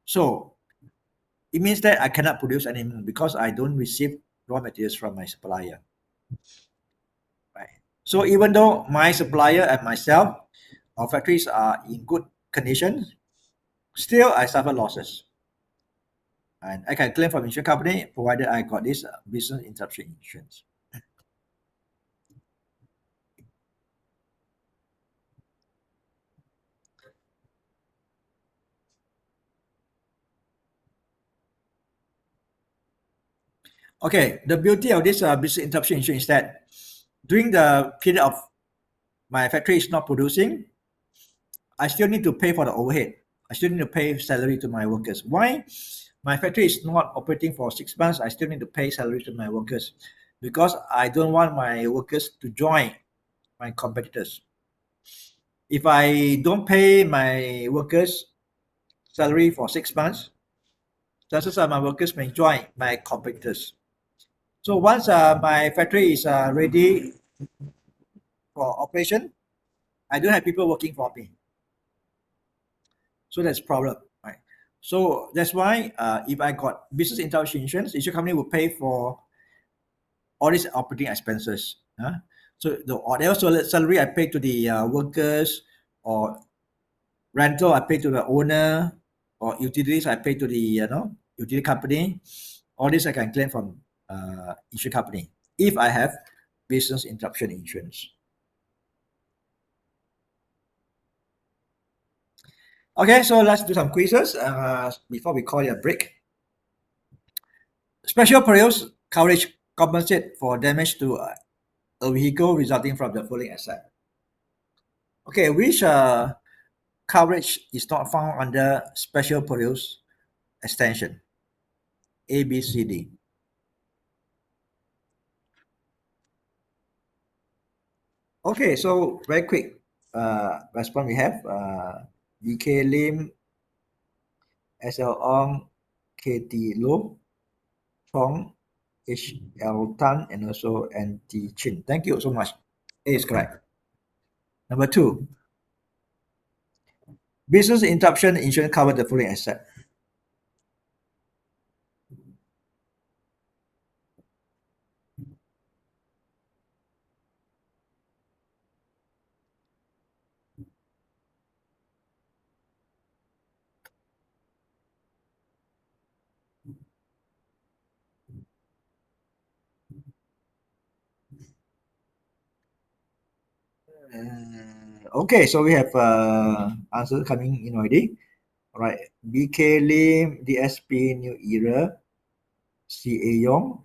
So it means that I cannot produce anymore because I don't receive raw materials from my supplier. Right. So even though my supplier and myself, our factories are in good condition, still I suffer losses. and I can claim from insurance company provided I got this business interruption insurance. Okay, the beauty of this business interruption insurance is that during the period of my factory is not producing, I still need to pay for the overhead. I still need to pay salary to my workers. Why? My factory is not operating for 6 months. I still need to pay salary to my workers because I don't want my workers to join my competitors. If I don't pay my workers salary for 6 months, chances are my workers may join my competitors. So once my factory is ready for operation, I don't have people working for me. So that's problem, right? So that's why if I got business interruption insurance, insurance company will pay for all these operating expenses. So the whatever salary I pay to the workers, or rental I pay to the owner, or utilities I pay to the utility company, all this I can claim from insurance company if I have business interruption insurance. Okay, so let's do some quizzes before we call it a break. Special perils coverage compensate for damage to a vehicle resulting from the following asset. Okay, which coverage is not found under special perils extension? A, B, C, D. Okay, so very quick response we have DK Lim, SL Ong, KT Lo, Chong, HL Tan, and also NT Chin. Thank you so much. A is correct. Number 2, business interruption insurance cover the following asset. Okay, so we have answer coming in already. All right, BK Lim, DSP New Era, CA Yong,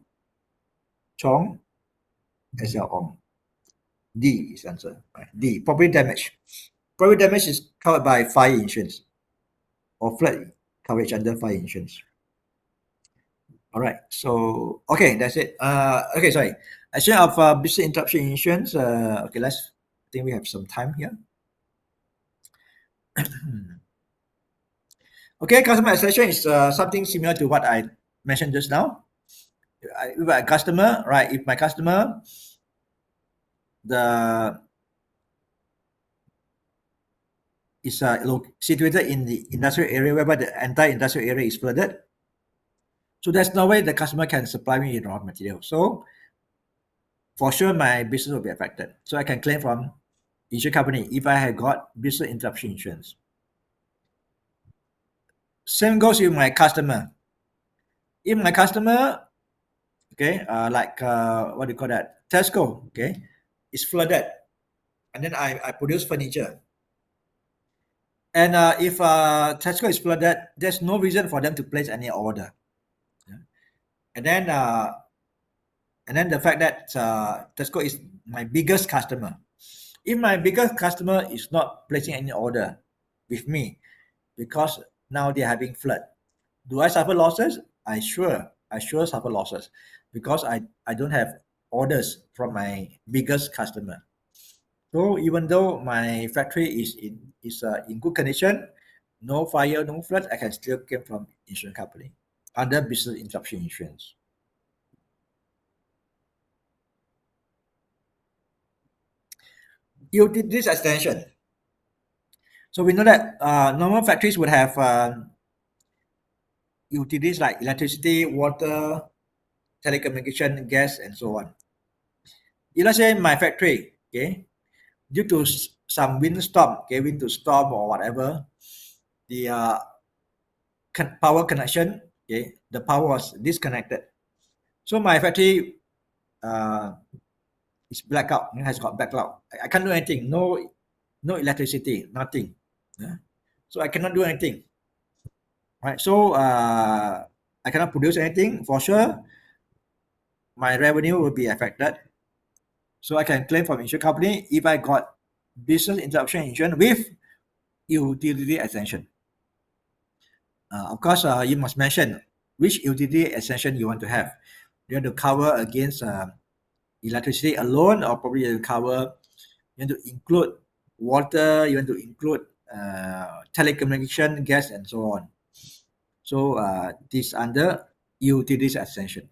Chong, SL Ong. D is answer. Right. D, property damage. Property damage is covered by fire insurance or flood coverage under fire insurance. All right, so okay, that's it. Okay, sorry. Actually, of business interruption insurance. Okay, I think we have some time here. Okay, customer accession is something similar to what I mentioned just now. If a customer, right? If my customer, the is situated in the industrial area whereby the entire industrial area is flooded, so there's no way the customer can supply me with raw material. So for sure, my business will be affected. So I can claim from insurance company if I have got business interruption insurance. Same goes with my customer. If my customer, okay, like what do you call that? Tesco, okay, is flooded, and then I produce furniture. And if Tesco is flooded, there's no reason for them to place any order. Yeah. And then the fact that Tesco is my biggest customer. If my biggest customer is not placing any order with me because now they're having flood, do I suffer losses? I sure suffer losses because I don't have orders from my biggest customer. So even though my factory is in good condition, no fire, no flood, I can still claim from insurance company under business interruption insurance. Utilities extension. So we know that normal factories would have utilities like electricity, water, telecommunication, gas, and so on. If let's say my factory, okay, due to some windstorm, okay, windstorm or whatever, the power connection Okay, the power was disconnected. So my factory is blackout, has got blackout. I can't do anything. No electricity, nothing. Yeah. So I cannot do anything. Right. So I cannot produce anything for sure. My revenue will be affected. So I can claim from insurance company if I got business interruption insurance with utility extension. Of course, you must mention which utility extension you want to have. You want to cover against electricity alone, or probably you cover, you want to include water, you want to include telecommunication, gas, and so on. So this under utilities extension.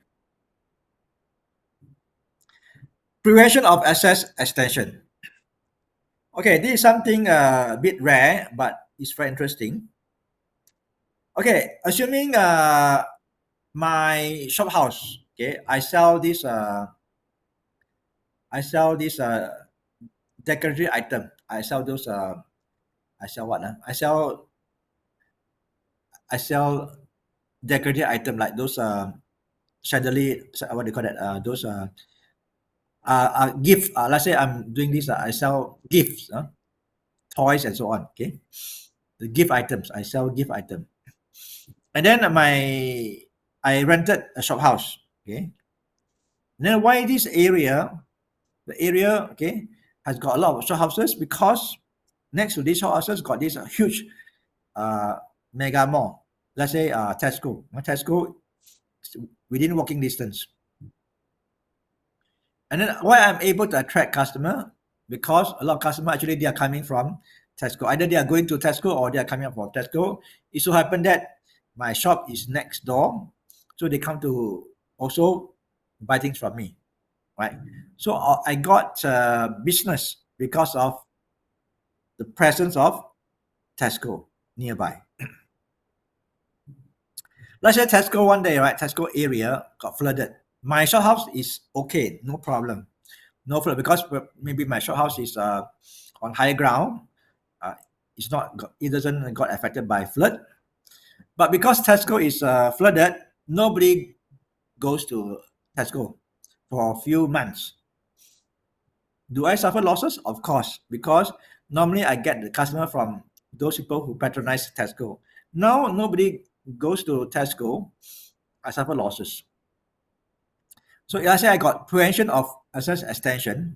Prevention of access extension. Okay, this is something a bit rare, but it's very interesting. Okay, assuming my shop house, okay, I sell this decorative item. I sell those I sell what? I sell decorative item like those chandelier, what do you call that? Those gift. Let's say I'm doing this. I sell gifts, toys and so on. Okay, the gift items. I sell gift item, and then I rented a shop house. Okay, and then why this area? The area, okay, has got a lot of shop houses because next to these shop houses got this huge mega mall. Let's say Tesco. Tesco within walking distance. And then why I'm able to attract customer, because a lot of customer actually they are coming from Tesco. Either they are going to Tesco or they are coming up from Tesco. It so happened that my shop is next door, so they come to also buy things from me, right? So I got business because of the presence of Tesco nearby. Let's say Tesco one day, right? Tesco area got flooded. My shop house is okay, no problem. No flood because maybe my shop house is on higher ground. It's not, it doesn't got affected by flood. But because Tesco is flooded, nobody goes to Tesco for a few months. Do I suffer losses? Of course, because normally I get the customer from those people who patronize Tesco. Now nobody goes to Tesco, I suffer losses. So let's say I got prevention of access extension.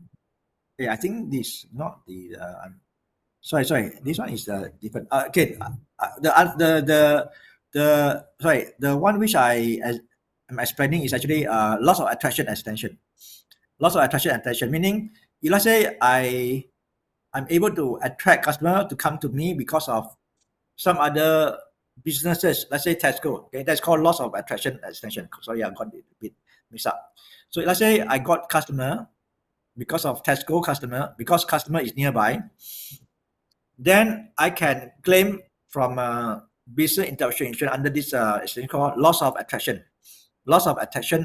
Okay, I think this not the sorry. This one is the different. Okay, the one which am explaining is actually loss of attraction extension. Loss of attraction extension meaning, let's say I'm able to attract customer to come to me because of some other businesses. Let's say Tesco. Okay, that's called loss of attraction extension. Sorry, I got it a bit mixed up. So let's say I got customer because of Tesco customer, because customer is nearby, then I can claim from business interruption insurance under this extension called loss of attraction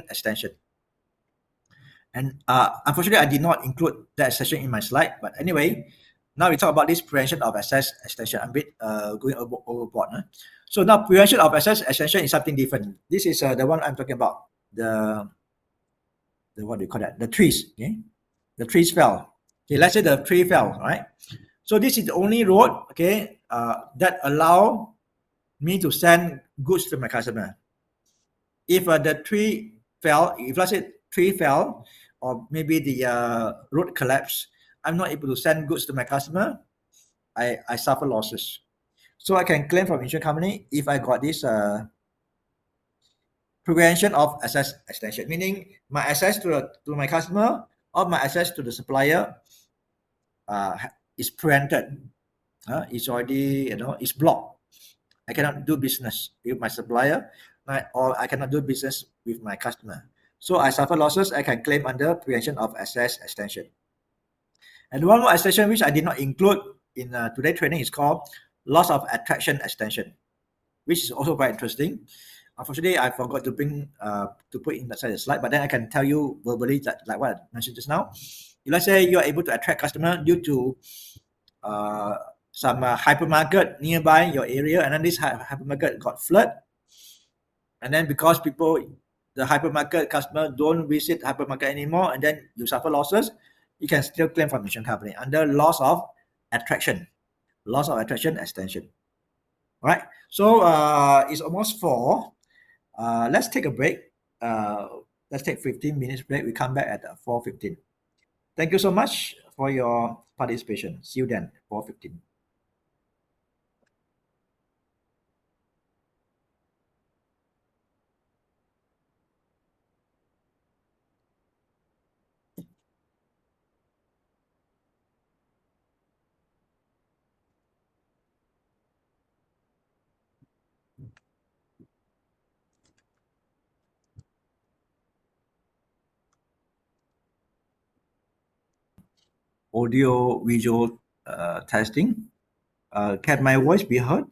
extension. And unfortunately, I did not include that extension in my slide. But anyway, now we talk about this prevention of access extension. I'm a bit going overboard. So now prevention of access extension is something different. This is the one I'm talking about. The what do you call that? The trees. Okay, the trees fell. Okay, let's say the tree fell. Right. So this is the only road. Okay, that allow me to send goods to my customer. If the tree fell, if let's say tree fell, or maybe the road collapsed, I'm not able to send goods to my customer. I suffer losses. So I can claim from insurance company if I got this prevention of access extension, meaning my access to my customer or my access to the supplier is prevented. It's already, it's blocked. I cannot do business with my supplier, or I cannot do business with my customer. So I suffer losses, I can claim under prevention of access extension. And one more extension which I did not include in today's training is called loss of attraction extension, which is also very interesting. Unfortunately, I forgot to bring to put inside the slide, but then I can tell you verbally that, like what I mentioned just now. Let's say you are able to attract customer due to some hypermarket nearby your area, and then this hypermarket got flood. and then because people, the hypermarket customer don't visit hypermarket anymore, and then you suffer losses, you can still claim from insurance company under loss of attraction extension. All right. So it's almost 4. Let's take a break. Let's take 15 minutes break. We come back at 4:15. Thank you so much for your participation. See you then, 4:15. Audio visual testing. Can my voice be heard?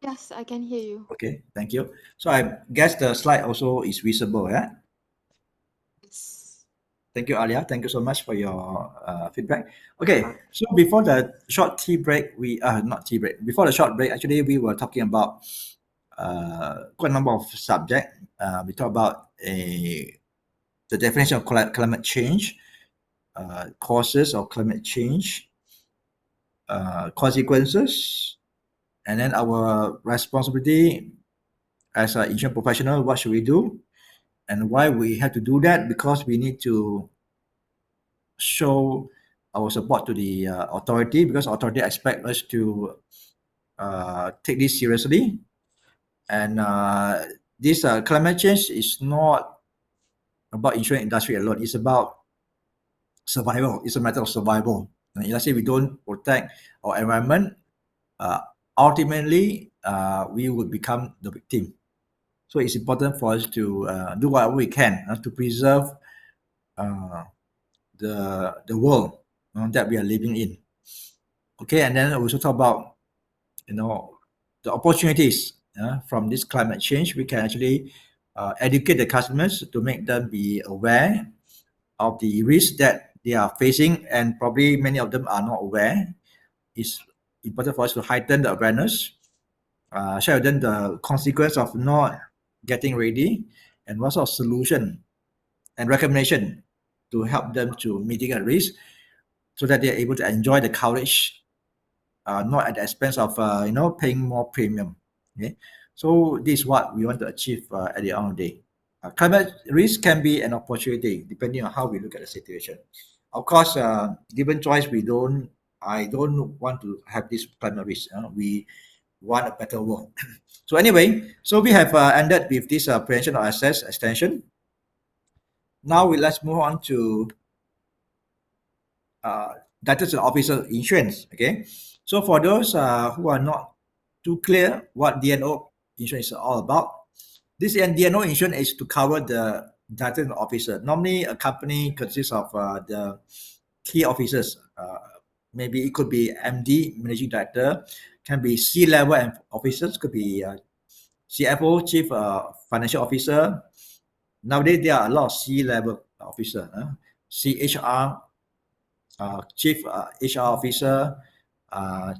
Yes, I can hear you. Okay, thank you. So I guess the slide also is visible, yeah? Yes. Thank you, Alia. Thank you so much for your feedback. Okay, so before the short tea break, not tea break. Before the short break, actually, we were talking about quite a number of subjects. We talked about the definition of climate change, causes of climate change, consequences, and then our responsibility as an insurance professional. What should we do, and why we have to do that? Because we need to show our support to the authority, because authority expect us to take this seriously. And this climate change is not about insurance industry alone. It's about survival. It's a matter of survival. And let's say we don't protect our environment, ultimately we would become the victim. So it's important for us to do whatever we can to preserve the world that we are living in. Okay, and then also talk about the opportunities from this climate change. We can actually educate the customers to make them be aware of the risks that they are facing, and probably many of them are not aware. It's important for us to heighten the awareness, share with them the consequence of not getting ready, and what sort of solution and recommendation to help them to mitigate risk, so that they are able to enjoy the coverage, not at the expense of paying more premium. Okay, so this is what we want to achieve at the end of the day. Climate risk can be an opportunity depending on how we look at the situation. Of course, given choice, I don't want to have this climate risk. We want a better world. So anyway, so we have ended with this prevention of access extension. Now let's move on to directors and officer insurance. Okay, so for those who are not too clear what DNO insurance is all about, this DNO insurance is to cover the director and officer. Normally, a company consists of the key officers. Maybe it could be MD, managing director, can be C-level officers, could be CFO, chief financial officer. Nowadays, there are a lot of C-level officer, CHR, chief HR officer,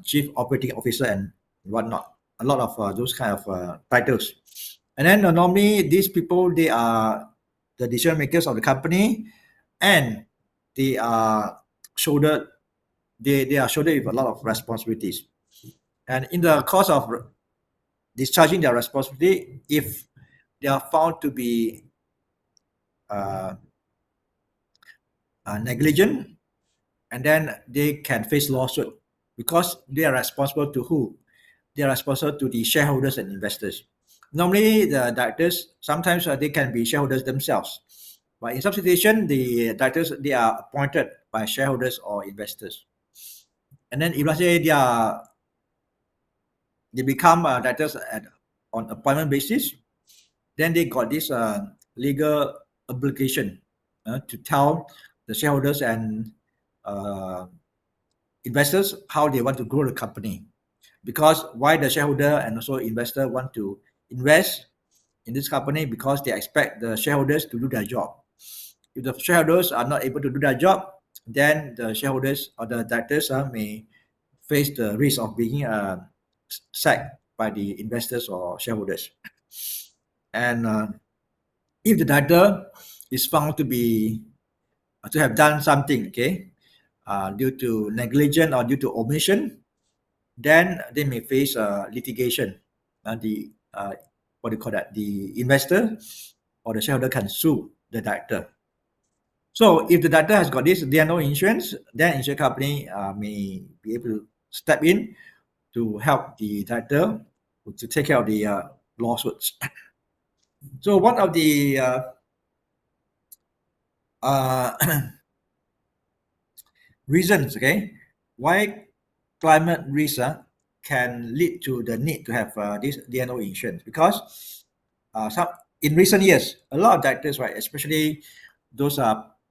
chief operating officer, and whatnot. A lot of those kind of titles. And then normally these people, they are the decision makers of the company, and they are shouldered with a lot of responsibilities. And in the course of discharging their responsibility, if they are found to be negligent, and then they can face lawsuit, because they are responsible to who? They are responsible to the shareholders and investors. Normally, the directors, sometimes they can be shareholders themselves. But in some situation, the directors, they are appointed by shareholders or investors. And then if let's say they become directors on appointment basis, then they got this legal obligation to tell the shareholders and investors how they want to grow the company. Because why the shareholder and also investor want to invest in this company? Because they expect the shareholders to do their job. If the shareholders are not able to do their job, then the shareholders or the directors may face the risk of being sacked by the investors or shareholders. And if the director is found to have done something, okay, due to negligence or due to omission, then they may face litigation. The what do you call that? The investor or the shareholder can sue the director. So if the director has got this D&O insurance, then insurance company may be able to step in to help the director to take care of the lawsuits. So one of the reasons, okay, why climate risk can lead to the need to have this D&O insurance, because in recent years, a lot of directors, right, especially those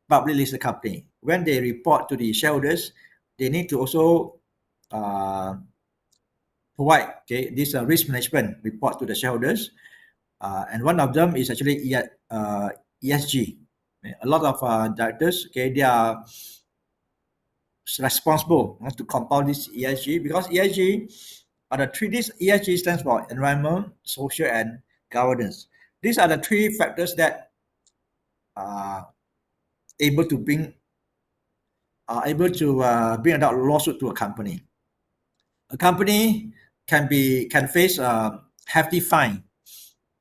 publicly listed company, when they report to the shareholders, they need to also provide this risk management report to the shareholders, and one of them is actually ESG. A lot of directors, they are responsible to compile this ESG, because ESG are the three. This ESG stands for environment, social, and governance. These are the three factors that are able to bring about lawsuit to a company. A company can face a hefty fine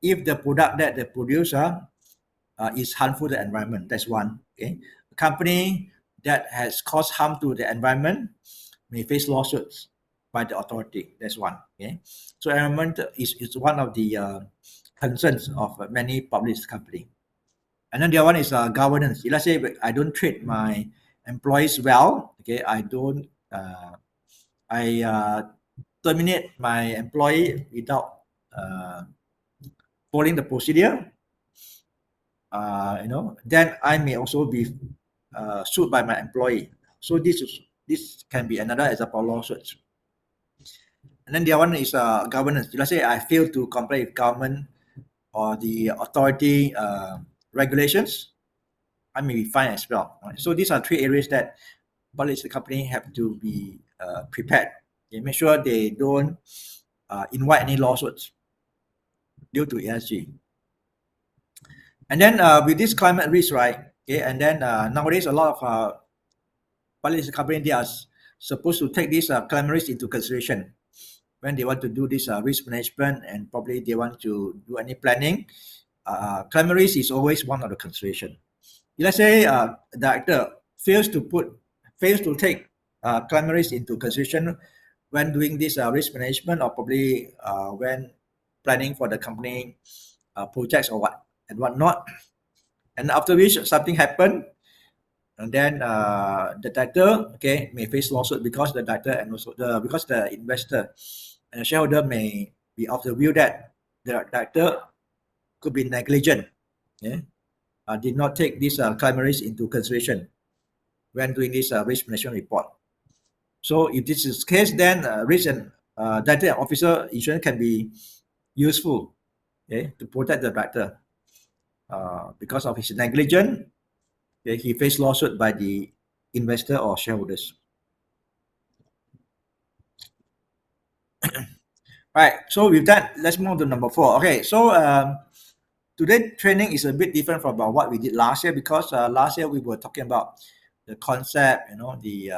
if the product that they produce is harmful to the environment. That's one. Okay, a company that has caused harm to the environment may face lawsuits by the authority. That's one. Okay, so environment is one of the concerns of many public companies. And then the other one is governance. Let's say I don't treat my employees well. Okay, I terminate my employee without following the procedure. Then I may also be sued by my employee. So this can be another example of lawsuits. And then the other one is governance. Let's say I fail to comply with government or the authority regulations, I may be fined as well. Right? So these are three areas that public listed company have to be prepared. Okay, make sure they don't invite any lawsuits due to ESG. And then with this climate risk, right? Okay, and then nowadays a lot of public listed company, they are supposed to take this climate risk into consideration when they want to do this risk management, and probably they want to do any planning. Climate risk is always one of the consideration. Let's say a director fails to take climate risk into consideration when doing this risk management, or probably when planning for the company projects or whatnot. And after which something happened, and then the director may face lawsuit, because the director and also because the investor and the shareholder may be of the view that the director could be negligent, did not take this climate risk into consideration when doing this risk management report. So if this is the case, then risk and director and officer insurance can be useful, to protect the director because of his negligence. He faced lawsuit by the investor or shareholders. Right. So with that, let's move to number 4. Okay. So today training is a bit different from what we did last year, because last year we were talking about the concept, the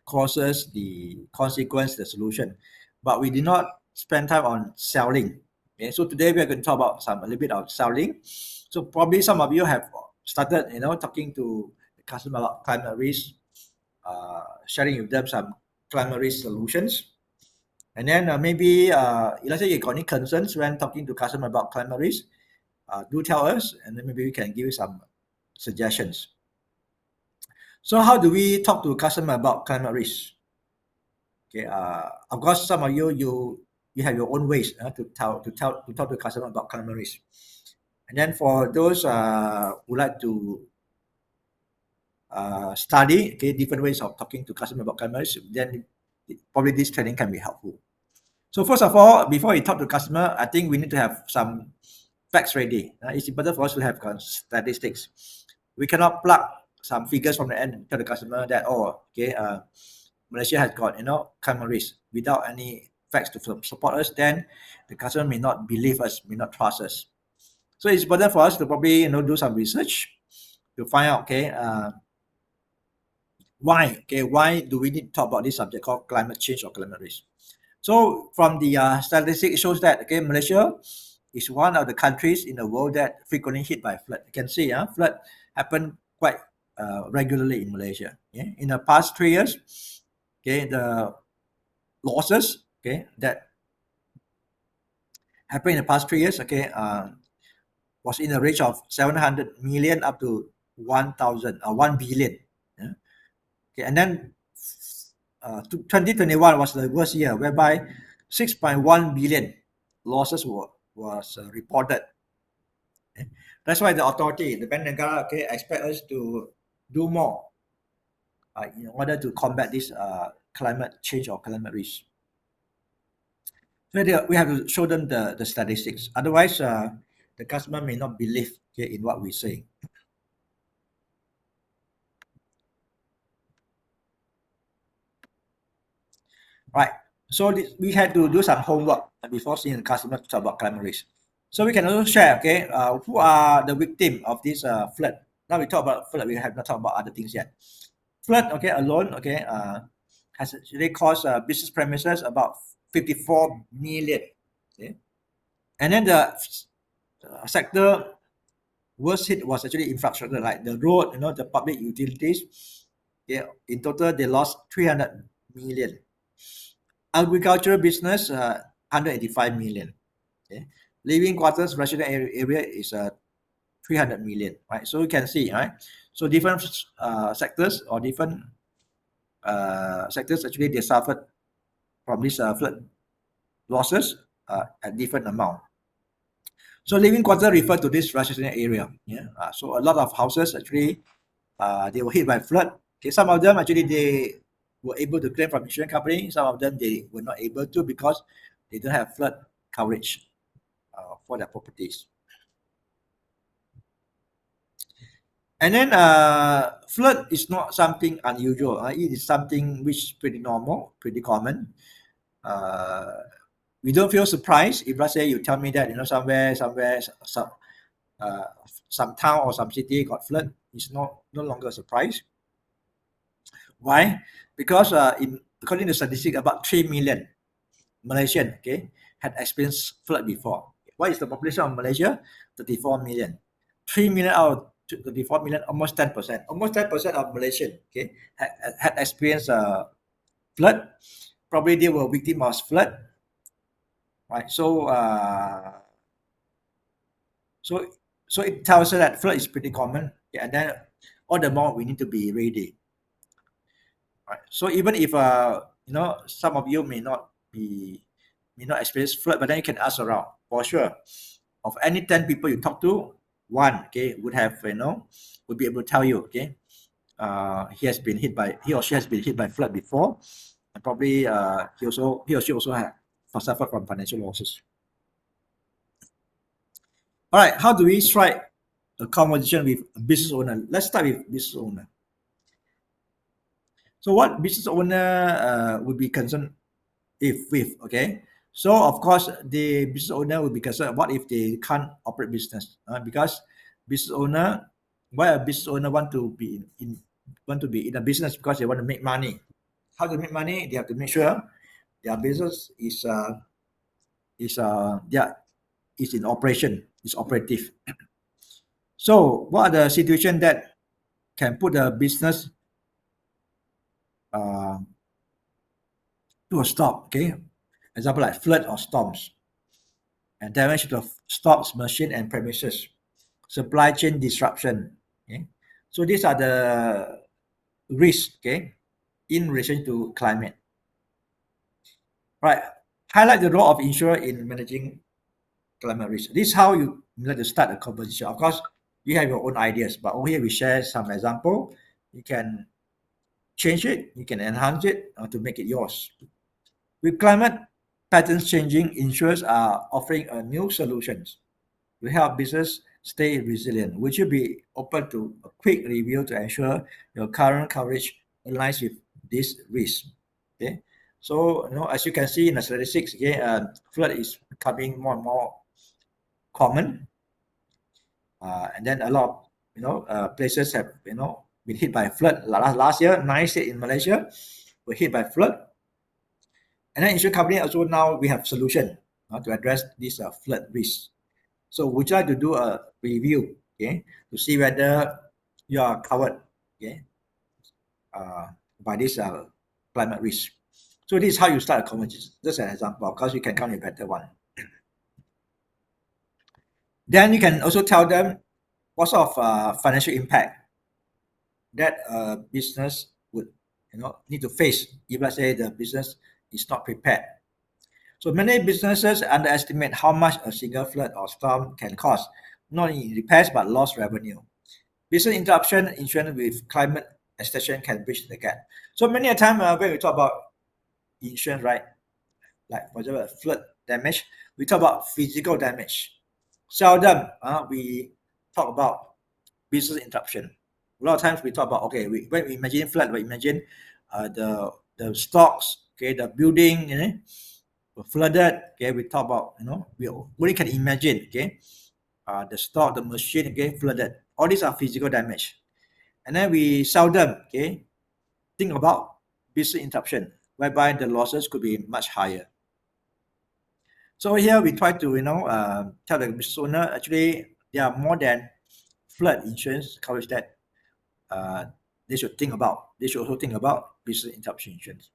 causes, the consequence, the solution, but we did not spend time on selling. Okay. So today we are going to talk about a little bit of selling. So probably some of you have started, talking to the customer about climate risk, sharing with them some climate risk solutions. And then maybe, let's say you got any concerns when talking to customer about climate risk, do tell us, and then maybe we can give you some suggestions. So how do we talk to customer about climate risk? Okay, of course, some of you have your own ways to talk to customer about climate risk. And then for those who like to study different ways of talking to customer about climate risk, then probably this training can be helpful. So first of all, before we talk to customer, I think we need to have some facts ready. It's important for us to have statistics. We cannot plug some figures from the end and tell the customer that Malaysia has got climate risk without any facts to support us, then the customer may not believe us, may not trust us. So it's important for us to probably do some research to find out why do we need to talk about this subject called climate change or climate risk. So from the statistics, it shows that Malaysia is one of the countries in the world that frequently hit by flood. You can see flood happen quite regularly in Malaysia. In the past 3 years, the losses that happened in the past 3 years was in the range of 700 million up to 1 billion. And then 2021 was the worst year, whereby 6.1 billion losses was reported. That's why the authority, the Bank Negara, expect us to do more in order to combat this climate change or climate risk. So we have to show them the statistics. Otherwise, the customer may not believe in what we say. Right. So we had to do some homework before seeing the customer to talk about climate risk. So we can also share, who are the victim of this flood. Now we talk about flood. We have not talked about other things yet. Flood, alone, has actually caused business premises about 54 million. And then the sector worst hit was actually infrastructure, like the road, the public utilities. In total, they lost 300 million. Agricultural business, 185 million. Living quarters, residential area is 300 million, right? So you can see, right? So different sectors or different sectors actually they suffered from this flood losses at different amount. So living quarter refer to this residential area. So a lot of houses actually they were hit by flood. Some of them actually they were able to claim from insurance company. Some of them they were not able to because they don't have flood coverage for their properties. And then flood is not something unusual. It is something which is pretty normal, pretty common. We don't feel surprised if, let's say, you tell me that somewhere some town or some city got flood. It's no longer a surprise. Why? Because according to statistics, about 3 million Malaysian had experienced flood before. What is the population of Malaysia? 34 million. 3 million out of 34 million, almost 10%. Almost 10% of Malaysian had experienced flood. Probably they were victim of flood, right? So it tells us that flood is pretty common, and then all the more we need to be ready. Right. So even if some of you may not experience flood, but then you can ask around for sure. Of any 10 people you talk to, one would have would be able to tell you he or she has been hit by flood before, and probably he or she also have suffered from financial losses. All right, how do we strike a conversation with a business owner? Let's start with business owner. So what business owner would be concerned with, So of course, the business owner will be concerned, what if they can't operate business? Because business owner, why a business owner want to be in a business? Because they want to make money. How to make money? They have to make sure their business is in operation, is operative. So what are the situations that can put the business to a stop? Example like flood or storms, and damage to stocks, machine, and premises, supply chain disruption. So these are the risks in relation to climate. Right. Highlight the role of insurer in managing climate risk. This is how you like to start a conversation. Of course, you have your own ideas, but over here we share some example. You can change it, you can enhance it to make it yours. With climate patterns changing, insurers are offering new solutions to help business stay resilient. Would you be open to a quick review to ensure your current coverage aligns with this risk? So, as you can see in the statistics, flood is becoming more and more common. And then a lot of, places have, been hit by flood. Last year, 9 states in Malaysia were hit by flood. And then insurance company also now we have solution to address this flood risk. So would you like to do a review, to see whether you are covered, by this climate risk? So this is how you start a conversation. Just an example. Of course, you can come with a better one. Then you can also tell them what sort of financial impact that a business would need to face if, let's say, the business is not prepared. So many businesses underestimate how much a single flood or storm can cost, not in repairs but lost revenue. Business interruption insurance with climate extension can bridge the gap. So many a time when we talk about insurance, right? Like for example, flood damage, we talk about physical damage. Seldom we talk about business interruption. A lot of times we talk about, when we imagine flood, we imagine the stocks, the building, were flooded. We talk about, we only can imagine, the stock, the machine, flooded. All these are physical damage. And then we seldom, think about business interruption, whereby the losses could be much higher. So here we try to, tell the business owner, actually, there are more than flood insurance coverage that they should think about. They should also think about business interruption insurance.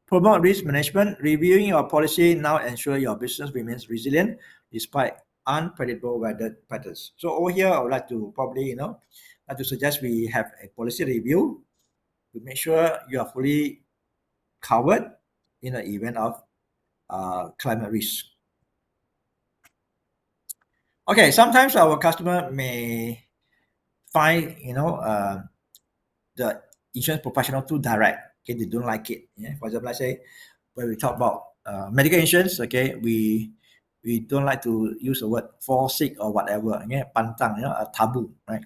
Promote risk management. Reviewing your policy now ensure your business remains resilient despite unpredictable weather patterns. So over here, I would like to probably, like to suggest we have a policy review to make sure you are fully covered in the event of climate risk. Okay, sometimes our customer may find, the insurance professional too direct. They don't like it. For example, let's say when we talk about medical insurance, we don't like to use the word fall sick or whatever. Pantang, a taboo, right?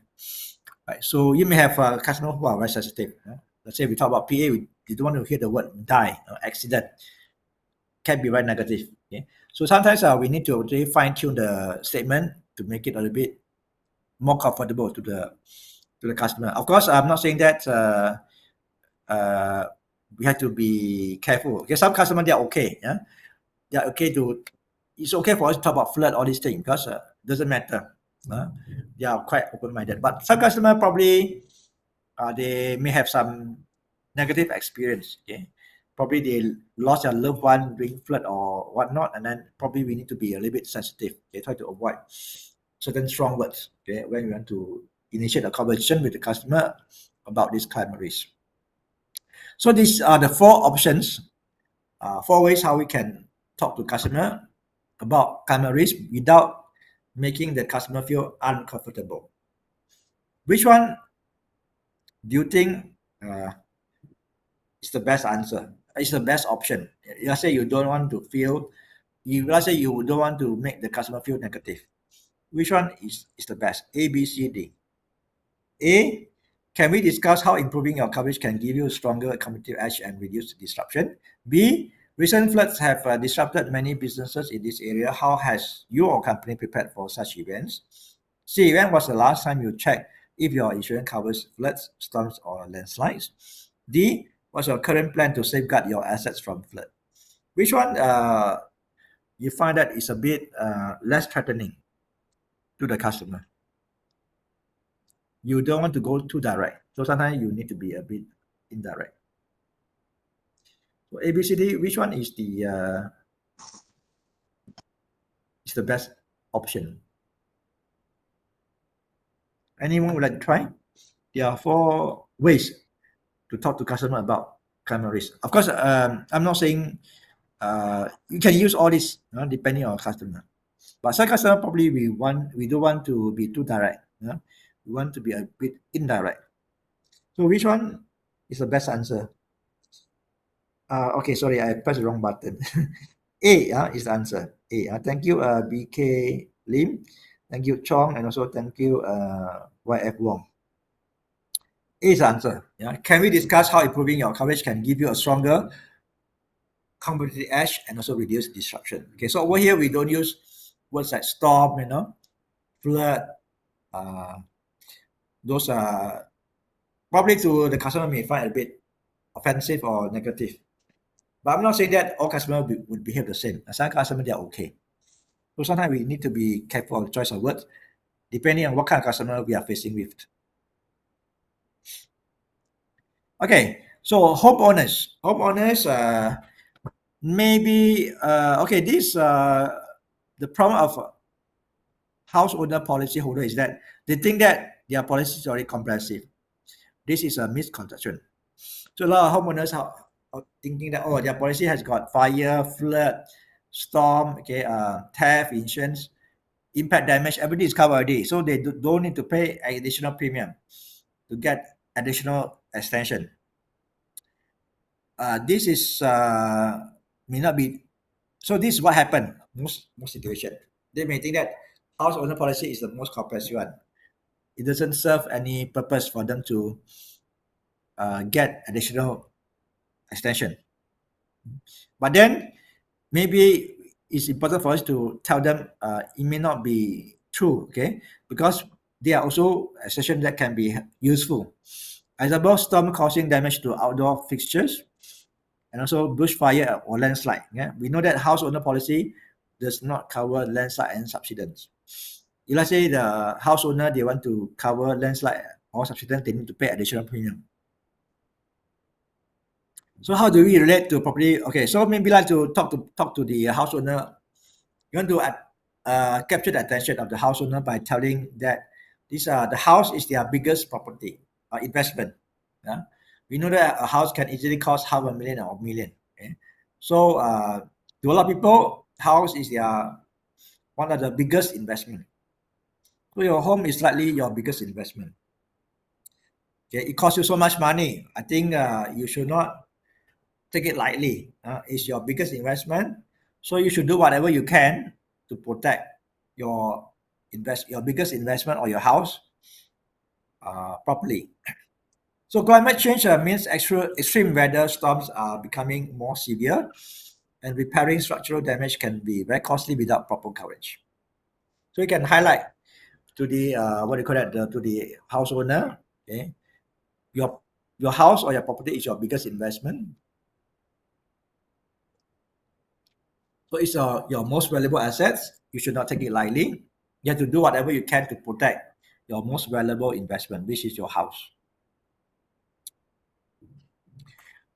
Right. So you may have customers who are very sensitive. Let's say we talk about PA, you don't want to hear the word die or accident. Can be very negative. So sometimes we need to really fine tune the statement to make it a little bit more comfortable to the customer. Of course, I'm not saying that we have to be careful. Some customers, they are okay. They are okay it's okay for us to talk about flood, all these things, because it doesn't matter. They are quite open-minded. But some customers probably they may have some negative experience. Probably they lost their loved one during flood or whatnot, and then probably we need to be a little bit sensitive. Try to avoid certain strong words when we want to initiate a conversation with the customer about this climate risk. So these are the 4 options, 4 ways how we can talk to customer about climate risk without making the customer feel uncomfortable. Which one do you think is the best answer? Is the best option? Let's say you don't want to make the customer feel negative. Which one is the best? A, B, C, D. A, can we discuss how improving your coverage can give you a stronger competitive edge and reduce disruption? B, recent floods have disrupted many businesses in this area. How has your company prepared for such events? C, when was the last time you checked if your insurance covers floods, storms, or landslides? D, what's your current plan to safeguard your assets from flood? Which one you find that is a bit less threatening to the customer? You don't want to go too direct. So sometimes you need to be a bit indirect. So ABCD, which one is the best option? Anyone would like to try? There are 4 ways to talk to customer about climate risk. Of course, I'm not saying you can use all this depending on customer. But some customer probably we don't want to be too direct. We want to be a bit indirect. So which one is the best answer? Okay, sorry, I pressed the wrong button. A is the answer. A. Thank you, BK Lim. Thank you, Chong, and also thank you, YF Wong. A is the answer. Can we discuss how improving your coverage can give you a stronger competitive edge and also reduce disruption. Okay, so over here we don't use words like storm, flood. Those are probably to the customer may find a bit offensive or negative. But I'm not saying that all customers would behave the same. Some customers, they are okay. So sometimes we need to be careful of the choice of words, depending on what kind of customer we are facing with. Okay, so homeowners, maybe, okay, this, the problem of house owner policy holder is that they think that their policy is already comprehensive. This is a misconception. So a lot of homeowners are thinking that, oh, their policy has got fire, flood, storm, okay, theft, insurance, impact damage, everything is covered already. So they don't need to pay additional premium to get additional extension. This is may not be. So this is what happened most situation. They may think that house owner policy is the most comprehensive one. It doesn't serve any purpose for them to get additional extension. But then maybe it's important for us to tell them it may not be true, okay? Because there are also extensions that can be useful. Example, storm causing damage to outdoor fixtures and also bushfire or landslide. Yeah, we know that house owner policy does not cover landslide and subsidence. If let's say the house owner they want to cover landslide or subsidence, they need to pay additional premium. So how do we relate to property? Okay, so maybe like to talk to the house owner. You want to capture the attention of the house owner by telling that the house is their biggest property investment. Yeah? We know that a house can easily cost $500,000 or $1 million. Okay? So to a lot of people, house is their one of the biggest investment. So your home is likely your biggest investment. Okay, it costs you so much money. I think you should not take it lightly. It's your biggest investment, so you should do whatever you can to protect your biggest investment or your house properly. So climate change means extreme weather storms are becoming more severe, and repairing structural damage can be very costly without proper coverage. So you can highlight to the to the house owner, okay, your house or your property is your biggest investment. So it's your most valuable assets. You should not take it lightly. You have to do whatever you can to protect your most valuable investment, which is your house.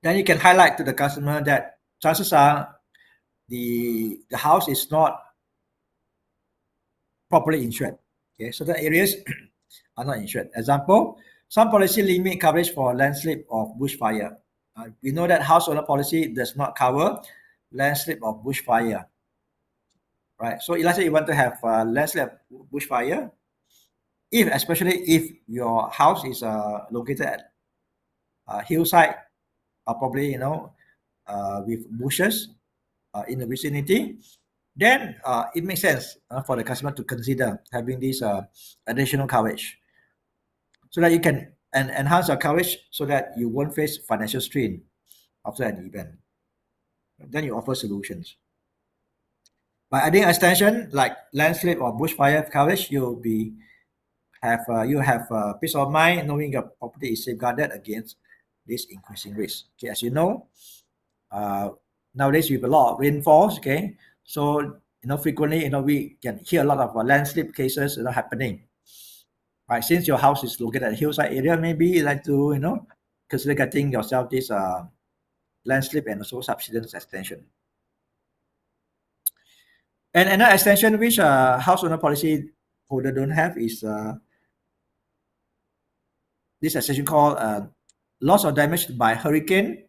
Then you can highlight to the customer that chances are the house is not properly insured. Okay, certain areas are not insured. Example, some policy limit coverage for landslip or bushfire. We know that house owner policy does not cover landslip or bushfire. Right. So let's say you want to have landslip bushfire, especially if your house is located at hillside, or probably with bushes in the vicinity, then it makes sense for the customer to consider having this additional coverage, so that you can enhance your coverage so that you won't face financial strain after an event. Then you offer solutions. By adding extension like landslip or bushfire coverage, you have peace of mind knowing your property is safeguarded against this increasing risk. Okay, as you know, nowadays we have a lot of rainfalls. Okay, so frequently we can hear a lot of landslip cases happening. Right, since your house is located at a hillside area, maybe you like to consider getting yourself this landslip and also subsidence extension. And another extension which house owner policy holder don't have is this extension called loss or damage by hurricane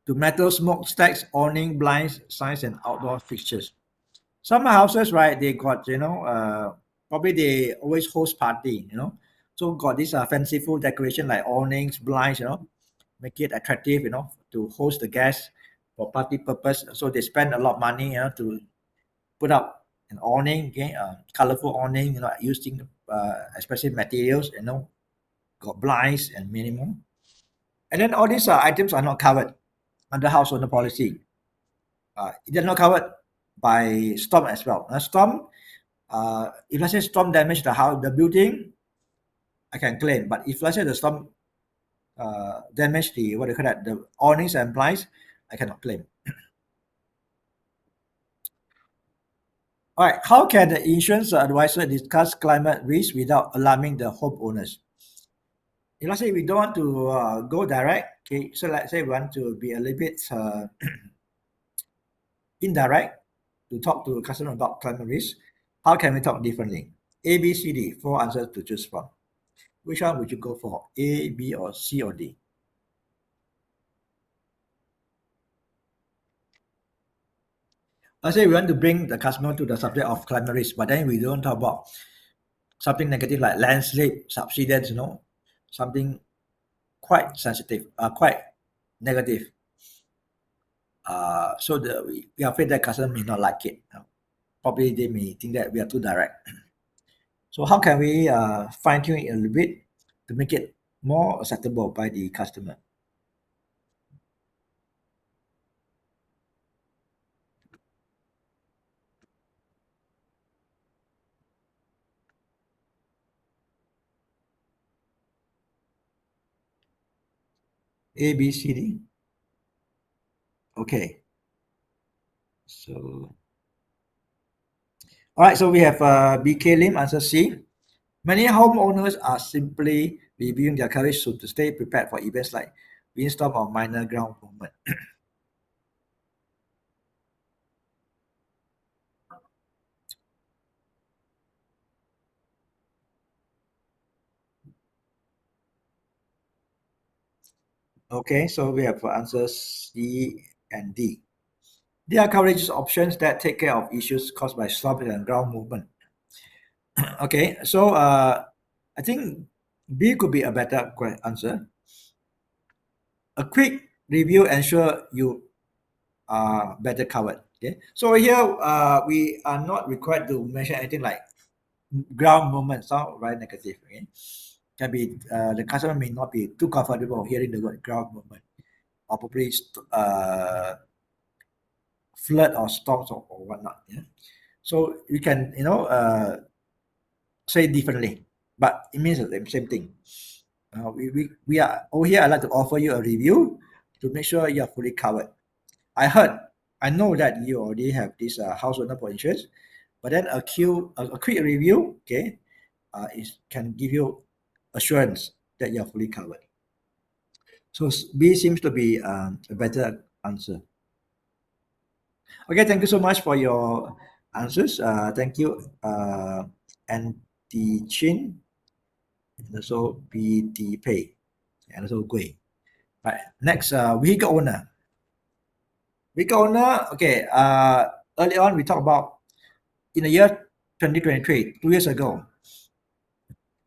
to metal smokestacks, awning, blinds, signs, and outdoor fixtures. Some houses, right, they got probably they always host party, so got this fanciful decoration like awnings, blinds, make it attractive, to host the guests for party purpose. So they spend a lot of money, to put up an awning, okay, colorful awning, using expensive materials, got blinds and minimum. And then all these items are not covered under house owner policy. It is not covered by storm as well. Storm, if let's say storm damage the house, the building, I can claim. But if let's say the storm damage the what do you call that, the awnings and blinds, I cannot claim. All right, how can the insurance advisor discuss climate risk without alarming the homeowners? If let's say we don't want to go direct, okay, so let's say we want to be a little bit indirect to talk to a customer about climate risk, how can we talk differently? A, B, C, D, 4 answers to choose from. Which one would you go for? A, B, or C, or D? Let's say we want to bring the customer to the subject of climate risk, but then we don't talk about something negative like landslide, subsidence, something quite sensitive, quite negative. So we are afraid that customer may not like it. Probably they may think that we are too direct. So how can we fine tune it a little bit to make it more acceptable by the customer? A, B, C, D. Okay. So, all right. So we have BK Lim answer C. Many homeowners are simply reviewing their coverage to stay prepared for events like windstorm or minor ground movement. Okay, so we have answers C and D. There are coverage options that take care of issues caused by storm and ground movement. Okay, so I think B could be a better answer. A quick review ensure you are better covered. Okay, so here we are not required to mention anything like ground movement. Sound very negative. Okay, can be the customer may not be too comfortable hearing the word ground movement, or probably flood or storms or whatnot. Yeah, so we can say differently, but it means the same thing. We are over here. I'd like to offer you a review to make sure you are fully covered. I know that you already have this house owner for insurance, but then a quick review, okay, can give you assurance that you are fully covered. So B seems to be a better answer. Okay, thank you so much for your answers. Thank you, Andy Chin, and also BT Pay, and also Gui. Right, next, vehicle owner. Vehicle owner, okay, early on we talked about in the year 2023, 2 years ago,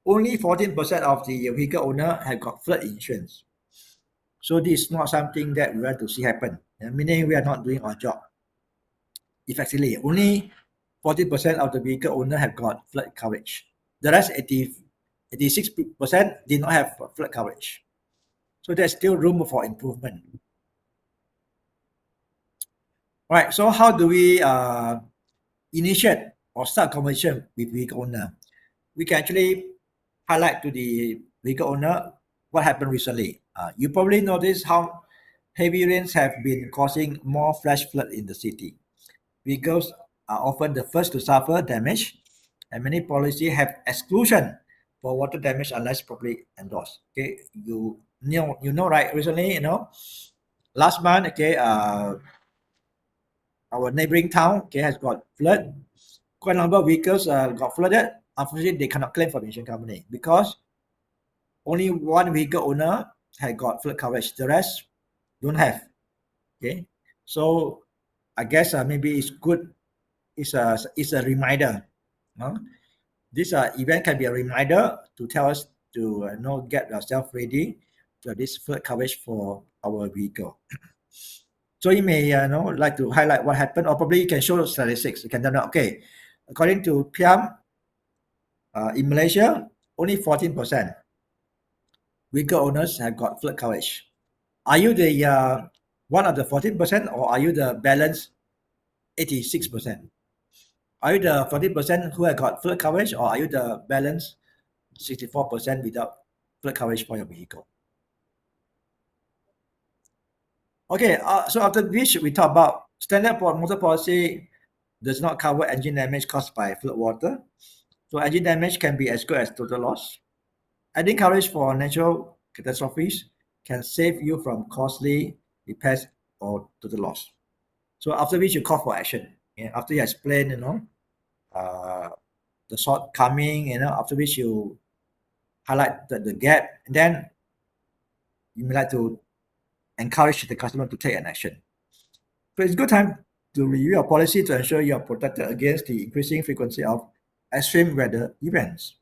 only 14% of the vehicle owner have got flood insurance. So this is not something that we want to see happen, meaning we are not doing our job effectively. Only 14% of the vehicle owner have got flood coverage. The rest 86% did not have flood coverage. So there's still room for improvement. All right, so how do we initiate or start conversation with vehicle owner? We can actually highlight to the vehicle owner what happened recently. You probably noticed how heavy rains have been causing more flash flood in the city. Vehicles are often the first to suffer damage, and many policies have exclusion for water damage unless properly endorsed. Okay, you know, right? Recently, last month, okay, our neighboring town, okay, has got flood. Quite a number of vehicles got flooded. Unfortunately, they cannot claim from the insurance company because only one vehicle owner had got flood coverage. The rest don't have. Okay, so I guess maybe it's good. It's a reminder. This event can be a reminder to tell us to get ourselves ready for this flood coverage for our vehicle. So you may like to highlight what happened, or probably you can show statistics. You can tell them, okay, according to PIAM, in Malaysia, only 14% vehicle owners have got flood coverage. Are you the one of the 14%, or are you the balance 86%? Are you the 14% who have got flood coverage, or are you the balance 64% without flood coverage for your vehicle? Okay, so after which we talk about standard motor policy does not cover engine damage caused by flood water. So engine damage can be as good as total loss. Adding coverage for natural catastrophes can save you from costly repairs or total loss. So after which you call for action. Yeah, after you explain, the shortcoming, after which you highlight the gap, and then you may like to encourage the customer to take an action. So it's a good time to review your policy to ensure you are protected against the increasing frequency of extreme weather events.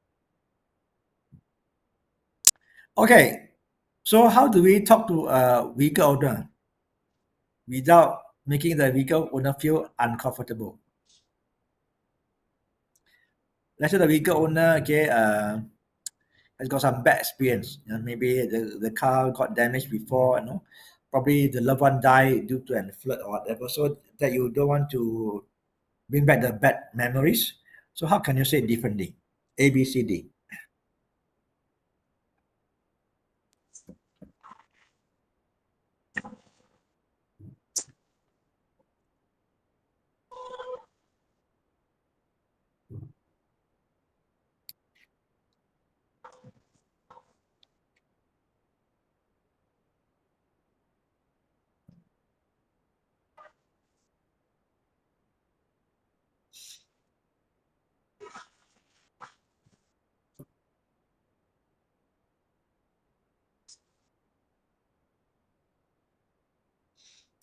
Okay, so how do we talk to a vehicle owner without making the vehicle owner feel uncomfortable? Let's say the vehicle owner, has got some bad experience. Maybe the car got damaged before, probably the loved one died due to a flood or whatever, so that you don't want to bring back the bad memories. So how can you say it differently? A, B, C, D.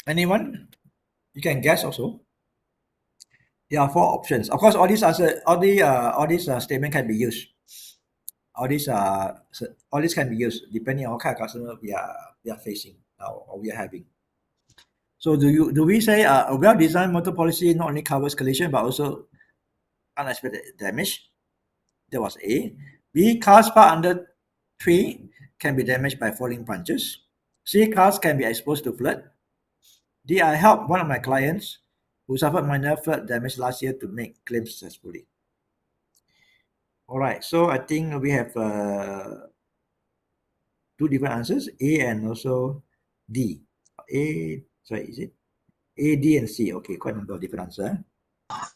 Anyone? You can guess also. There are 4 options. Of course, all these statement can be used. All these can be used depending on what kind of customer we are facing or we are having. So do we say a well-designed motor policy not only covers collision but also unexpected damage? That was A. B. Cars parked under tree can be damaged by falling branches. C. Cars can be exposed to flood. D. I helped one of my clients who suffered minor flood damage last year to make claims successfully. All right, so I think we have 2 different answers, A and also D. Is it A, D, and C? Okay, quite a number of different answers. All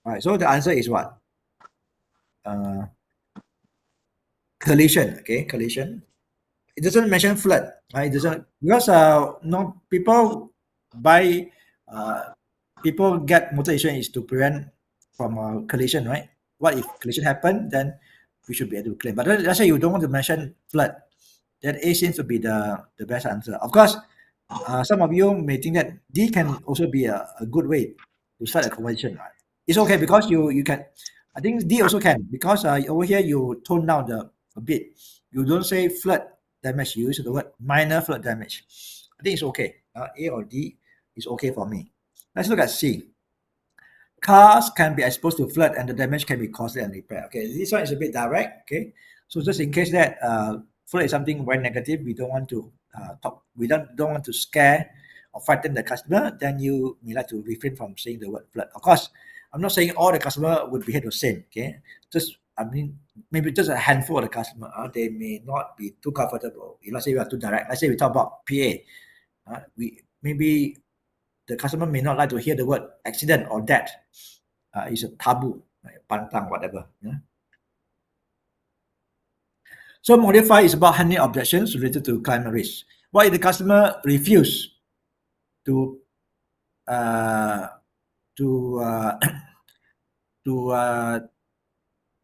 right, so the answer is what? Collision. Okay, collision. It doesn't mention flood. Right? It doesn't, because people get motor insurance is to prevent from collision, right? What if collision happen? Then we should be able to claim. But let's say you don't want to mention flood, then A seems to be the best answer. Of course, some of you may think that D can also be a good way to start a conversation. Right? It's okay because you can. I think D also can, because over here you tone down a bit. You don't say flood damage. You use the word minor flood damage. I think it's okay. A or D is okay for me. Let's look at C. Cars can be exposed to flood and the damage can be costly and repaired. Okay, this one is a bit direct. Okay, so just in case that flood is something very negative, we don't want to talk. We don't want to scare or frighten the customer. Then you may like to refrain from saying the word flood. Of course, I'm not saying all the customer would behave the same. Okay, maybe just a handful of the customer, they may not be too comfortable. Let's say we are too direct. Let's say we talk about PA. Maybe the customer may not like to hear the word accident or death. It's a taboo, pantang, whatever. Yeah? So modify is about handling objections related to climate risk. What if the customer refuse to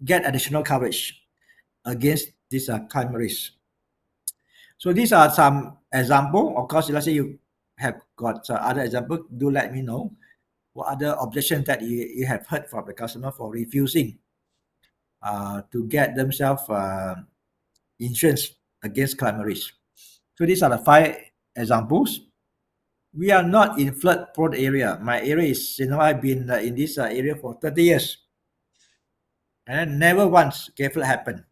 get additional coverage against this climate risk? So these are some example. Of course, let's say you have got other example, do let me know what other objections that you have heard from the customer for refusing to get themselves insurance against climate risk. So these are the 5 examples. We are not in flood prone area. My area is, I've been in this area for 30 years. And never once flood happened.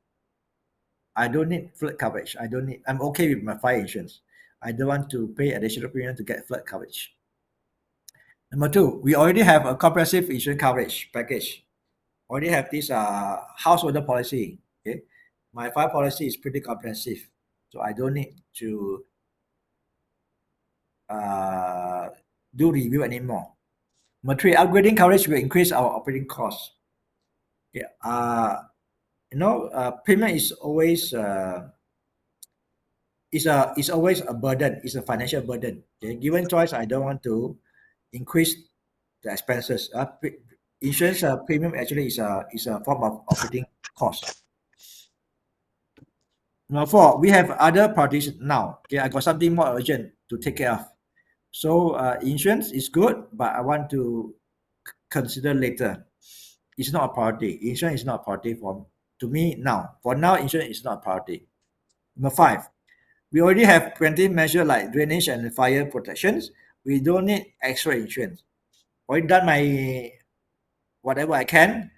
I don't need flood coverage. I'm okay with my fire insurance. I don't want to pay additional premium to get flood coverage. Number two, we already have a comprehensive insurance coverage package. Already have this householder policy. Okay, my fire policy is pretty comprehensive, so I don't need to do review anymore. Number three, upgrading coverage will increase our operating costs. Okay, premium is always is always a burden. It's a financial burden. Okay, given choice, I don't want to increase the expenses. Insurance premium actually is a form of operating cost. Number four, we have other priorities now. Okay, I got something more urgent to take care of. So insurance is good, but I want to consider later. It's not a priority. Insurance is not a priority to me now. For now, insurance is not a priority. Number five, we already have preventive measures like drainage and fire protections. We don't need extra insurance. Already done my whatever I can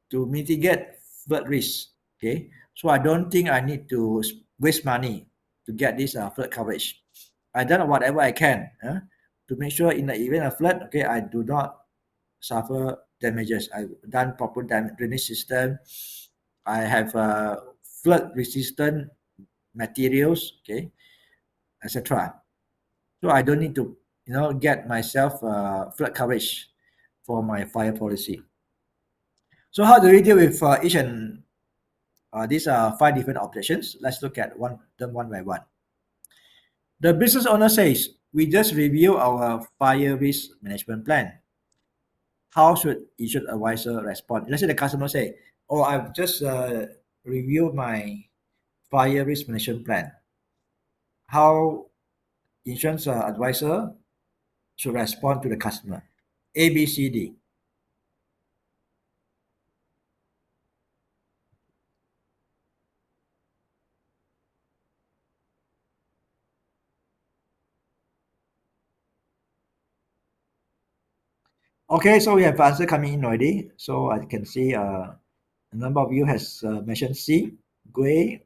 to mitigate flood risk. Okay, so I don't think I need to waste money to get this flood coverage. I done whatever I can to make sure in the event of flood, okay, I do not suffer damages. I've done proper drainage system. I have flood resistant materials, okay, etc. So I don't need to get myself flood coverage for my fire policy. So how do we deal with each and these are 5 different objections? Let's look at them one by one. The business owner says, we just review our fire risk management plan. How should insurance advisor respond? Let's say the customer say, oh, I've just reviewed my fire risk management plan. How insurance advisor should respond to the customer? A, B, C, D. Okay, so we have answer coming in already. So I can see a number of you has mentioned C, Gui,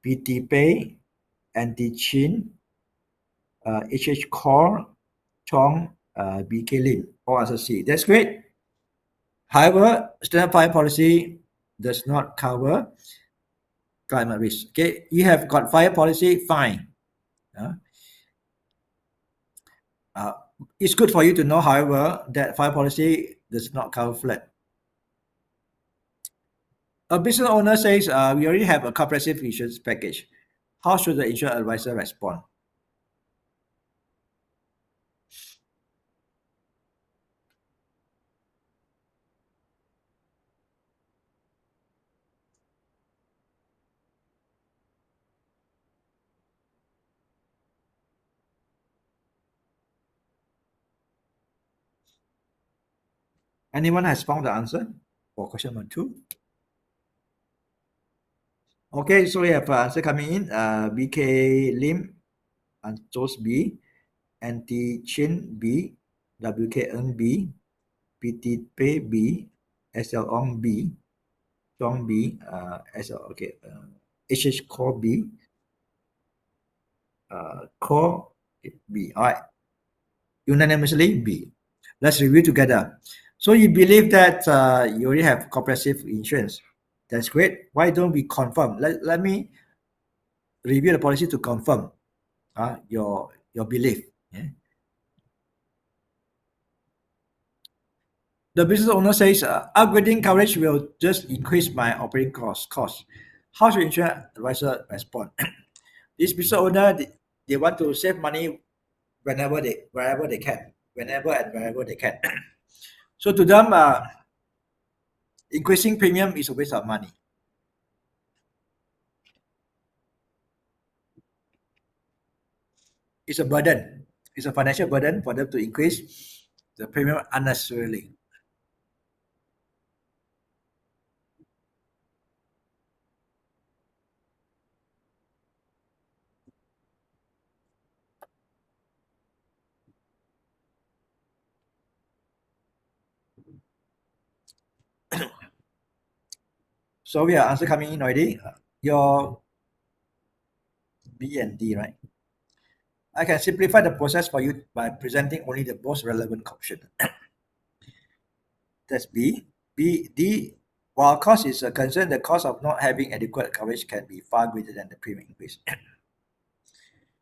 PT Pay, Anti Chin, HH Core, Chong, BK Lim, all answer C. That's great. However, standard fire policy does not cover climate risk. Okay, you have got fire policy, fine. It's good for you to know, however, that fire policy does not cover flood. A business owner says, we already have a comprehensive insurance package. How should the insurance advisor respond? Anyone has found the answer for question number 2? Okay, so we have answer coming in. BK Lim, Antos B, Anti Chin B, WKN B, PT P B, SL Ong B, Chong B, SL okay, HH Core B, Core B. All right, unanimously B. Let's review together. So you believe that you already have comprehensive insurance. That's great. Why don't we confirm? Let me review the policy to confirm your belief. Yeah? The business owner says, upgrading coverage will just increase my operating cost. How should insurance advisor respond? This business owner, they want to save money wherever they can. So to them, increasing premium is a waste of money. It's a burden. It's a financial burden for them to increase the premium unnecessarily. So we have answer coming in already. Your B and D, right? I can simplify the process for you by presenting only the most relevant option. That's B. D. While cost is a concern, the cost of not having adequate coverage can be far greater than the premium increase.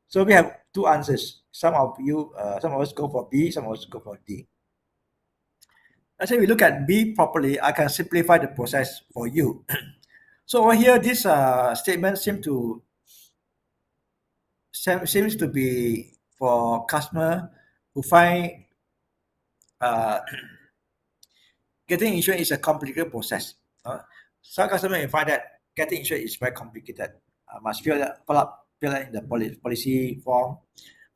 So we have two answers. Some of us go for B, some of us go for D. Let's say we look at B properly, I can simplify the process for you. So over here, this statement seems to be for customer who find getting insurance is a complicated process. Some customer may find that getting insurance is very complicated. Must fill in the policy form,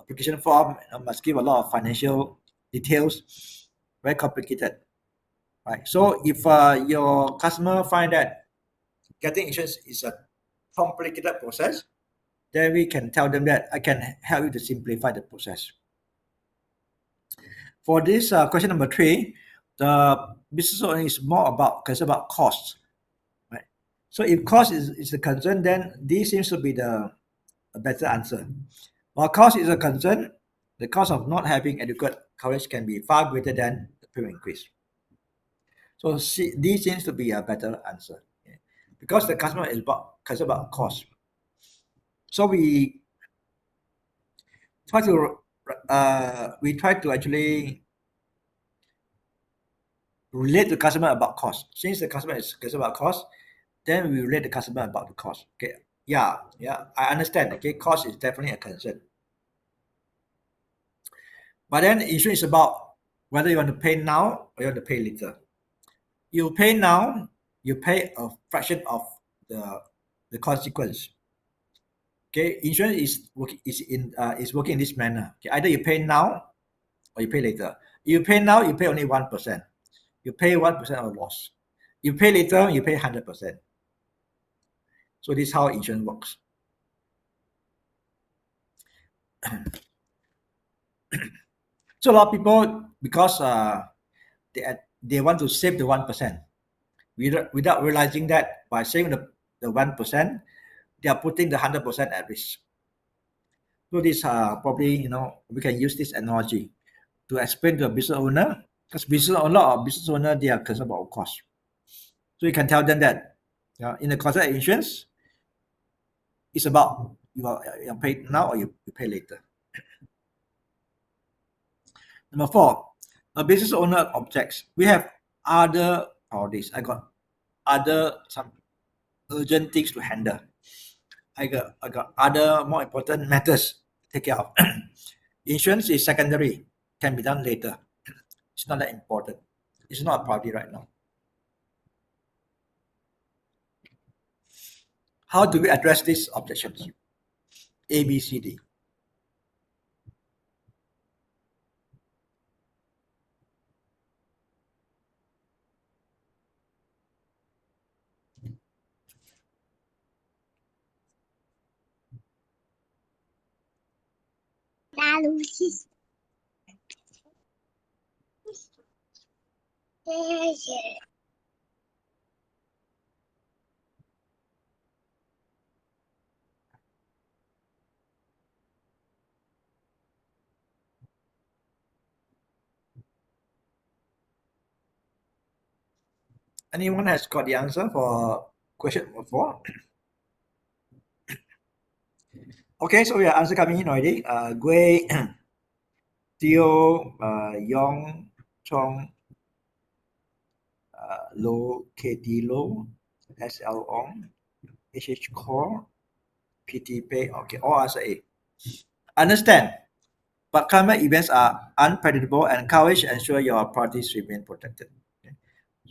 application form, must give a lot of financial details, very complicated. Right. So if your customer find that getting insurance is a complicated process, then we can tell them that I can help you to simplify the process. For this question number 3, the business owner is more about concerned about cost. Right. So if cost is the concern, then this seems to be a better answer. While cost is a concern, the cost of not having adequate coverage can be far greater than the premium increase. So D seems to be a better answer, because the customer is concerned about cost. So we try to actually relate the customer about cost. Since the customer is concerned about cost, then we relate the customer about the cost. Okay, yeah, I understand. Okay, cost is definitely a concern. But then insurance is about whether you want to pay now or you want to pay later. You pay now, you pay a fraction of the consequence. Okay, insurance is working in this manner. Okay, either you pay now or you pay later. You pay now, you pay only 1%. You pay 1% of loss. You pay later, you pay 100%. So this is how insurance works. So a lot of people, because they want to save the 1%, without realizing that by saving the 1%, they are putting the 100% at risk. So this probably, we can use this analogy to explain to a business owner, because a lot of business owner, they are concerned about cost. So you can tell them that in the contract insurance, it's about you are paid now or you pay later. Number 4, a business owner objects. We have other priorities. I got some urgent things to handle. I got other more important matters to take care of. Insurance is secondary, can be done later. It's not that important. It's not a priority right now. How do we address these objections? A, B, C, D. Anyone has got the answer for question number 4? Okay, so your answer coming in already. Gui, Theo, Yong, Chong, Lo, KT Lo, SL Ong, HH Core, PT Pay. Okay, all answer A. Understand. But climate events are unpredictable and coverage ensure your parties remain protected. Okay.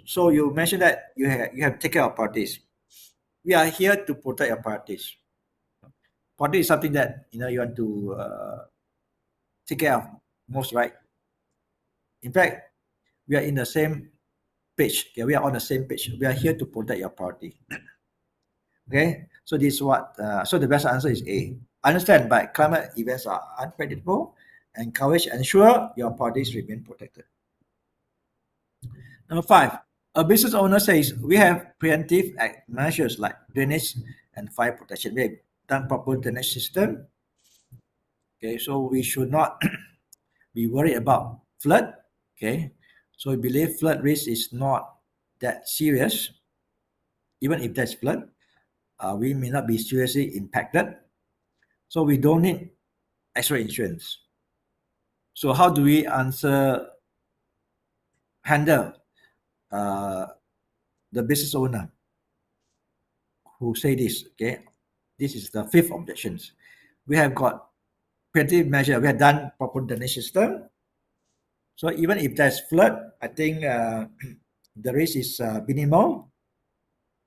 So you mentioned that you have taken care of parties. We are here to protect your parties. Party is something that you want to take care of most, right? In fact, we are in the same page. Okay, we are on the same page. We are here to protect your party. Okay, so this is what. So the best answer is A. Understand, but climate events are unpredictable, and coverage ensure your parties remain protected. Number 5, a business owner says we have preemptive measures like drainage and fire protection. We have done proper drainage system. Okay, so we should not be worried about flood. Okay, so we believe flood risk is not that serious. Even if there's flood, we may not be seriously impacted. So we don't need extra insurance. So how do we handle the business owner who say this? Okay, this is the fifth objections. We have got preventive measure. We have done proper drainage system. So even if there's flood, I think the risk is minimal.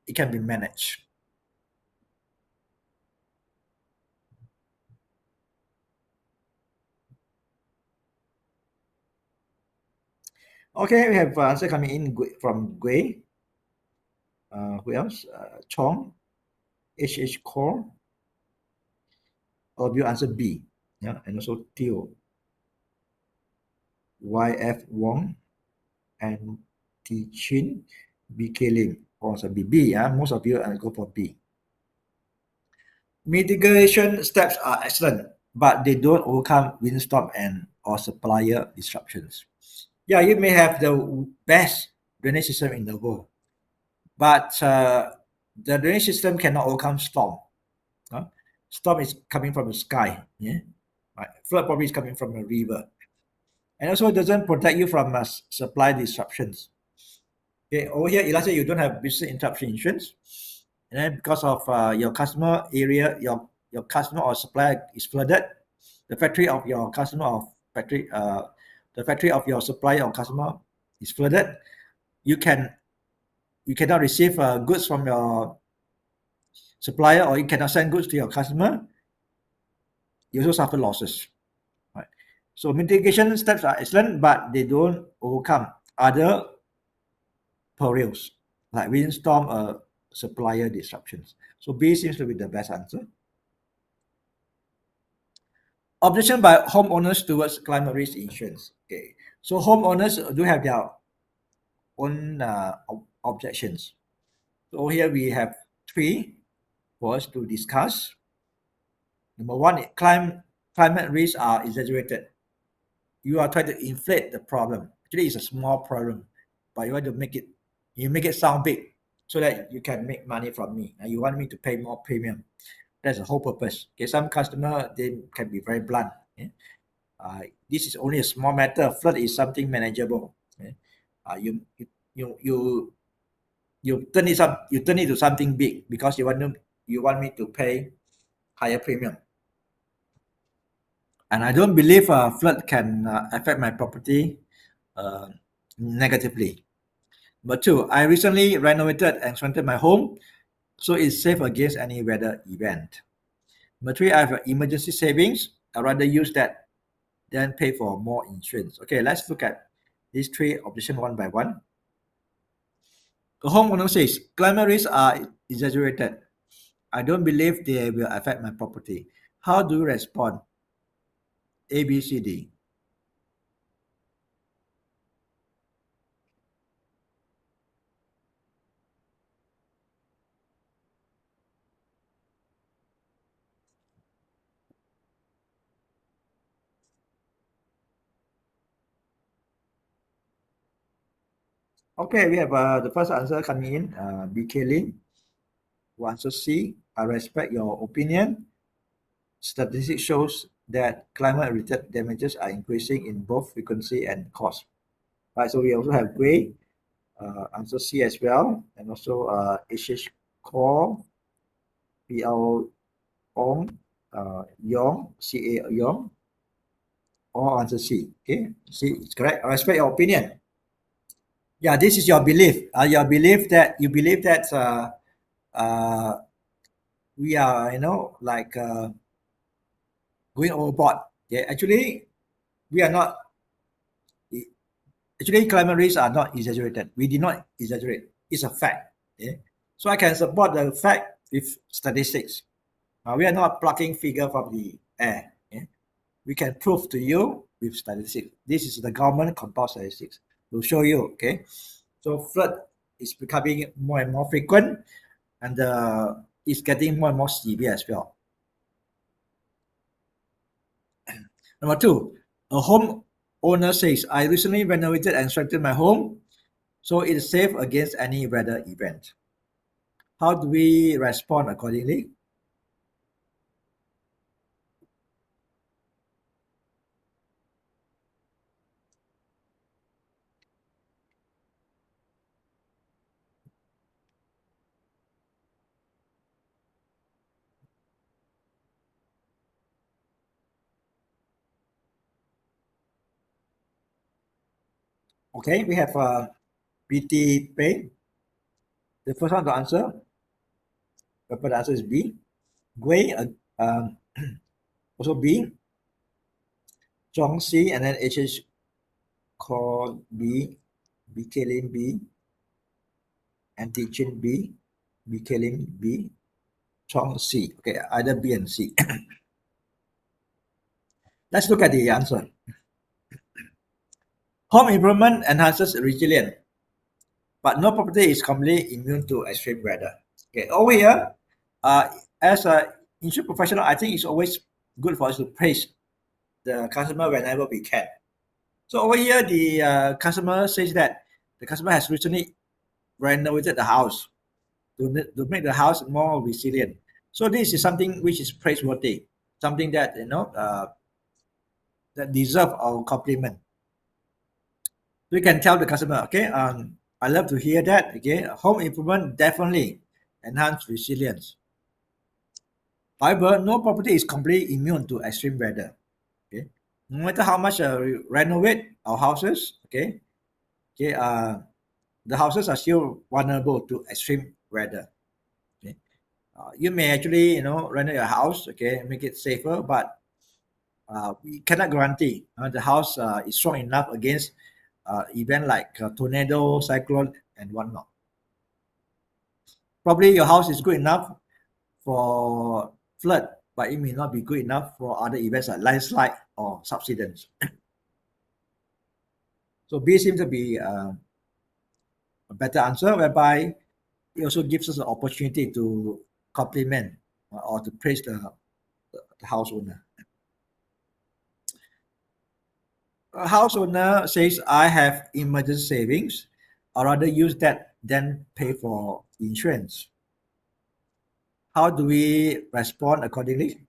It can be managed. Okay, we have answer coming in from Gui. Who else? Chong, HH Core. All of you answer B. Yeah, and also Teo, YF Wong, and T Chin, BK Lim. Also B. Yeah, most of you go for B. Mitigation steps are excellent, but they don't overcome windstorm and or supplier disruptions. Yeah, you may have the best drainage system in the world, but the drainage system cannot overcome storm. Storm is coming from the sky. Yeah, right. Flood probably is coming from a river, and also it doesn't protect you from supply disruptions. Okay, over here, let's say you don't have business interruption insurance, and then because of your customer area, your customer or supplier is flooded, the factory of your customer or factory, the factory of your supplier or customer is flooded, you cannot receive goods from your supplier, or you cannot send goods to your customer. You also suffer losses. Right. So mitigation steps are excellent, but they don't overcome other perils like windstorm or supplier disruptions. So B seems to be the best answer. Objection by homeowners towards climate risk insurance. Okay, so homeowners do have their own objections. So here we have three for us to discuss. Number one, climate risks are exaggerated. You are trying to inflate the problem. Actually, it's a small problem, but you want to make it sound big so that you can make money from me, and you want me to pay more premium. That's the whole purpose. Okay, some customer, they can be very blunt. Okay? This is only a small matter. Flood is something manageable. Okay? You turn it to something big because you want me to pay higher premium. And I don't believe flood can affect my property negatively. But two, I recently renovated and strengthened my home, so it's safe against any weather event. Number three, I have emergency savings. I'd rather use that than pay for more insurance. Okay, let's look at these three objections one by one. The homeowner says, climate risks are exaggerated. I don't believe they will affect my property. How do you respond? A, B, C, D. Okay, we have the first answer coming in, BK Lin, who answers C. I respect your opinion. Statistics shows that climate-related damages are increasing in both frequency and cost. Right, so we also have Gray, answer C as well, and also HH Core, PL Ong, Yong, CA Yong, all answer C. Okay, C is correct. I respect your opinion. Yeah, this is your belief. You believe that we are, going overboard. Yeah, actually, we are not. Actually, climate risks are not exaggerated. We did not exaggerate. It's a fact. Yeah? So I can support the fact with statistics. We are not plucking figure from the air. Yeah? We can prove to you with statistics. This is the government compiled statistics to show you. Okay, so flood is becoming more and more frequent, and it's getting more and more severe as well. Number two, a home owner says, I recently renovated and strengthened my home, so it is safe against any weather event. How do we respond accordingly? Okay, we have PT Pay. The first one to answer. The answer is B. Gui, also B. Chong C, and then HH called B. BK Lim B. And Chin B. BK Lim B. Chong C. Okay, either B and C. Let's look at the answer. Home improvement enhances resilience, but no property is completely immune to extreme weather. Okay, over here, as an insurance professional, I think it's always good for us to praise the customer whenever we can. So over here, the customer says that the customer has recently renovated the house to make the house more resilient. So this is something which is praiseworthy, something that that deserve our compliment. We can tell the customer, okay, I love to hear that. Okay, home improvement definitely enhance resilience. However, no property is completely immune to extreme weather. Okay, no matter how much we renovate our houses, okay, the houses are still vulnerable to extreme weather. Okay, you may actually renovate your house, okay, make it safer, but we cannot guarantee the house is strong enough against event like tornado, cyclone, and whatnot. Probably your house is good enough for flood, but it may not be good enough for other events like landslide or subsidence. So B seems to be a better answer, whereby it also gives us an opportunity to compliment or to praise the house owner. A house owner says, I have emergency savings. I'd rather use that than pay for insurance. How do we respond accordingly?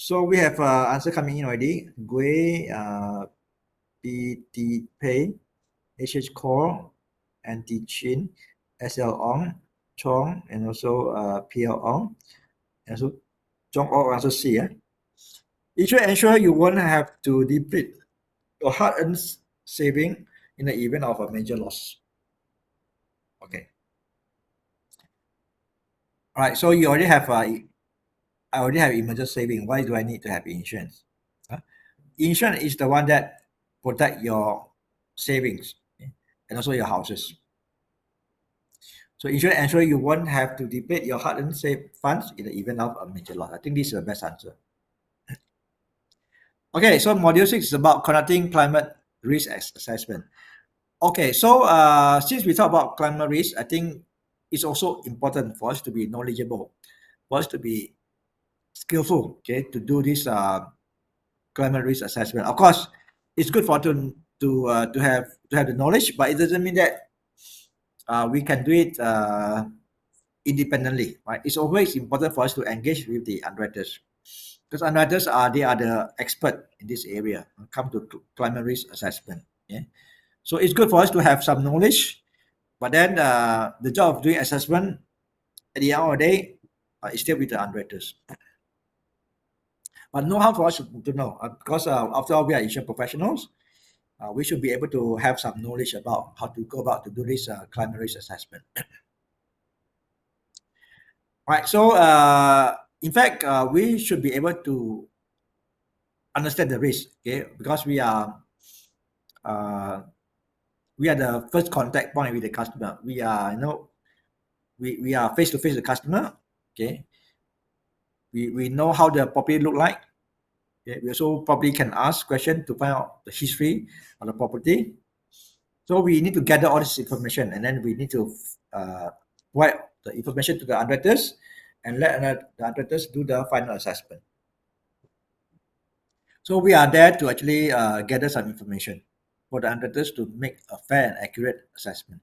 So we have answer coming in already. Gui, PT Pay, HH Core, Anti Chin, SL Ong, Chong, and also PL Ong, and also Chong Ong also C. It should ensure you won't have to deplete your hard-earned saving in the event of a major loss. Okay. All right. So you already have I already have emergency saving. Why do I need to have insurance? Insurance is the one that protect your savings and also your houses. So insurance ensure you won't have to deplete your hard-earned saved funds in the event of a major loss. I think this is the best answer. Okay, so module 6 is about conducting climate risk assessment. Okay, so since we talk about climate risk, I think it's also important for us to be knowledgeable, for us to be skillful, okay, to do this climate risk assessment. Of course, it's good for to have the knowledge, but it doesn't mean that we can do it independently, right? It's always important for us to engage with the underwriters, because underwriters are the expert in this area when it comes to climate risk assessment. Yeah, so it's good for us to have some knowledge, but then the job of doing assessment at the end of the day is still with the underwriters. But no harm for us to know, because after all, we are insurance professionals. We should be able to have some knowledge about how to go about to do this climate risk assessment. Right. So, in fact, we should be able to understand the risk, okay? Because we are the first contact point with the customer. We are, we are face to face with the customer. Okay, we know how the property look like. Okay, we also probably can ask question to find out the history of the property. So we need to gather all this information, and then we need to provide the information to the underwriters and let the underwriters do the final assessment. So we are there to actually gather some information for the underwriters to make a fair and accurate assessment.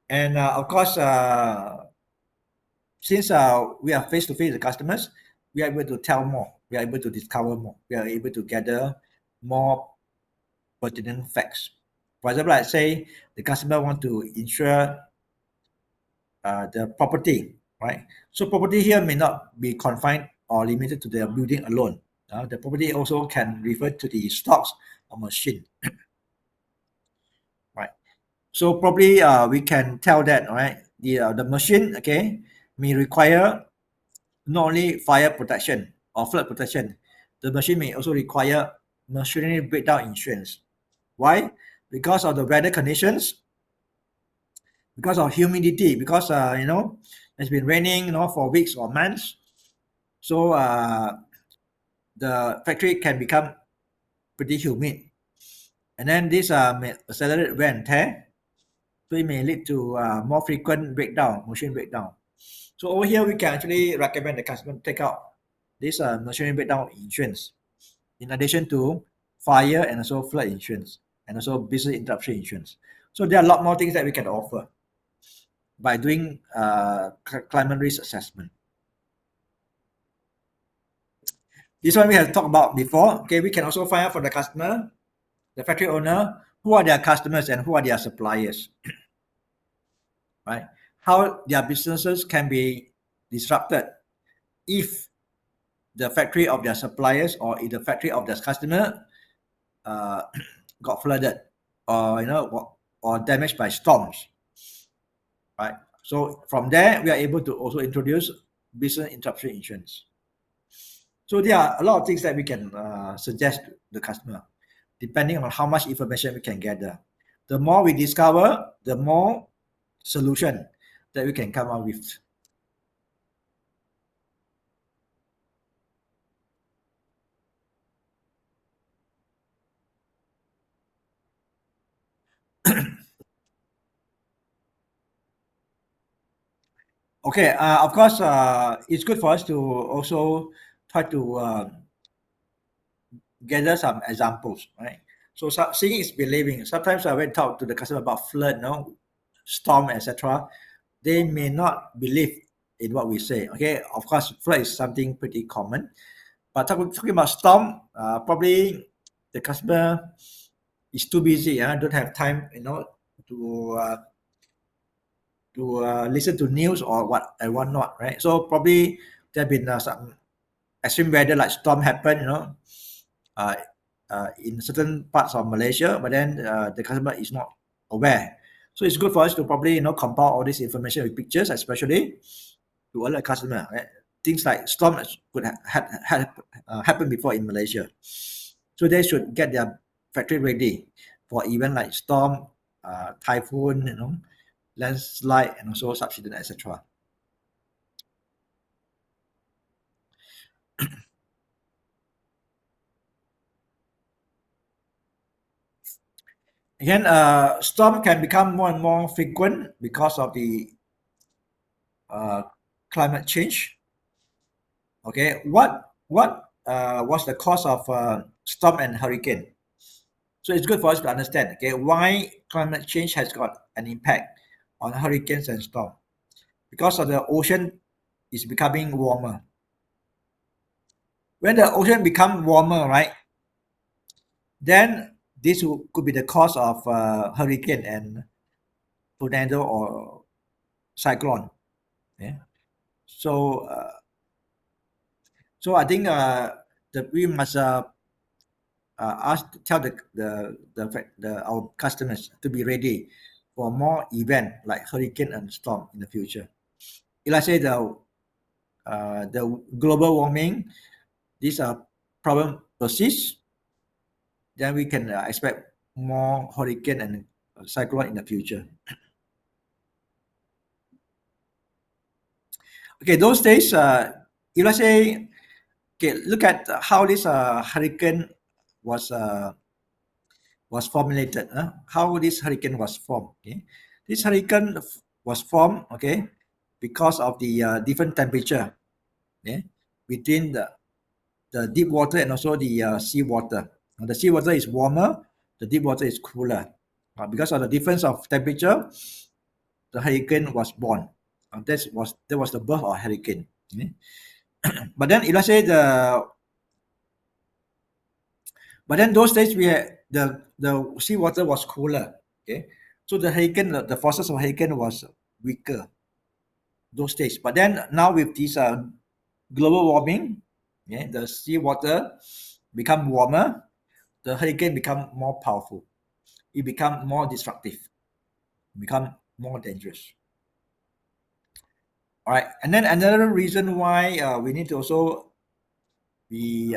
And of course, since we are face to face with the customers, we are able to tell more. We are able to discover more. We are able to gather more pertinent facts. For example, let's say the customer want to insure the property, right? So property here may not be confined or limited to the building alone. The property also can refer to the stocks or machine, right? So probably we can tell that, right? The machine, okay, may require not only fire protection or flood protection. The machine may also require machinery breakdown insurance. Why? Because of the weather conditions, because of humidity, because it's been raining for weeks or months. So the factory can become pretty humid, and then this may accelerate wear and tear. So it may lead to more frequent breakdown, machine breakdown. So over here, we can actually recommend the customer take out this machinery breakdown insurance, in addition to fire and also flood insurance, and also business interruption insurance. So there are a lot more things that we can offer by doing climate risk assessment. This one we have talked about before. Okay, we can also find out from the customer, the factory owner, who are their customers and who are their suppliers, right? How their businesses can be disrupted if the factory of their suppliers or if the factory of their customer got flooded or damaged by storms, right? So from there, we are able to also introduce business interruption insurance. So there are a lot of things that we can suggest to the customer, depending on how much information we can gather. The more we discover, the more solution that we can come up with. Okay, of course, it's good for us to also try to gather some examples, right? So seeing is believing. Sometimes when I talk to the customer about flood, storm, etc., they may not believe in what we say. Okay, of course, flood is something pretty common, but talking about storm, probably the customer is too busy. Don't have time, to listen to news or what and whatnot, right? So probably there have been some extreme weather like storm happen, in certain parts of Malaysia, but then the customer is not aware. So it's good for us to probably compile all this information with pictures, especially to alert customer. Right? Things like storm could happen before in Malaysia, so they should get their factory ready for event like storm, typhoon, landslide, and also subsidence, etc. Again, storm can become more and more frequent because of the climate change. Okay, what was the cause of storm and hurricane? So it's good for us to understand, okay, why climate change has got an impact on hurricanes and storm. Because of the ocean is becoming warmer. When the ocean become warmer, right, then this could be the cause of hurricane and tornado or cyclone. Yeah. So I think that we must tell our customers to be ready for more event like hurricane and storm in the future. If let's say the global warming, this problem persists, then we can expect more hurricane and cyclone in the future. okay, those days, if let's say, okay, look at how this hurricane was formulated. How this hurricane was formed. Okay, this hurricane was formed, okay, because of the different temperature, okay, between the deep water and also the sea water. The sea water is warmer, the deep water is cooler. Because of the difference of temperature, the hurricane was born. That was the birth of hurricane. Okay? But then, if let's say but then those days we had the sea water was cooler. Okay, so the hurricane, the forces of hurricane was weaker those days. But then now with this global warming, okay, the sea water become warmer, the hurricane become more powerful. It become more destructive, become more dangerous. All right, and then another reason why we need to also be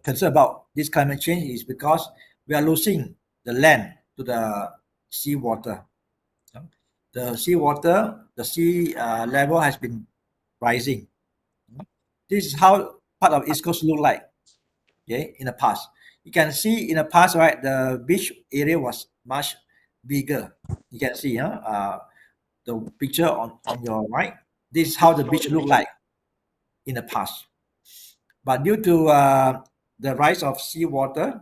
concerned about this climate change is because we are losing the land to the sea water. The sea water, the sea level has been rising. This is how part of East Coast look like. Okay, in the past, you can see in the past, right? The beach area was much bigger. You can see, the picture on your right. This is how the beach looked like in the past. But due to the rise of seawater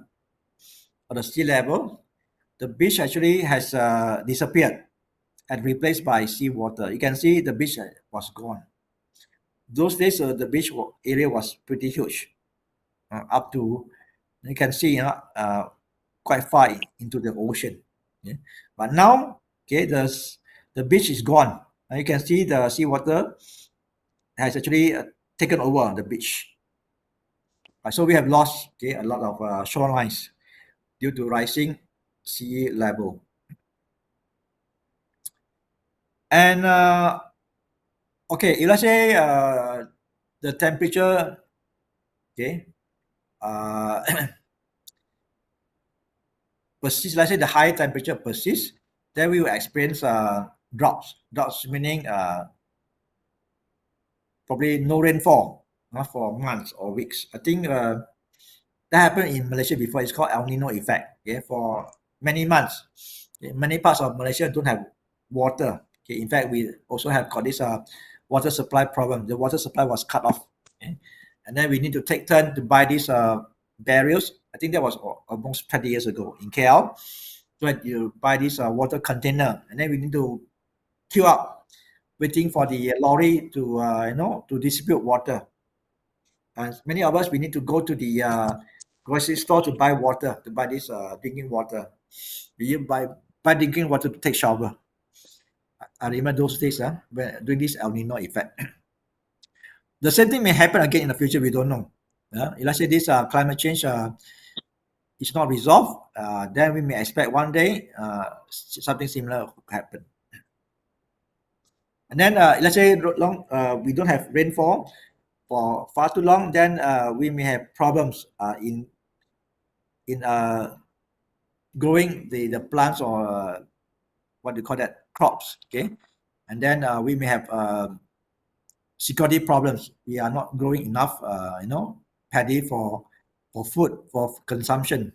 or the sea level, the beach actually has disappeared and replaced by seawater. You can see the beach was gone. Those days, the beach area was pretty huge, up to, you can see, quite far into the ocean. Yeah? But now, okay, the beach is gone. And you can see the seawater has actually taken over the beach. So we have lost, okay, a lot of shorelines due to rising sea level. And okay, if let's say the temperature, okay, persists, let's say the high temperature persists, then we will experience droughts. Droughts meaning probably no rainfall for months or weeks. I think that happened in Malaysia before. It's called El Nino effect. Okay, for many months, okay, many parts of Malaysia don't have water. Okay, in fact, we also have got this water supply problem. The water supply was cut off, okay? And then we need to take turn to buy these barrels. I think that was almost 20 years ago in KL. So you buy this water container, and then we need to queue up, waiting for the lorry to to distribute water. And many of us, we need to go to the grocery store to buy water, to buy this drinking water. We buy drinking water to take shower. I remember those days, when during this El Nino effect. The same thing may happen again in the future. We don't know. Let's say this climate change is not resolved, then we may expect one day something similar could happen. And then let's say we don't have rainfall for far too long, then we may have problems in growing the plants, or what do you call that, crops. Okay, and then we may have security problems. We are not growing enough paddy for food, for consumption.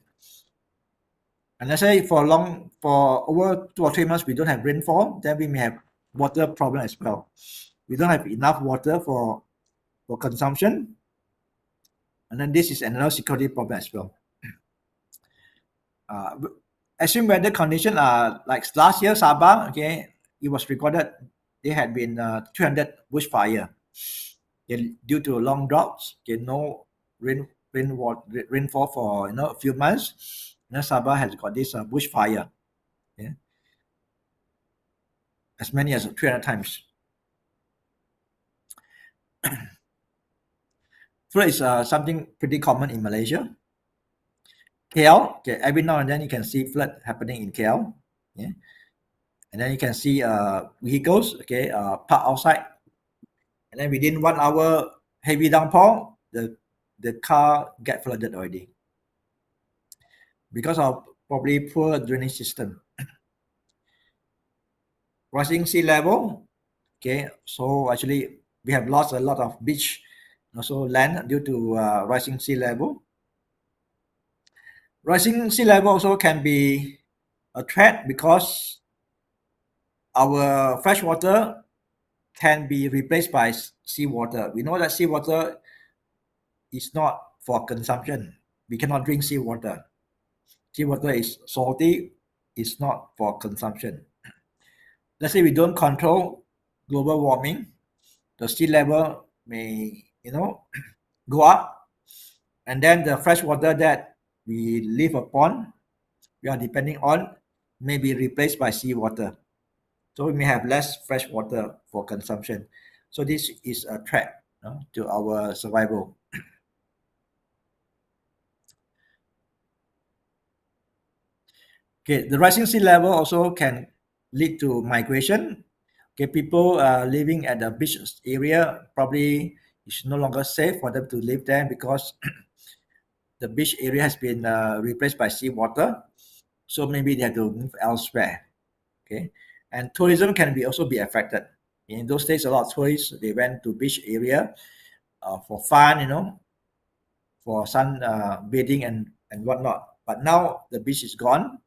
And let's say for over 2 or 3 months we don't have rainfall, then we may have water problem as well. We don't have enough water for consumption, and then this is another security problem as well. Extreme weather condition, like last year, Sabah, okay, it was recorded there had been 300 bushfire, due to long droughts. Okay, no rainfall for a few months. Now Sabah has got this bushfire, okay, as many as 300 times. Flood is something pretty common in Malaysia. KL, okay, every now and then you can see flood happening in KL. Yeah. And then you can see vehicles, okay, parked outside, and then within 1 hour heavy downpour, the car get flooded already because of probably poor drainage system. Rising sea level, Okay, so actually we have lost a lot of beach, also land due to rising sea level. Rising sea level also can be a threat because our fresh water can be replaced by seawater. We know that seawater is not for consumption. We cannot drink seawater. Seawater is salty, it's not for consumption. Let's say we don't control global warming, the sea level may, go up, and then the fresh water that we live upon, we are depending on, may be replaced by seawater. So we may have less fresh water for consumption. So this is a threat to our survival. Okay, the rising sea level also can lead to migration. Okay, people living at the beach area probably is no longer safe for them to live there because the beach area has been replaced by seawater. So maybe they have to move elsewhere. Okay, and tourism can be also be affected. In those days, a lot of tourists they went to beach area for fun, for sun bathing and whatnot. But now the beach is gone,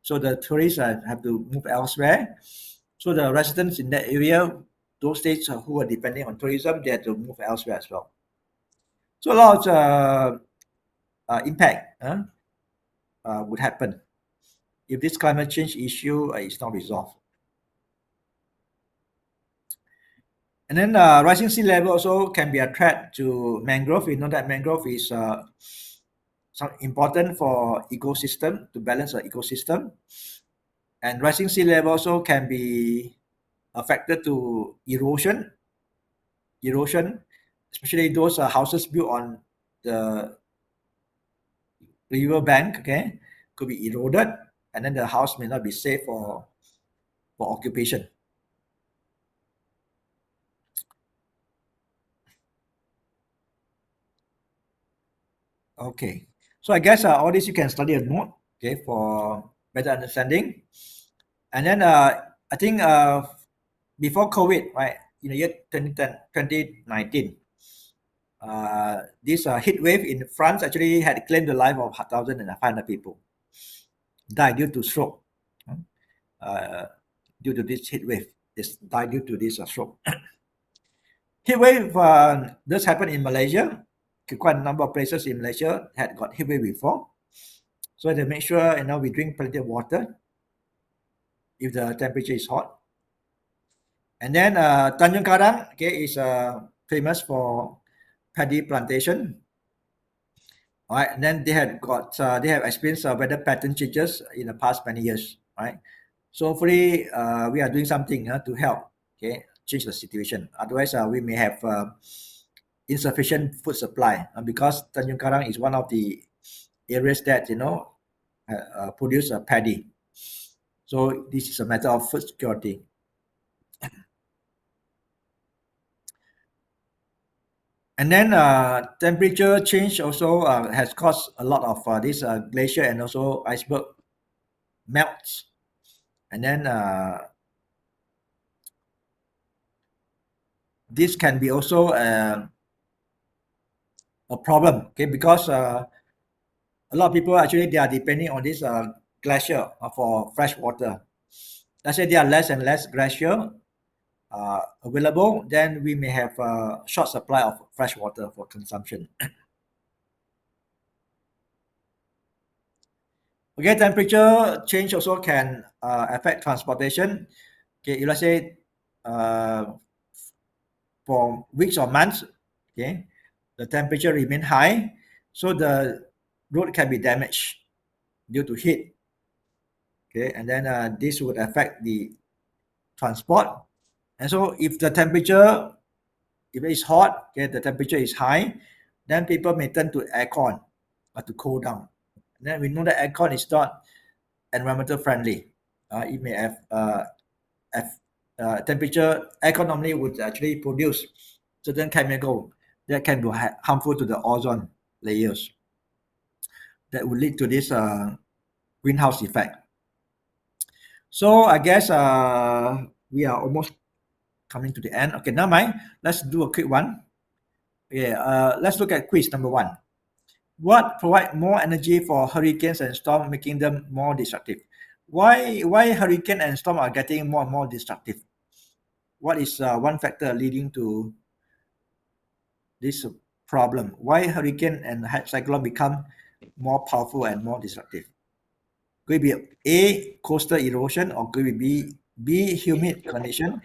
so the tourists have to move elsewhere. So the residents in that area, those states who are depending on tourism, they have to move elsewhere as well. So a lot of impact would happen if this climate change issue is not resolved. And then rising sea level also can be a threat to mangrove. We know that mangrove is important for ecosystem to balance the ecosystem. And rising sea level also can be affected to erosion, especially those houses built on the river bank, okay, could be eroded, and then the house may not be safe for occupation. Okay, so I guess all this you can study a note, okay, for better understanding. And then I think before COVID, right, in the year 2019, this heat wave in France actually had claimed the life of 1,500 people, died due to stroke. Due to this heat wave, died due to this stroke. Heat wave does happen in Malaysia. Quite a number of places in Malaysia had got heat wave before. So to make sure we drink plenty of water if the temperature is hot. And then Tanjung Karang, okay, is famous for paddy plantation. All right, and then they have experienced weather pattern changes in the past many years, right? So hopefully we are doing something to help, okay, change the situation. Otherwise, we may have insufficient food supply because Tanjung Karang is one of the areas that produce paddy. So this is a matter of food security. And then temperature change also has caused a lot of this glacier and also iceberg melts. And then this can be also a problem, okay, because a lot of people actually they are depending on this glacier for fresh water. Let's say there are less and less glacier available, then we may have a short supply of fresh water for consumption. Okay, temperature change also can affect transportation. Okay, if let's say for weeks or months, okay, the temperature remain high, so the road can be damaged due to heat. Okay, and then this would affect the transport. And so if the temperature, if it is hot, okay, the temperature is high, then people may turn to aircon to cool down. And then we know that aircon is not environmental friendly. It may have temperature. Aircon normally would actually produce certain chemical that can be harmful to the ozone layers. That would lead to this greenhouse effect. So I guess we are almost coming to the end. Okay, now let's do a quick one. Let's look at quiz number 1. What provide more energy for hurricanes and storms, making them more destructive? Why hurricane and storm are getting more and more destructive? What is one factor leading to this problem? Why hurricane and cyclone become more powerful and more destructive? Could it be A, coastal erosion, or could it be B, humid condition?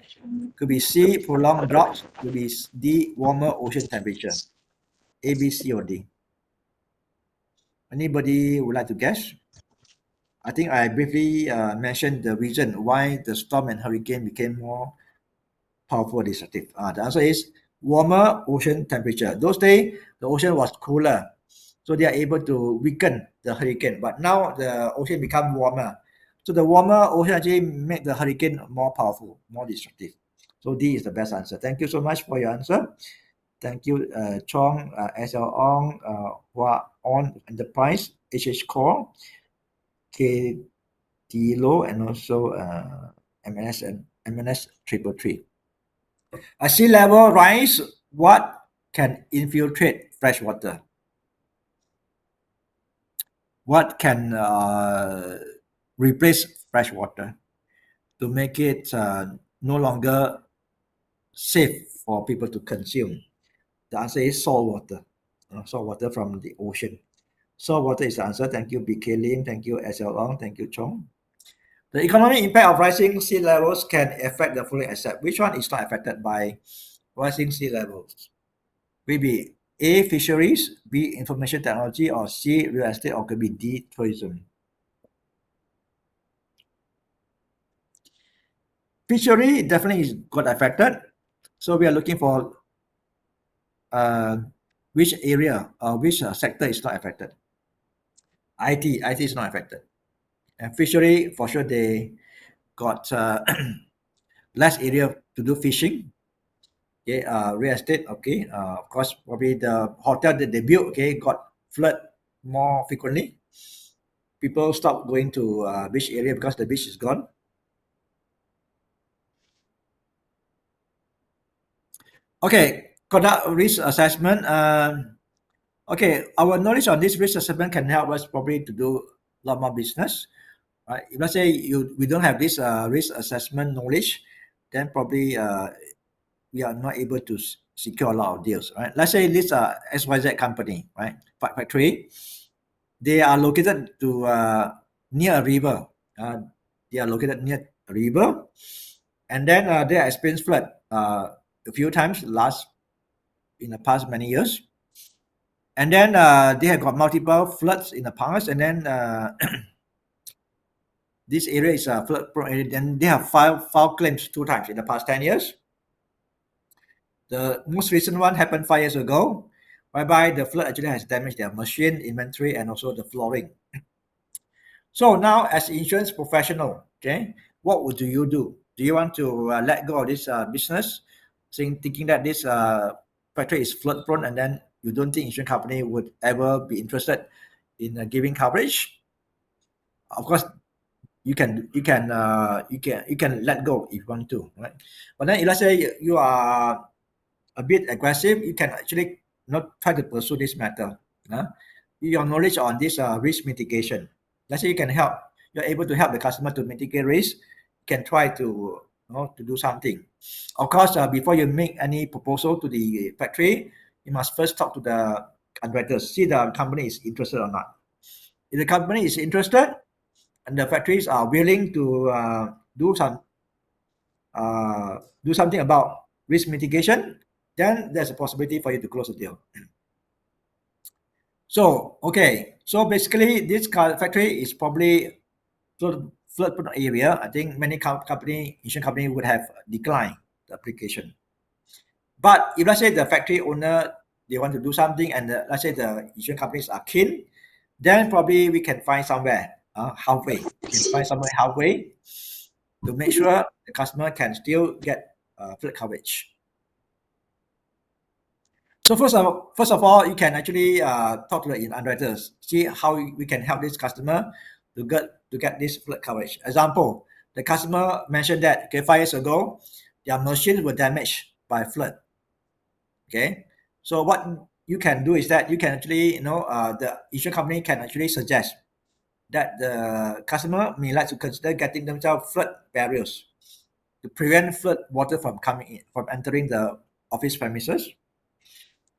Could be C, prolonged drought. Could be D, warmer ocean temperature. A, B, C, or D? Anybody would like to guess? I think I briefly mentioned the reason why the storm and hurricane became more powerful destructive. The answer is warmer ocean temperature. Those days, the ocean was cooler, so they are able to weaken the hurricane. But now the ocean become warmer. So the warmer ocean actually make the hurricane more powerful, more destructive. So D is the best answer. Thank you so much for your answer. Thank you, Chong, SL Ong, Hua On Enterprise, HH Core, K Tilo, and also MNS and MNS 333. A sea level rise, what can infiltrate fresh water? What can replace fresh water to make it no longer safe for people to consume? The answer is salt water. Salt water from the ocean. Salt water is the answer. Thank you, BK Lim. Thank you, SL Long. Thank you, Chong. The economic impact of rising sea levels can affect the following asset. Which one is not affected by rising sea levels? Maybe A, fisheries, B, information technology, or C, real estate, or could be D, tourism. Fishery definitely is got affected. So we are looking for which area or which sector is not affected. IT is not affected. And fishery, for sure, they got less area to do fishing. Okay, real estate, okay, of course, probably the hotel that they built, okay, got flood more frequently. People stop going to beach area because the beach is gone. Okay, conduct risk assessment. Okay, our knowledge on this risk assessment can help us probably to do a lot more business. Right? If let's say we don't have this risk assessment knowledge, then probably we are not able to secure a lot of deals. Right? Let's say this XYZ company, right, factory, they are located to near a river. They are located near a river, and then they are experienced flood a few times in the past many years. And then they have got multiple floods in the past, and then this area is a flood prone area. Then they have filed claims 2 times in the past 10 years. The most recent one happened 5 years ago, whereby the flood actually has damaged their machine, inventory, and also the flooring. So now, as insurance professional, okay, what would you do? Do you want to let go of this business, thinking that this factory is flood prone, and then you don't think insurance company would ever be interested in giving coverage? Of course, you can let go if you want to, right? But then, if let's say you are a bit aggressive, you can actually not try to pursue this matter. Your knowledge on this risk mitigation. Let's say you're able to help the customer to mitigate risk. You can try to to do something. Of course, before you make any proposal to the factory, you must first talk to the underwriters, see the company is interested or not. If the company is interested and the factories are willing to do something about risk mitigation, then there's a possibility for you to close the deal. So, okay. So basically, this factory is probably flood prone area. I think many insurance company would have declined the application. But if let's say the factory owner, they want to do something, and let's say the insurance companies are keen, then probably we can find somewhere halfway. We can find somewhere halfway to make sure the customer can still get flood coverage. So first of all, you can actually talk to the underwriters, see how we can help this customer to get this flood coverage. Example, the customer mentioned that 5 years ago, their machines were damaged by flood. Okay, so what you can do is that you can actually, the insurance company can actually suggest that the customer may like to consider getting themselves flood barriers to prevent flood water from entering the office premises.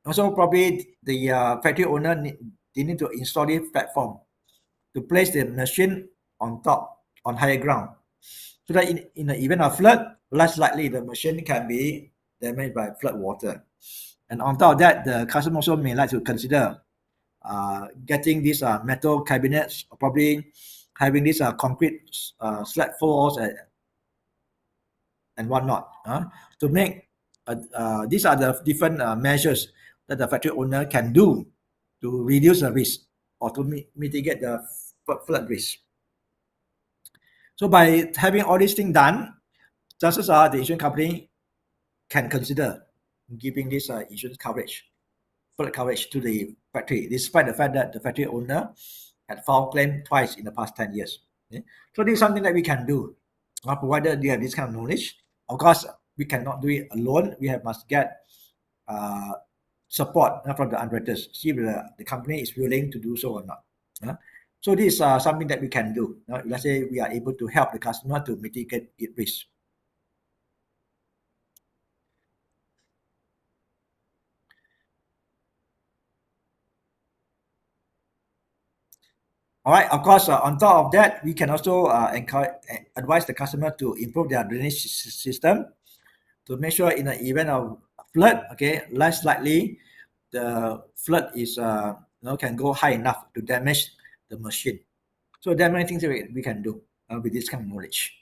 Also, probably the factory owner they need to install this platform to place the machine on top, on higher ground, so that in the event of flood, less likely the machine can be damaged by flood water. And on top of that, the customer also may like to consider getting these metal cabinets, or probably having these concrete slab floors and whatnot, to make these are the different measures that the factory owner can do to reduce the risk or to mitigate the flood risk. So by having all these things done, chances are the insurance company can consider giving this insurance coverage, flood coverage to the factory, despite the fact that the factory owner had filed claim twice in the past 10 years. Okay? So this is something that we can do, provided you have this kind of knowledge. Of course, we cannot do it alone. We must get support from the underwriters, see if the company is willing to do so or not. So this is something that we can do. Let's say we are able to help the customer to mitigate its risk. All right. Of course, on top of that, we can also advise the customer to improve their drainage system to make sure in the event of flood, okay, less likely the flood is can go high enough to damage the machine. So there are many things that we can do with this kind of knowledge.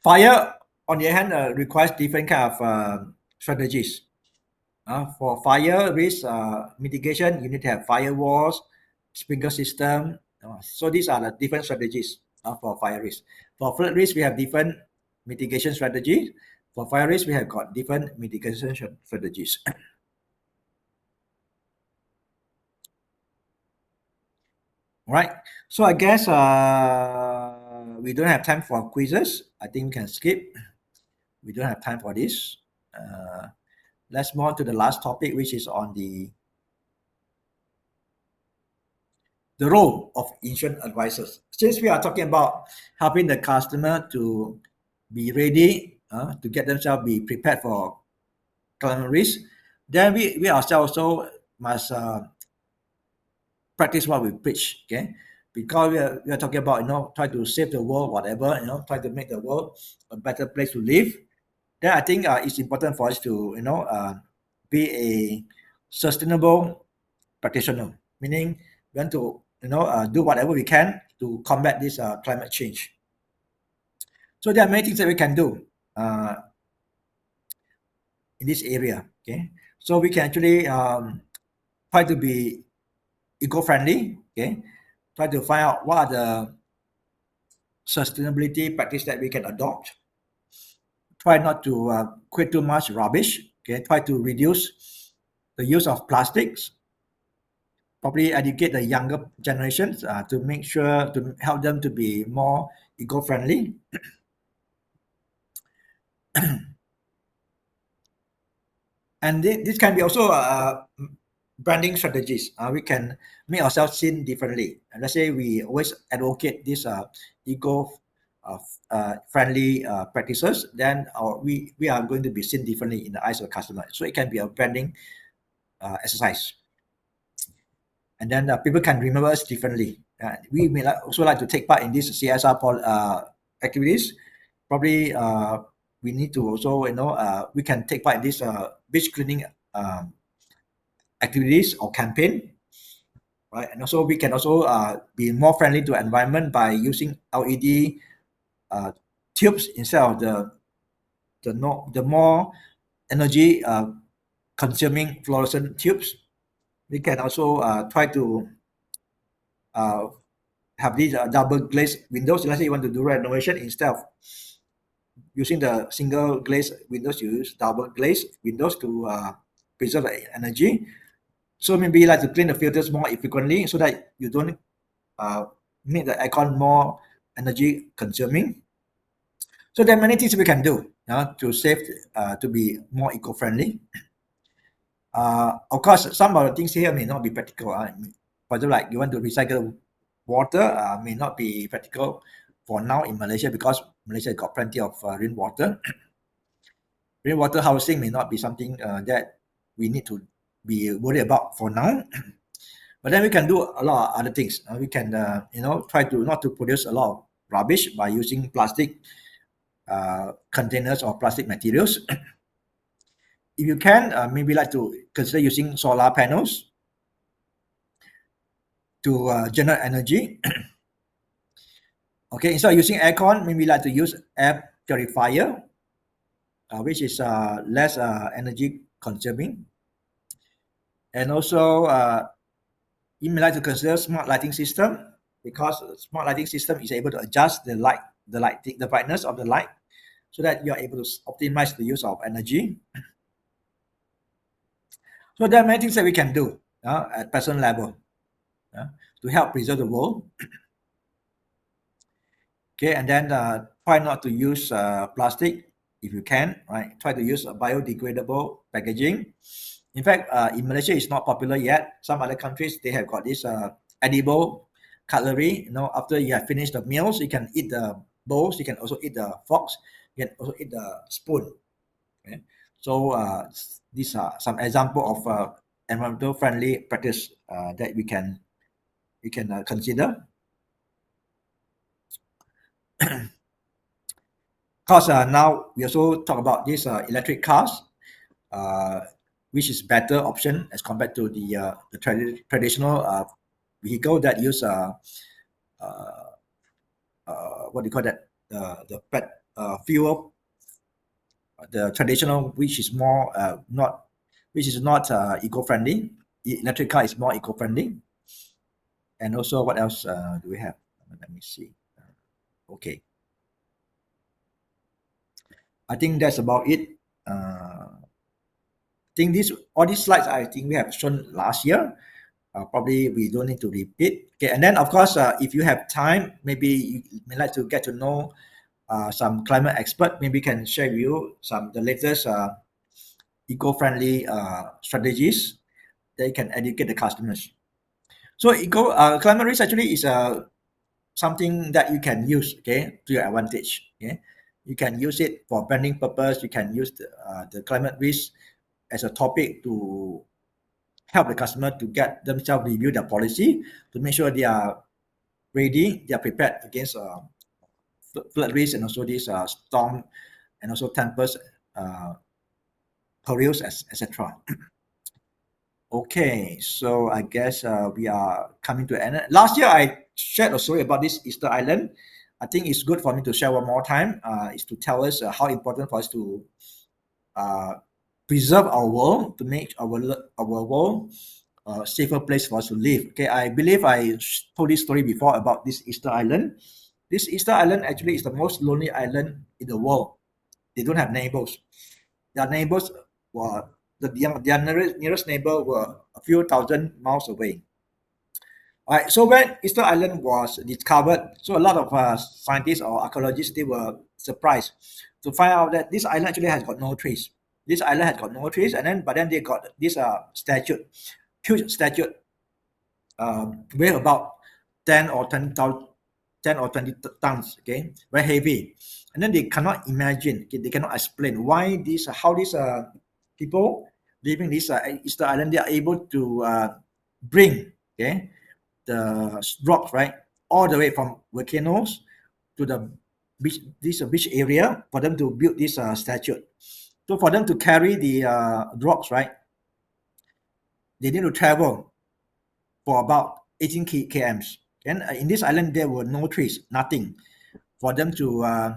Fire, on the other hand, requires different kind of strategies. For fire risk mitigation, you need to have firewalls, sprinkler system. So these are the different strategies for fire risk. For flood risk, we have different mitigation strategies. For fire risk, we have got different mitigation strategies. All right. So I guess we don't have time for quizzes. I think we can skip. We don't have time for this. Let's move on to the last topic, which is on the role of insurance advisors. Since we are talking about helping the customer to be ready, to get themselves be prepared for climate risk, then we ourselves also must practice what we preach, okay? Because we are talking about, try to save the world, whatever, try to make the world a better place to live. Then I think it's important for us to, be a sustainable practitioner, meaning we want to, do whatever we can to combat this climate change. So there are many things that we can do in this area, okay? So we can actually try to be eco-friendly, okay? Try to find out what are the sustainability practice that we can adopt. Try not to create too much rubbish, okay? Try to reduce the use of plastics. Probably educate the younger generations to make sure to help them to be more eco-friendly. And this can be also branding strategies. We can make ourselves seen differently. And let's say we always advocate this eco-friendly practices, then we are going to be seen differently in the eyes of the customer. So it can be a branding exercise. And then people can remember us differently. We may also like to take part in these CSR activities. Probably we need to also, we can take part in this beach cleaning activities or campaign, right? And also we can also be more friendly to environment by using LED tubes instead of the more energy consuming fluorescent tubes. We can also try to have these double glazed windows. Let's say you want to do renovation, instead of using the single glazed windows, you use double glazed windows to preserve the energy. So maybe you like to clean the filters more frequently, so that you don't make the aircon more energy consuming. So there are many things we can do to save, to be more eco-friendly. Of course, some of the things here may not be practical. For example, like you want to recycle water, may not be practical for now in Malaysia because Malaysia got plenty of rainwater. Rainwater housing may not be something that we need to be worried about for now. But then we can do a lot of other things. We can, try to not to produce a lot of rubbish by using plastic containers or plastic materials. If you can, maybe like to consider using solar panels to generate energy. Okay, instead of using aircon, maybe like to use air purifier, which is less energy consuming. And also, you may like to consider smart lighting system, because smart lighting system is able to adjust the brightness of the light, so that you are able to optimize the use of energy. So there are many things that we can do at personal level to help preserve the world. Okay, and then try not to use plastic if you can, right? Try to use biodegradable packaging. In fact, in Malaysia, it's not popular yet. Some other countries, they have got this edible cutlery. After you have finished the meals, you can eat the bowls, you can also eat the forks, you can also eat the spoon. Okay? So these are some example of environmental friendly practice that we can consider. Because now we also talk about these electric cars, which is better option as compared to the traditional vehicle that use what do you call that, the fuel, the traditional, which is more not eco-friendly. Electric car is more eco-friendly. And also, what else do we have? Let me see. Okay, I think that's about it. I think all these slides, I think we have shown last year. Probably we don't need to repeat. Okay, and then of course, if you have time, maybe you may like to get to know some climate expert. Maybe can share with you the latest eco-friendly strategies that you can educate the customers. So climate risk actually is something that you can use, okay, to your advantage. Okay, you can use it for branding purpose. You can use the climate risk as a topic to help the customer to get themselves review their policy, to make sure they are ready, they are prepared against flood risk, and also this storm, and also tempest, perils, etc. Okay, so I guess we are coming to an end. Last year I shared a story about this Easter Island. I think it's good for me to share one more time. Is to tell us how important for us to preserve our world, to make our world a safer place for us to live. Okay, I believe I told this story before about this Easter Island. This Easter Island actually is the most lonely island in the world. They don't have neighbors. Their neighbors were their nearest neighbor were a few thousand miles away. All right, so when Easter Island was discovered, so a lot of scientists or archaeologists, they were surprised to find out that this island actually has got no trees. This island has got no trees, but then they got this statue, huge statue, weigh about 10 or 20 tons, okay, very heavy. And then they cannot imagine, okay, they cannot explain how these people living this Easter Island, they are able to bring, okay, the rocks, right, all the way from volcanoes to the beach, this beach area, for them to build this statue. So for them to carry the rocks, right, they need to travel for about 18 kms. And in this island, there were no trees, nothing, for them to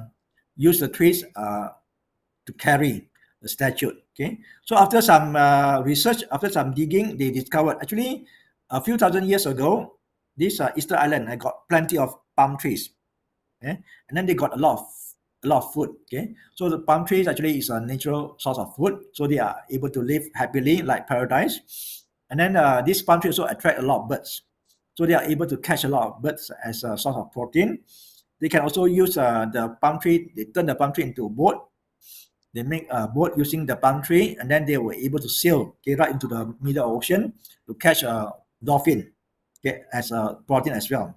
use the trees to carry the statue. Okay, so after some research, after some digging, they discovered actually a few thousand years ago, this Easter Island had got plenty of palm trees. Okay, and then they got a lot of food. Okay, so the palm trees actually is a natural source of food, so they are able to live happily like paradise. And then this palm tree also attract a lot of birds, so they are able to catch a lot of birds as a source of protein. They can also use the palm tree. They turn the palm tree into a boat. They make a boat using the palm tree, and then they were able to sail right into the middle ocean to catch a dolphin as a protein as well.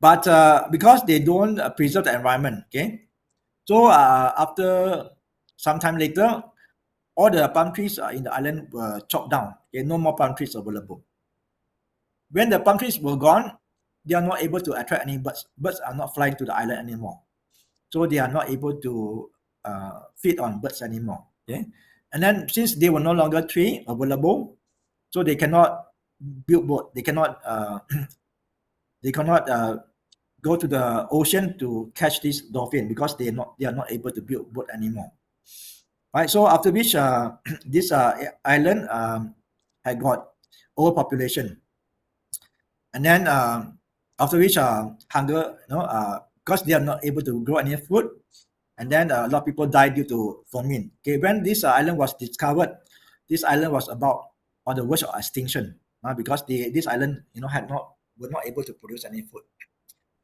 But because they don't preserve the environment, so after some time later, all the palm trees in the island were chopped down. No more palm trees available. When the palm trees were gone, they are not able to attract any birds. Birds are not flying to the island anymore. So they are not able to feed on birds anymore. And then since they were no longer tree available, so they cannot build boat. They cannot go to the ocean to catch this dolphin because they are not able to build boat anymore. Right. So after which this island had got overpopulation, and then after which hunger, because they are not able to grow any food, and then a lot of people died due to famine. When this island was discovered, this island was about on the verge of extinction because this island were not able to produce any food.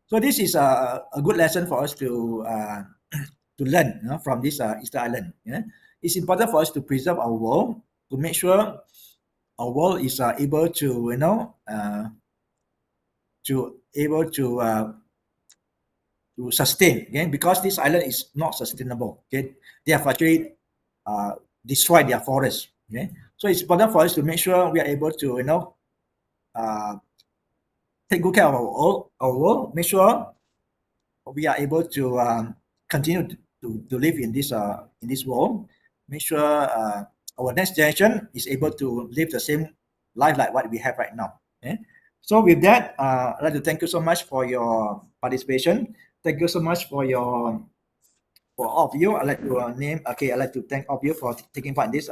So this is a good lesson for us to learn from this Easter Island. It's important for us to preserve our world, to make sure our world is able to sustain. Because this island is not sustainable. They have actually destroyed their forest. So it's important for us to make sure we are able to take good care of our world, make sure we are able to continue to live in this world, make sure our next generation is able to live the same life like what we have right now. So with that, I'd like to thank you so much for your participation. Thank you so much for all of you. I'd like to thank all of you for taking part in this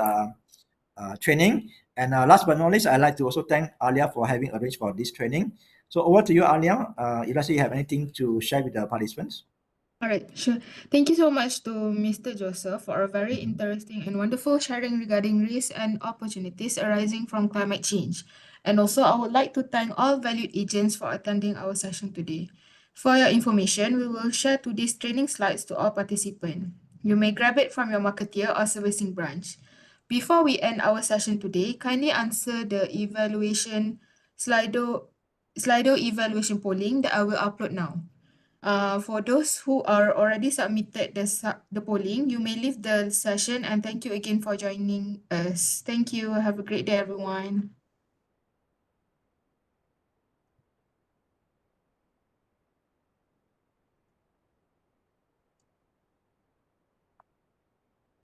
training. And last but not least, I'd like to also thank Alia for having arranged for this training. So over to you, Alia. If let's say you have anything to share with the participants. All right, sure. Thank you so much to Mr. Joseph for a very interesting and wonderful sharing regarding risks and opportunities arising from climate change. And also, I would like to thank all valued agents for attending our session today. For your information, we will share today's training slides to all participants. You may grab it from your marketeer or servicing branch. Before we end our session today, kindly answer the Slido evaluation polling that I will upload now. For those who are already submitted the polling, you may leave the session, and thank you again for joining us. Thank you. Have a great day, everyone.